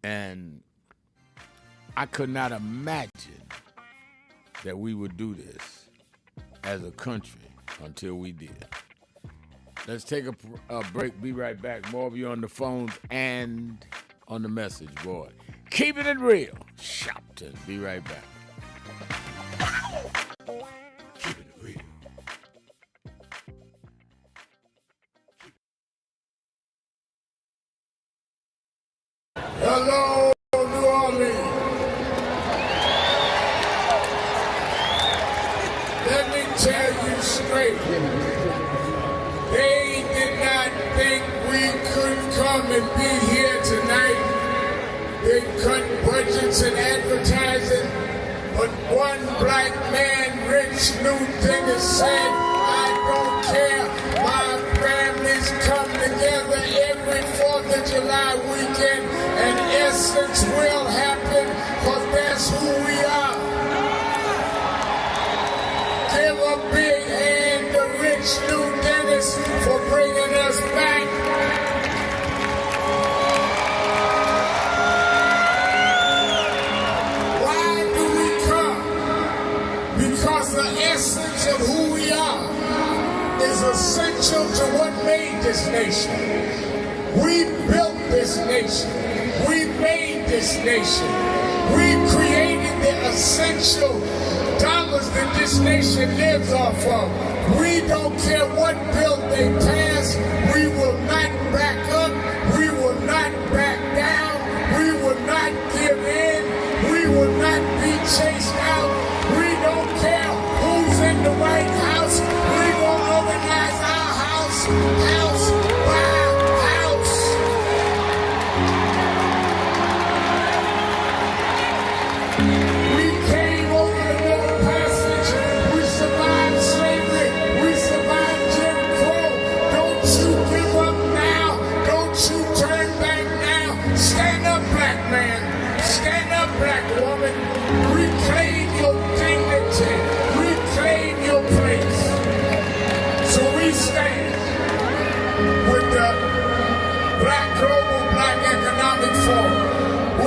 Speaker 4: And I could not imagine that we would do this as a country until we did. Let's take a break. Be right back. More of you on the phones and on the message board. Keeping it real. Sharpton. Be right back. Keeping it real.
Speaker 2: Hello, New Orleans. Let me tell you straight. They did not think we could come and be here tonight. They cut budgets and advertising, but one black man, Rich Newton, said, I don't care. My families come together every 4th of July weekend, and Essence will happen, because that's who we are. Give a big hand to Rich New Dennis for bringing us back. Why do we come? Because the essence of who we are is essential to what made this nation. We built this nation. We made this nation. We created the essential dollars that this nation lives off of. We don't care what bill they pass. We will not back up. We will not back down. We will not give in. We will not be chased out. We don't care who's in the White House. We will organize our house by house. We came over the Middle Passage. We survived slavery. We survived Jim Crow. Don't you give up now. Don't you turn back now. Stand up, black man. Stand up, black woman. Reclaim your dignity. Reclaim your place. So we stand with the Global Black Economic Forum.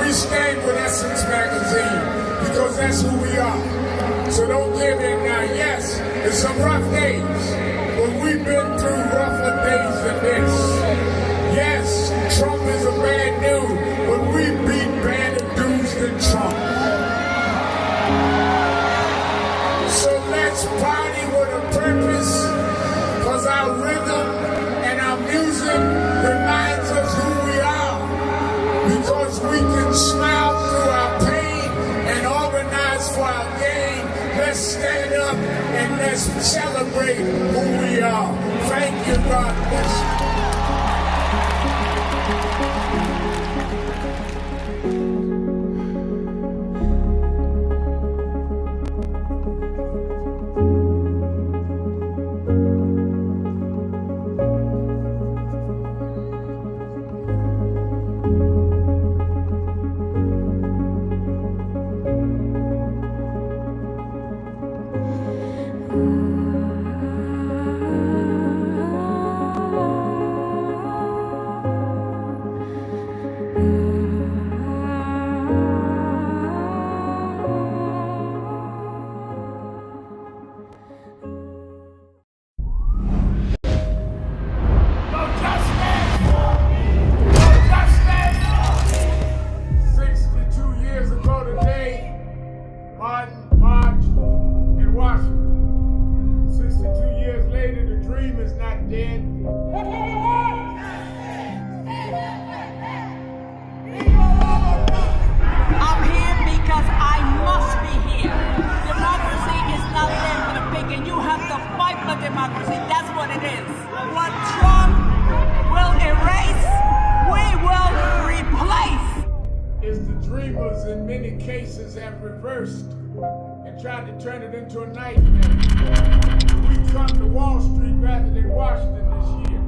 Speaker 2: We stand with Essence Magazine because that's who we are. So don't give in now. Yes, it's some rough days, but we've been through rougher days than this. Yes, Trump is a bad dude, but we beat badder dudes than Trump. So let's party with a purpose, because our rhythm and our music reminds us who we are, because we can smile through our pain and organize for our gain. Let's stand up and let's celebrate who we are. Thank you, God bless you.
Speaker 5: reversed and tried to turn it into a nightmare. We come to Wall Street rather than Washington this year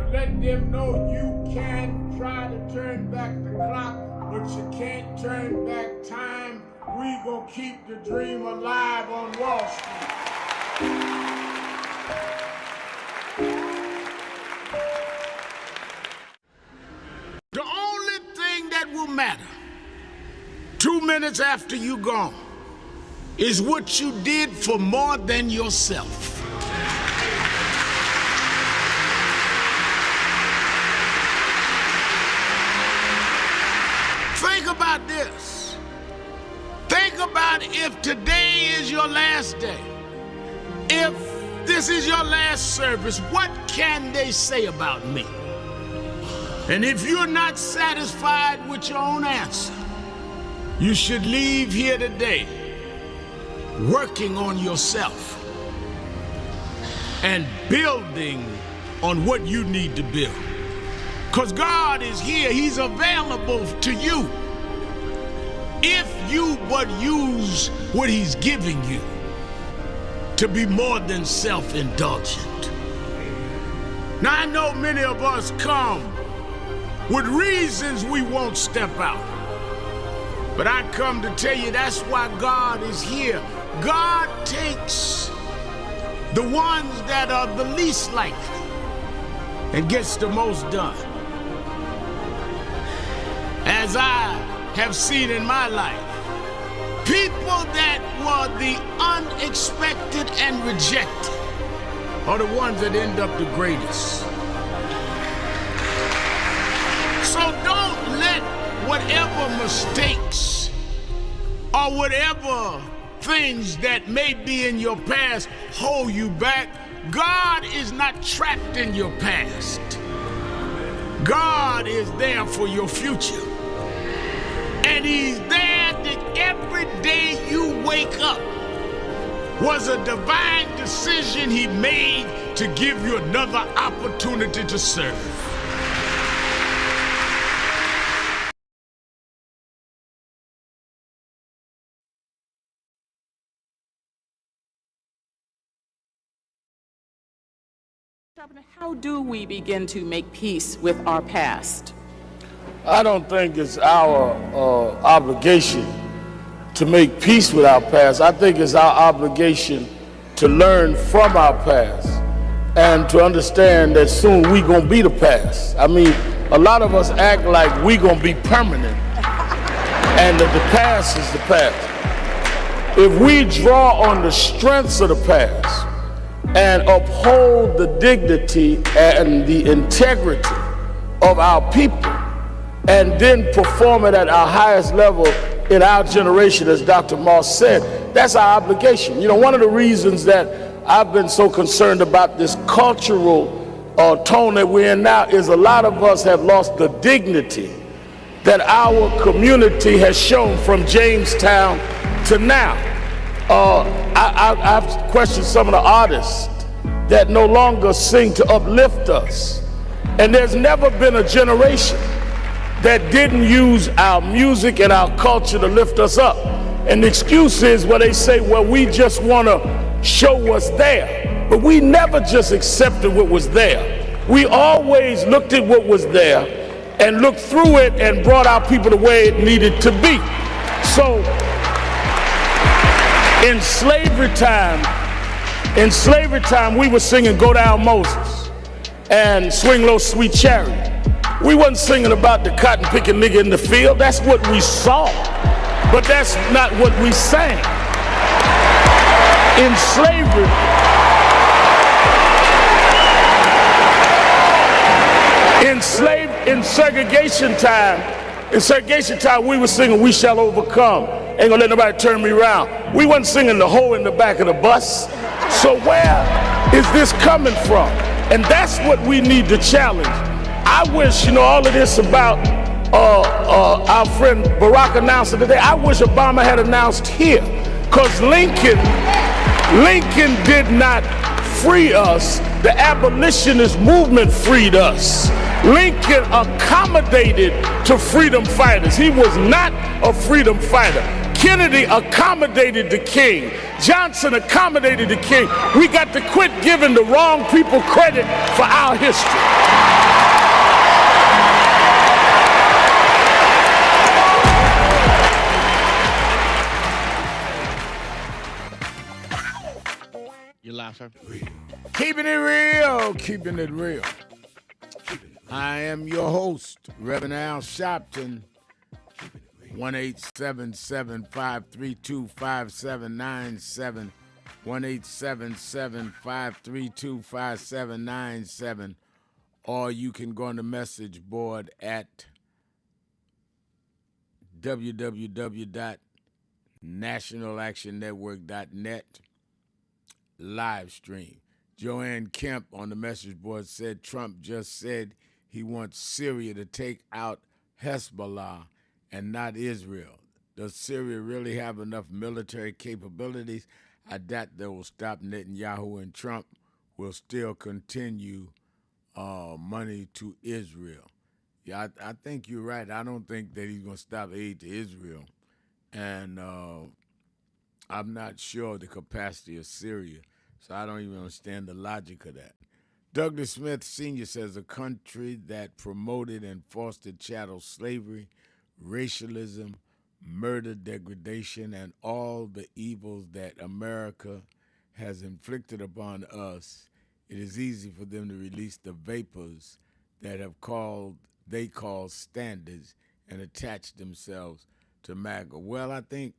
Speaker 5: to let them know you can try to turn back the clock, but you can't turn back time. We gonna keep the dream alive on Wall Street. The only thing that will matter 2 minutes after you gone is what you did for more than yourself. Think about this. Think about if today is your last day. If this is your last service, what can they say about me? And if you're not satisfied with your own answer, you should leave here today working on yourself and building on what you need to build. Because God is here, He's available to you if you but use what He's giving you to be more than self-indulgent. Now I know many of us come with reasons we won't step out. But I come to tell you that's why God is here. God takes the ones that are the least likely and gets the most done. As I have seen in my life, people that were the unexpected and rejected are the ones that end up the greatest. So don't let whatever mistakes or whatever things that may be in your past hold you back. God is not trapped in your past. God is there for your future. And He's there that every day you wake up was a divine decision He made to give you another opportunity to serve.
Speaker 16: How do we begin to make peace with our past?
Speaker 5: I don't think it's our obligation to make peace with our past. I think it's our obligation to learn from our past and to understand that soon we gonna be the past. I mean, a lot of us act like we gonna be permanent and that the past is the past. If we draw on the strengths of the past and uphold the dignity and the integrity of our people, and then perform it at our highest level in our generation, as Dr. Moss said, that's our obligation. You know, one of the reasons that I've been so concerned about this cultural tone that we're in now is a lot of us have lost the dignity that our community has shown from Jamestown to now. I've questioned some of the artists that no longer sing to uplift us. And there's never been a generation that didn't use our music and our culture to lift us up. And the excuse is where they say, well, we just want to show what's there. But we never just accepted what was there. We always looked at what was there and looked through it and brought our people the way it needed to be. So in slavery time, we were singing Go Down Moses and Swing Low Sweet Chariot. We wasn't singing about the cotton picking nigga in the field. That's what we saw, but that's not what we sang. In slavery, in segregation time, we were singing We Shall Overcome. Ain't gonna let nobody turn me around. We wasn't singing the hoe in the back of the bus. So where is this coming from? And that's what we need to challenge. I wish, all of this about our friend Barack announcing today, I wish Obama had announced here, because Lincoln did not free us. The abolitionist movement freed us. Lincoln accommodated to freedom fighters. He was not a freedom fighter. Kennedy accommodated the king. Johnson accommodated the king. We got to quit giving the wrong people credit for our history.
Speaker 18: You're live, sir.
Speaker 4: Keeping it real, keeping it real. I am your host, Reverend Al Sharpton. 1-877-532-5797. 1-877-532-5797. Or you can go on the message board at www.nationalactionnetwork.net. Live stream. Joanne Kemp on the message board said Trump just said he wants Syria to take out Hezbollah and not Israel. Does Syria really have enough military capabilities? I doubt they will stop Netanyahu, and Trump will still continue money to Israel. Yeah, I think you're right. I don't think that he's going to stop aid to Israel. And I'm not sure of the capacity of Syria, so I don't even understand the logic of that. Douglas Smith Sr. says a country that promoted and fostered chattel slavery, racialism, murder, degradation, and all the evils that America has inflicted upon us, it is easy for them to release the vapors that they call standards and attach themselves to MAGA. Well, I think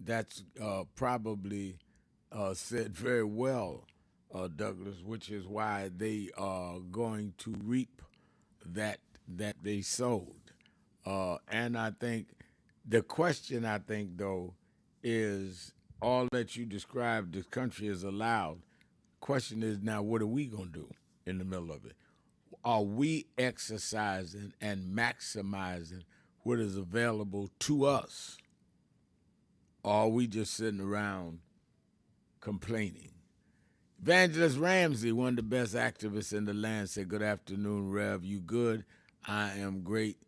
Speaker 4: that's probably said very well, Douglas, which is why they are going to reap that they sowed. And I think the question, though, is all that you described this country is allowed. Question is now, what are we going to do in the middle of it? Are we exercising and maximizing what is available to us? Or are we just sitting around complaining? Evangelist Ramsey, one of the best activists in the land, said, "Good afternoon, Rev. You good? I am great."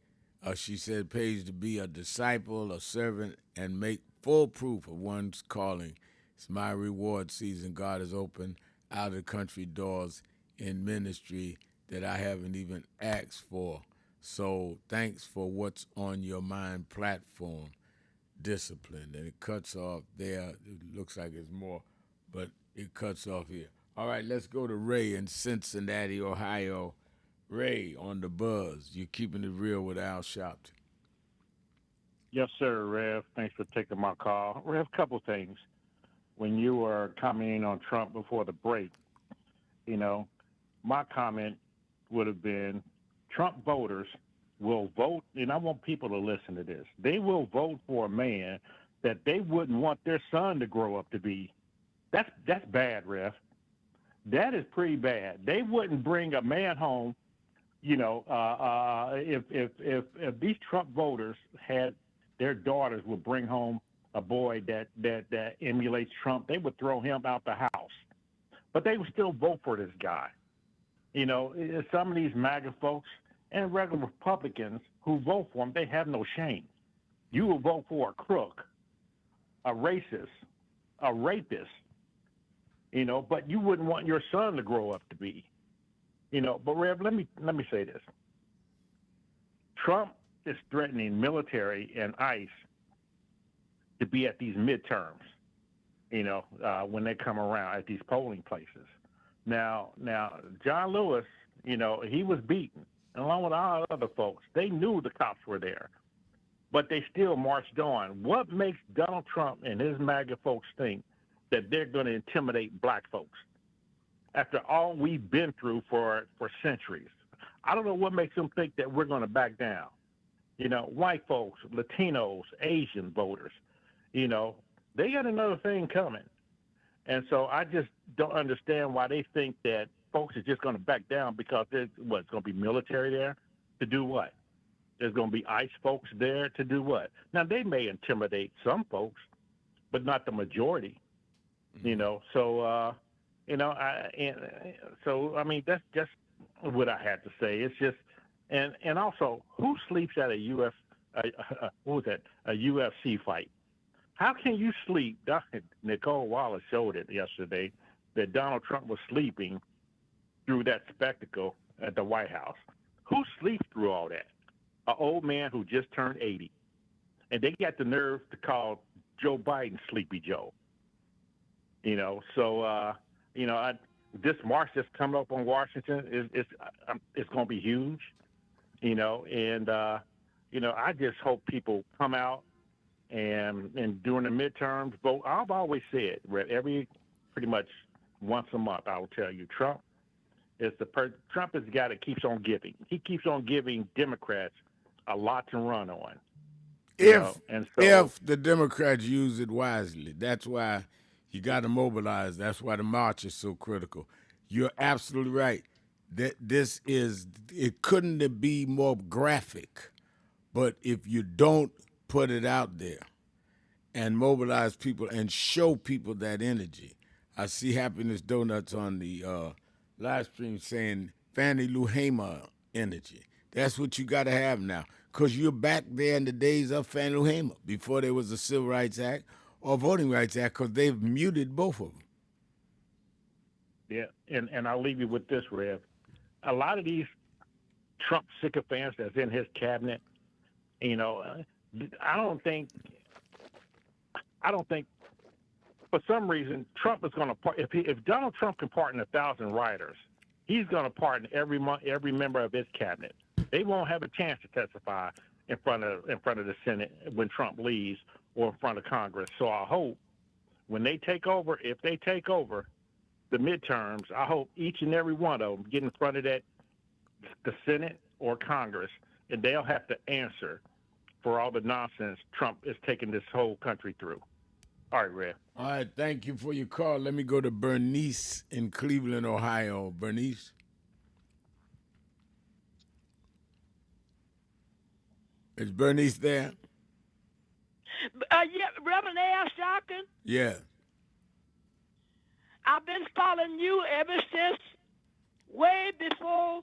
Speaker 4: She said, "Pays to be a disciple, a servant, and make full proof of one's calling. It's my reward season. God has opened out of the country doors in ministry that I haven't even asked for. So thanks for what's on your mind platform. Discipline." And it cuts off there. It looks like it's more, but it cuts off here. All right, let's go to Ray in Cincinnati, Ohio. Ray on the buzz. You're keeping it real with Al Sharpton.
Speaker 17: Yes, sir, Rev. Thanks for taking my call. Rev, a couple things. When you were commenting on Trump before the break, my comment would have been Trump voters will vote, and I want people to listen to this. They will vote for a man that they wouldn't want their son to grow up to be. That's bad, Rev. That is pretty bad. They wouldn't bring a man home, if these Trump voters had their daughters would bring home a boy that emulates Trump, they would throw him out the house. But they would still vote for this guy. Some of these MAGA folks and regular Republicans who vote for him, they have no shame. You will vote for a crook, a racist, a rapist, but you wouldn't want your son to grow up to be. But Rev, let me say this. Trump is threatening military and ICE to be at these midterms, when they come around at these polling places. Now, John Lewis, he was beaten, along with all other folks. They knew the cops were there, but they still marched on. What makes Donald Trump and his MAGA folks think that they're going to intimidate black folks after all we've been through for centuries? I don't know what makes them think that we're going to back down. White folks, Latinos, Asian voters, they got another thing coming. And so I just don't understand why they think that folks are just going to back down because there's going to be military there to do what? There's going to be ICE folks there to do what? Now, they may intimidate some folks, but not the majority, So, that's just what I had to say. It's just, and also, who sleeps at a UFC fight? How can you sleep? Nicole Wallace showed it yesterday that Donald Trump was sleeping through that spectacle at the White House. Who sleeps through all that? An old man who just turned 80. And they got the nerve to call Joe Biden Sleepy Joe. You know, so, this march that's coming up on Washington it's going to be huge, you know, and, I just hope people come out and during the midterms vote. I've always said, pretty much once a month, I will tell you, Trump is the guy that keeps on giving. He keeps on giving Democrats a lot to run on.
Speaker 4: If the Democrats use it wisely, that's why you got to mobilize. That's why the march is so critical. You're absolutely right. It couldn't be more graphic, but if you don't put it out there and mobilize people and show people that energy. I see Happiness Donuts on the live stream saying Fannie Lou Hamer energy. That's what you got to have now, because you're back there in the days of Fannie Lou Hamer, before there was a Civil Rights Act or Voting Rights Act, because they've muted both of them.
Speaker 17: Yeah, and I'll leave you with this, Rev. A lot of these Trump sycophants that's in his cabinet, I don't think for some reason Trump is going to if Donald Trump can pardon 1,000 rioters, he's going to pardon every member of his cabinet. They won't have a chance to testify in front of the Senate when Trump leaves, or in front of Congress. So I hope when they take over, if they take over the midterms, I hope each and every one of them get in front of the Senate or Congress, and they'll have to answer for all the nonsense Trump is taking this whole country through. All right, Red.
Speaker 4: All right, thank you for your call. Let me go to Bernice in Cleveland, Ohio. Bernice? Is Bernice there?
Speaker 19: Yeah, Reverend Al Sharpton.
Speaker 4: Yeah.
Speaker 19: I've been following you ever since way before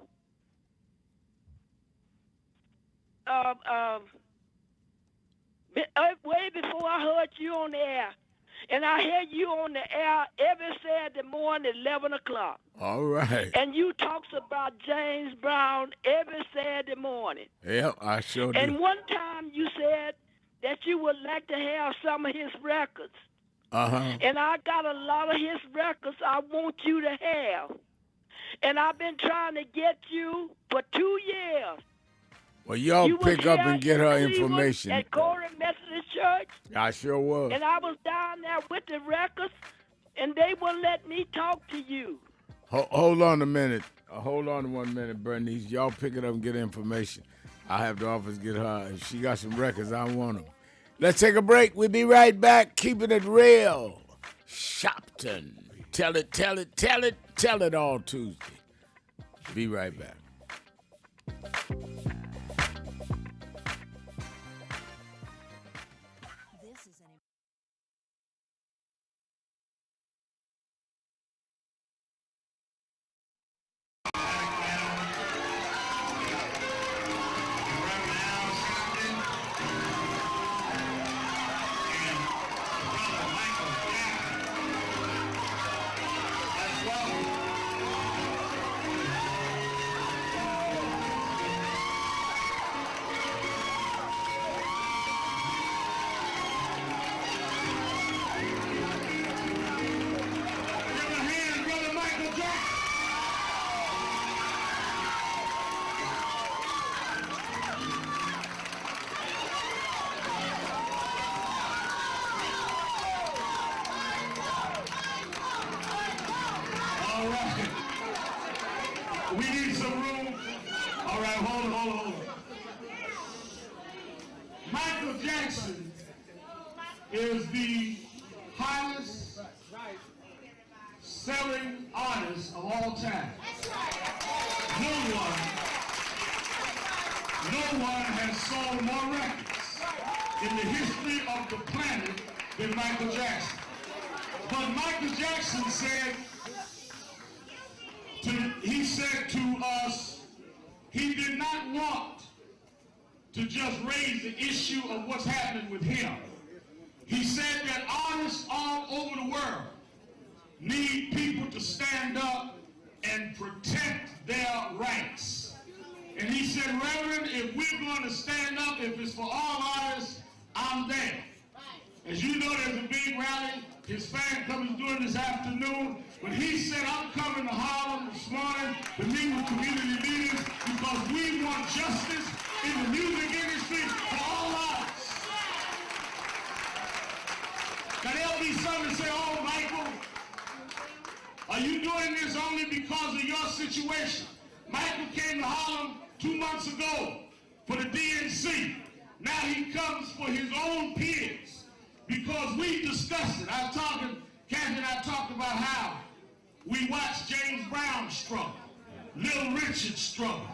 Speaker 19: I heard you on the air. And I hear you on the air every Saturday morning at 11 o'clock.
Speaker 4: All right.
Speaker 19: And you talks about James Brown every Saturday morning.
Speaker 4: Yeah, I sure do.
Speaker 19: And one time you said that you would like to have some of his records.
Speaker 4: Uh-huh.
Speaker 19: And I got a lot of his records I want you to have. And I've been trying to get you for 2 years.
Speaker 4: Well, y'all pick up and get her information.
Speaker 19: At Corey Methodist Church.
Speaker 4: I sure was.
Speaker 19: And I was down there with the records, and they wouldn't let me talk to you.
Speaker 4: Hold on a minute. Hold on 1 minute, Bernice. Y'all pick it up and get information. I'll have the office get her. If she got some records, I want them. Let's take a break. We'll be right back. Keeping it real. Sharpton. Tell it, tell it, tell it, tell it all Tuesday. Be right back.
Speaker 20: We need some room. All right, hold on. Michael Jackson is the highest selling artist of all time. No one has sold more records in the history of the planet than Michael Jackson. But Michael Jackson said to us, he did not want to just raise the issue of what's happening with him. He said that artists all over the world need people to stand up and protect their rights. And he said, Reverend, if we're going to stand up, if it's for all artists, I'm there. As you know, there's a big rally. His fan club is doing this afternoon. But he said, I'm coming to Harlem this morning to meet with community leaders because we want justice in the music industry for all artists. Now there'll be some that say, oh, Michael, are you doing this only because of your situation? Michael came to Harlem 2 months ago for the DNC. Now he comes for his own peers because we discussed it. Kathy and I talked about how we watched James Brown struggle, Little Richard struggle.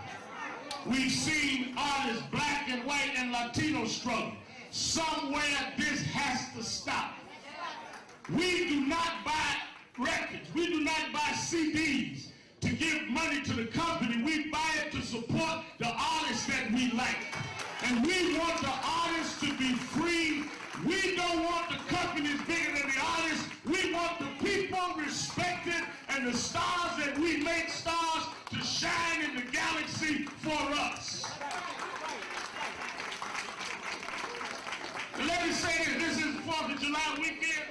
Speaker 20: We've seen artists, black and white and Latino struggle. Somewhere this has to stop. We do not buy records. We do not buy CDs to give money to the company. We buy it to support the artists that we like. And we want the artists to be free. We don't want the companies bigger than the artists. We want the people respected and the stars that we make stars to shine in the galaxy for us. And let me say this is the 4th of July weekend.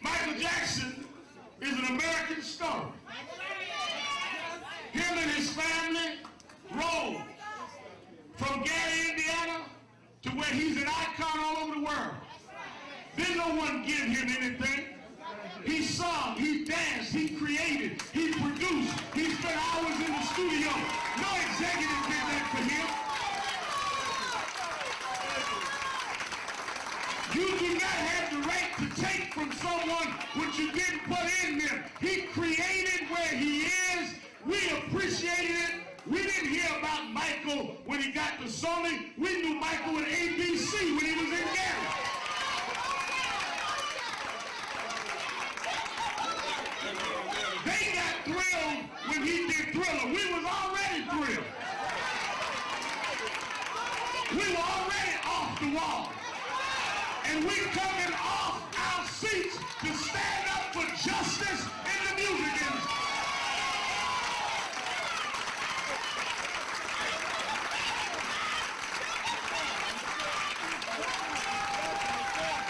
Speaker 20: Michael Jackson is an American story. Him and his family rode from Gary, Indiana, to where he's an icon all over the world. Didn't no one give him anything. He sung, he danced, he created, he produced, he spent hours in the studio. No executive did that for him. You do not have the right to take from someone what you didn't put in them. He created where he is. We appreciated it. We didn't hear about Michael when he got to Sony. We knew Michael at ABC when he was in Gary. They got thrilled when he did Thriller. We was already thrilled. We were already off the wall. And we coming off our seats to stand up for justice in the music industry.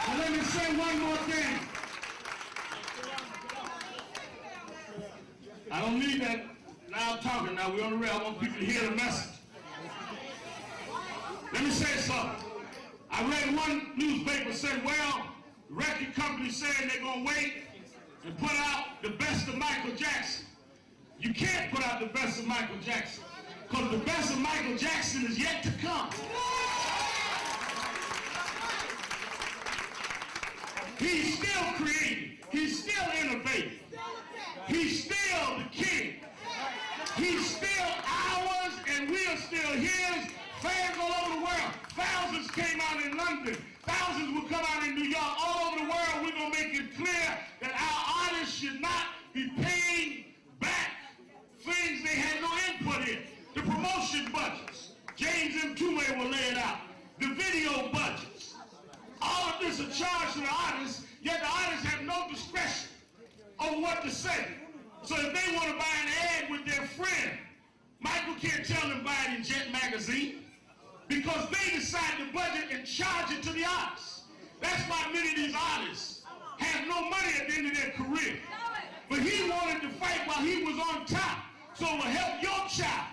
Speaker 20: So let me say one more thing. I don't need that loud talking now. We're on the rail. I want people to hear the message. Let me say something. I read one newspaper said, well, the record company saying they're going to wait and put out the best of Michael Jackson. You can't put out the best of Michael Jackson because the best of Michael Jackson is yet to come. He's still creating. He's still innovating. He's still the king. He's still ours and we are still his. Fans all over the world. Thousands came out in London. Thousands will come out in New York. All over the world, we're going to make it clear that our artists should not be paying back things they had no input in. The promotion budgets. James M. Tume will lay it out. The video budgets. All of this are charged to the artists, yet the artists have no discretion over what to say. So if they want to buy an ad with their friend, Michael can't tell them buy it in Jet Magazine because they decide the budget and charge it to the artists. That's why many of these artists have no money at the end of their career. But he wanted to fight while he was on top. So it will help your child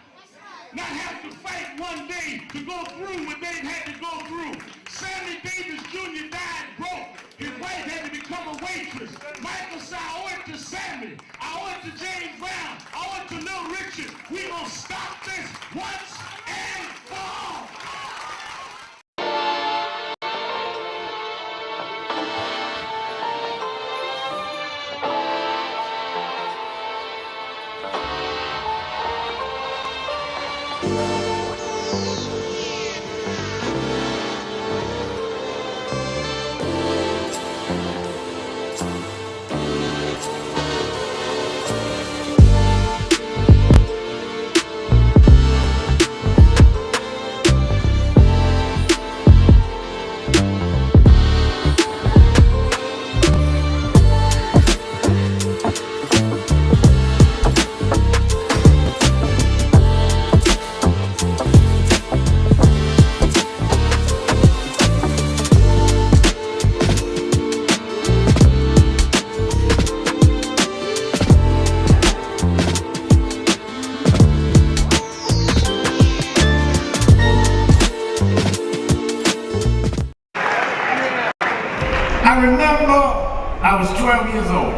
Speaker 20: not have to fight one day to go through what they've had to go through. Sammy Davis Jr. died broke. His wife had to become a waitress. Michael said, I owe it to Sammy. I owe it to James Brown. I owe it to Little Richard. We're going to stop this once and for all.
Speaker 5: I was 12 years old.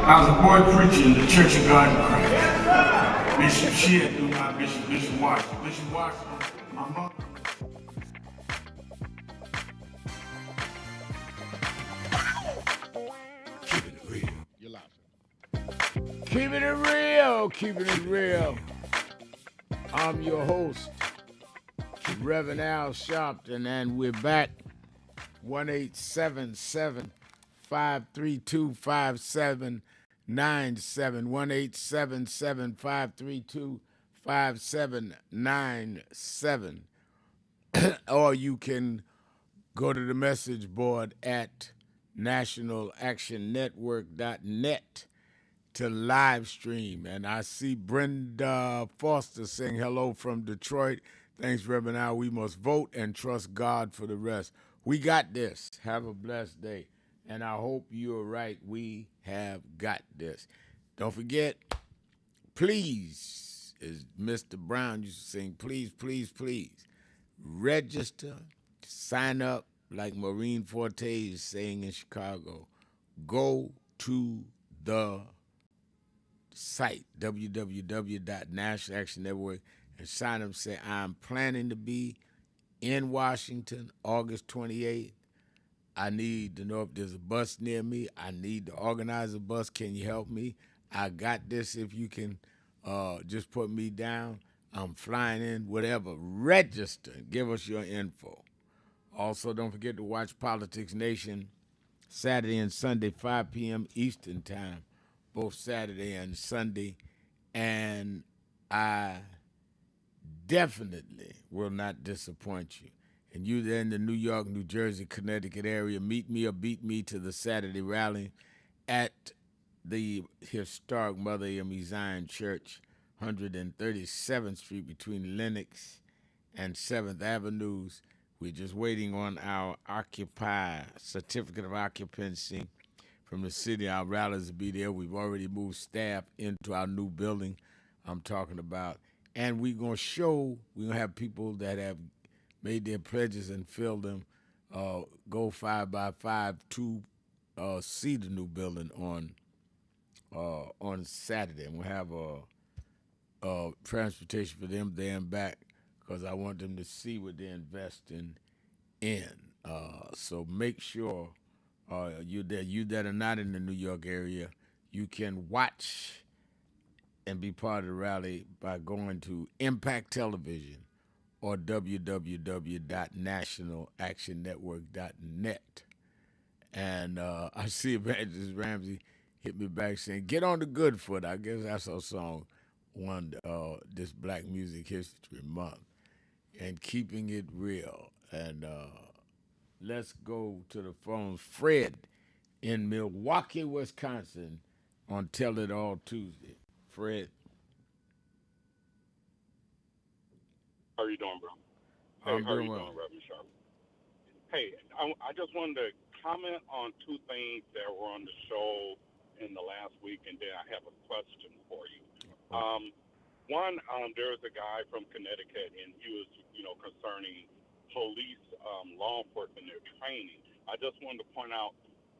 Speaker 5: I was a boy preacher in the Church of God in Christ. Bishop Shea knew my bishop, Bishop Washington. Bishop Washington, my mother.
Speaker 18: You're live.
Speaker 4: Keeping it real, keeping it real. I'm your host, Reverend Al Sharpton, and we're back. 1-877-532-5797. 1-877-532-5797. Or you can go to the message board at nationalactionnetwork.net to live stream. And I see Brenda Foster saying hello from Detroit. Thanks, Reverend Al. We must vote and trust God for the rest. We got this. Have a blessed day. And I hope you're right. We have got this. Don't forget, please, as Mr. Brown used to sing, please, please, please, register, sign up, like Maureen Forte is saying in Chicago. Go to the site, www.National Action Network, and sign up. Say, I'm planning to be in Washington August 28th. I need to know if there's a bus near me. I need to organize a bus. Can you help me? I got this. If you can just put me down, I'm flying in, whatever. Register. Give us your info. Also, don't forget to watch Politics Nation Saturday and Sunday, 5 p.m. Eastern Time, both Saturday and Sunday. And I definitely will not disappoint you. And you there in the New York, New Jersey, Connecticut area, meet me or beat me to the Saturday rally at the historic Mother Amy Zion Church, 137th Street between Lenox and 7th Avenues. We're just waiting on our certificate of occupancy from the city. Our rallies will be there. We've already moved staff into our new building I'm talking about. And we're going to have people that have made their pledges and filled them, go 5x5 to see the new building on Saturday. And we'll have transportation for them there and back because I want them to see what they're investing in. So make sure you that are not in the New York area, you can watch and be part of the rally by going to Impact Television or www.nationalactionnetwork.net. And I see Evangelist Ramsey hit me back saying, get on the good foot. I guess that's our song on this Black Music History Month. And keeping it real. And let's go to the phones. Fred in Milwaukee, Wisconsin on Tell It All Tuesday. Fred.
Speaker 3: How are you doing, bro?
Speaker 4: I'm
Speaker 3: how are
Speaker 4: doing
Speaker 3: you
Speaker 4: well.
Speaker 3: doing, Reverend Sharp? Hey, I just wanted to comment on two things that were on the show in the last week, and then I have a question for you. One, there's a guy from Connecticut, and he was, concerning police, law enforcement, their training. I just wanted to point out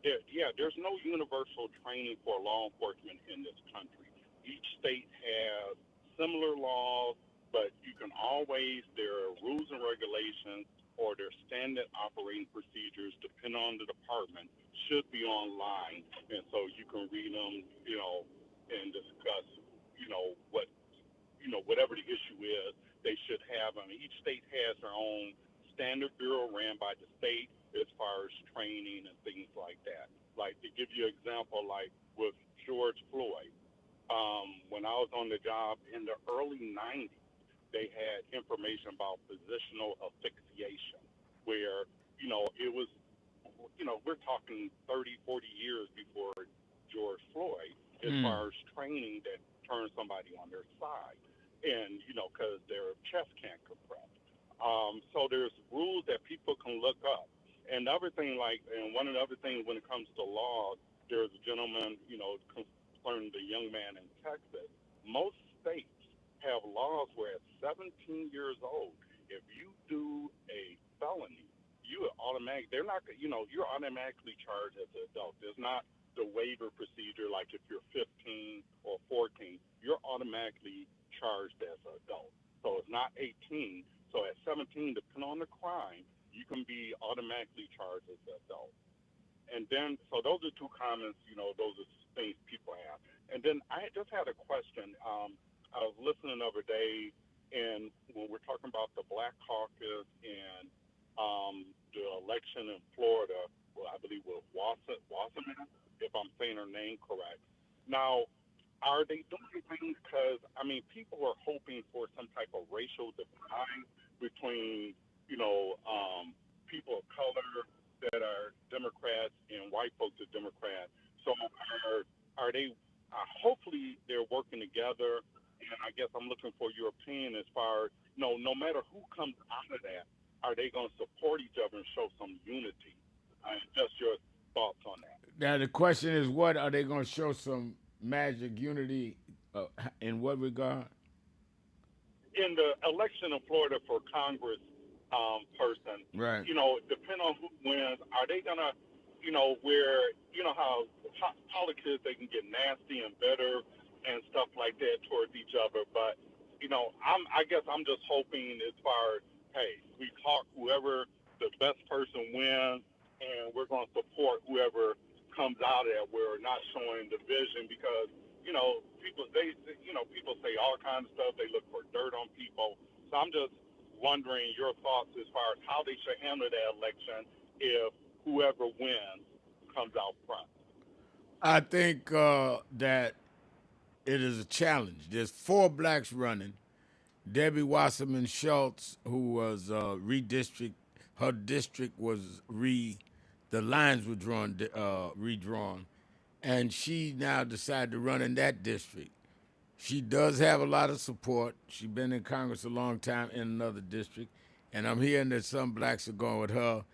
Speaker 3: that, there's no universal training for law enforcement in this country. Each state has similar laws, but you can always, there are rules and regulations or their standard operating procedures, depending on the department, should be online. And so you can read them, and discuss, whatever the issue is, they should have. I mean, each state has their own standard bureau ran by the state as far as training and things like that. Like, to give you an example, like with George Floyd, when I was on the job in the early 90s, they had information about positional asphyxiation, where, it was, we're talking 30, 40 years before George Floyd, as far as training that turns somebody on their side. And, because their chest can't compress. So there's rules that people can look up. And the other thing, and one of the other things when it comes to laws, there's a gentleman, concerning the young man in Texas. Most states have laws where at 17 years old, if you do a felony, you automatic. They're not. You're automatically charged as an adult. There's not the waiver procedure like if you're 15 or 14. You're automatically charged as an adult. So it's not 18. So at 17, depending on the crime, you can be automatically charged as an adult. And then, so those are two comments. Those are things people have. And then I just had a question. I was listening the other day, and when we're talking about the Black Caucus and the election in Florida, well, I believe it was Wasserman, if I'm saying her name correct. Now, are they doing things because, people are hoping for some type of racial divide between, people of color that are Democrats and white folks are Democrats. So are they, hopefully they're working together. And I guess I'm looking for your opinion as far as, no matter who comes out of that, are they going to support each other and show some unity? Just your thoughts on that.
Speaker 4: Now the question is, what are they going to show some magic unity in what regard?
Speaker 3: In the election in Florida for Congress person,
Speaker 4: Right.
Speaker 3: Depending on who wins, are they gonna, where how politics they can get nasty and bitter and stuff like that towards each other. But I guess I'm just hoping as far as, hey, we talk whoever the best person wins, and we're gonna support whoever comes out of that. We're not showing division because people say all kinds of stuff. They look for dirt on people. So I'm just wondering your thoughts as far as how they should handle that election if whoever wins comes out front.
Speaker 4: I think that it is a challenge. There's 4 blacks running. Debbie Wasserman Schultz, who was redistrict, her district was the lines were redrawn, and she now decided to run in that district. She does have a lot of support. She's been in Congress a long time in another district, and I'm hearing that some blacks are going with her.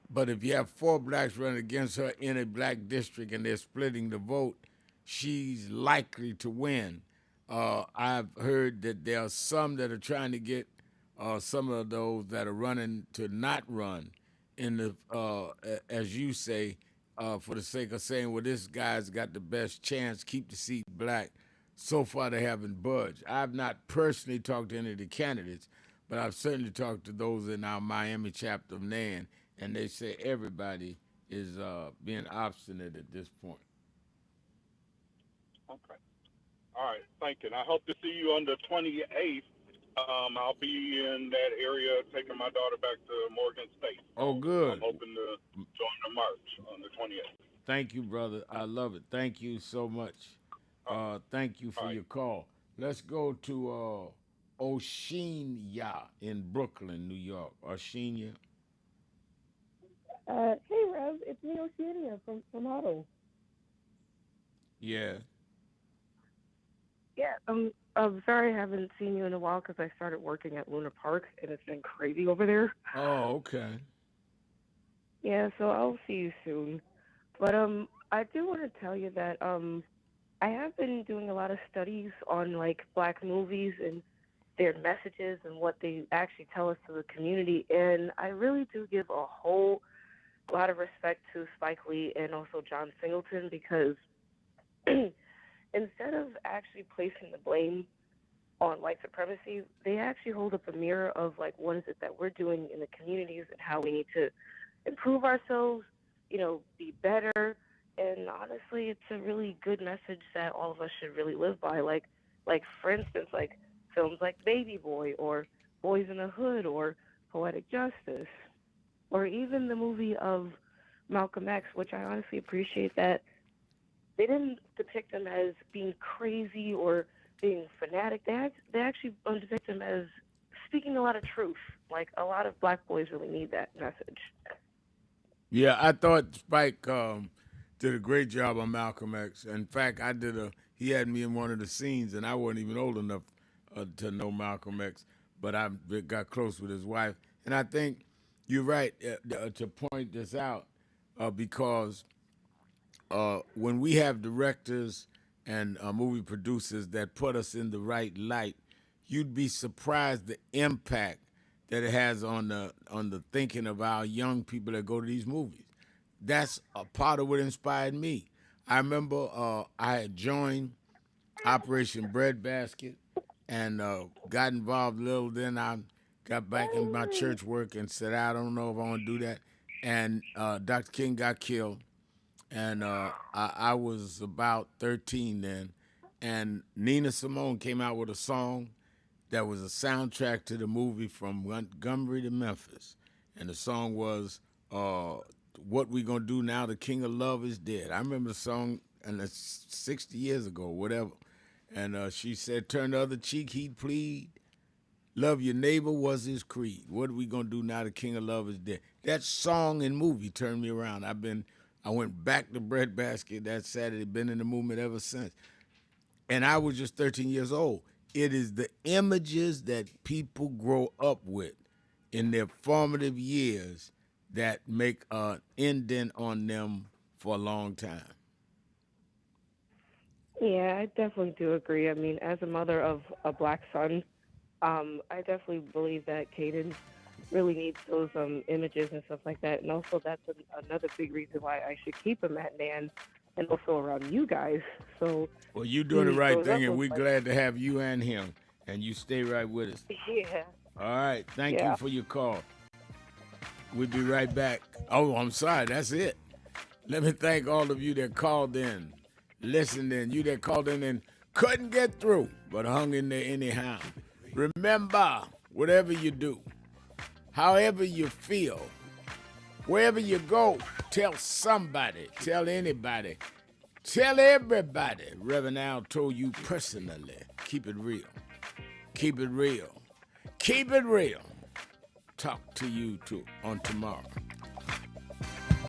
Speaker 4: But if you have 4 blacks running against her in a black district and they're splitting the vote, she's likely to win. I've heard that there are some that are trying to get some of those that are running to not run in the, as you say, for the sake of saying, well, this guy's got the best chance, keep the seat black. So far, they haven't budged. I've not personally talked to any of the candidates, but I've certainly talked to those in our Miami chapter of NAN, and they say everybody is being obstinate at this point.
Speaker 3: Okay. All right. Thank you. And I hope to see you on the 28th. I'll be in that area taking my daughter back to Morgan State.
Speaker 4: Oh, good.
Speaker 3: I'm hoping to join the march on the 28th.
Speaker 4: Thank you, brother. I love it. Thank you so much. Thank you for your call. Let's go to Oceania in Brooklyn, New York. Oceania.
Speaker 10: Hey, Rev, it's me, Oceania from Otto.
Speaker 4: Yeah.
Speaker 10: Yeah, I'm sorry I haven't seen you in a while because I started working at Luna Park and it's been crazy over there.
Speaker 4: Oh, okay.
Speaker 10: Yeah, so I'll see you soon. But I do want to tell you that I have been doing a lot of studies on like black movies and their messages and what they actually tell us to the community, and I really do give a whole lot of respect to Spike Lee and also John Singleton because instead of actually placing the blame on white supremacy, they actually hold up a mirror of like what is it that we're doing in the communities and how we need to improve ourselves, be better. And honestly, it's a really good message that all of us should really live by. Like for instance, like films like Baby Boy or Boys in the Hood or Poetic Justice, or even the movie of Malcolm X, which I honestly appreciate that they didn't depict him as being crazy or being fanatic. They actually depict him as speaking a lot of truth. Like a lot of black boys really need that message.
Speaker 4: Yeah, I thought Spike did a great job on Malcolm X. In fact, he had me in one of the scenes, and I wasn't even old enough to know Malcolm X, but I got close with his wife. And I think you're right to point this out because when we have directors and movie producers that put us in the right light, you'd be surprised the impact that it has on the thinking of our young people that go to these movies. That's a part of what inspired me. I remember I had joined Operation Breadbasket and got involved a little. Then I got back in my church work and said, I don't know if I want to do that. And Dr. King got killed, and I was about 13 then. And Nina Simone came out with a song that was a soundtrack to the movie From Montgomery to Memphis. And the song was What We Gonna Do Now the King of Love is Dead. I remember the song, and it's 60 years ago, whatever. And she said, turn the other cheek, he'd plead. Love your neighbor was his creed. What are we gonna do now the King of Love is dead? That song and movie turned me around. I went back to Breadbasket that Saturday, been in the movement ever since. And I was just 13 years old. It is the images that people grow up with in their formative years that make an indent on them for a long time.
Speaker 10: Yeah, I definitely do agree. I mean, as a mother of a black son, I definitely believe that Caden really needs those images and stuff like that. And also, that's another big reason why I should keep him at NAN and also around you guys. So,
Speaker 4: well, you're doing the right thing, and we're glad to have you and him. And you stay right with us.
Speaker 10: Yeah.
Speaker 4: All right. Thank you for your call. We'll be right back. Oh, I'm sorry. That's it. Let me thank all of you that called in, listened in, you that called in and couldn't get through, but hung in there anyhow. Remember, whatever you do, however you feel, wherever you go, tell somebody, tell anybody, tell everybody. Reverend Al told you personally, keep it real. Keep it real. Keep it real. Talk to you on tomorrow.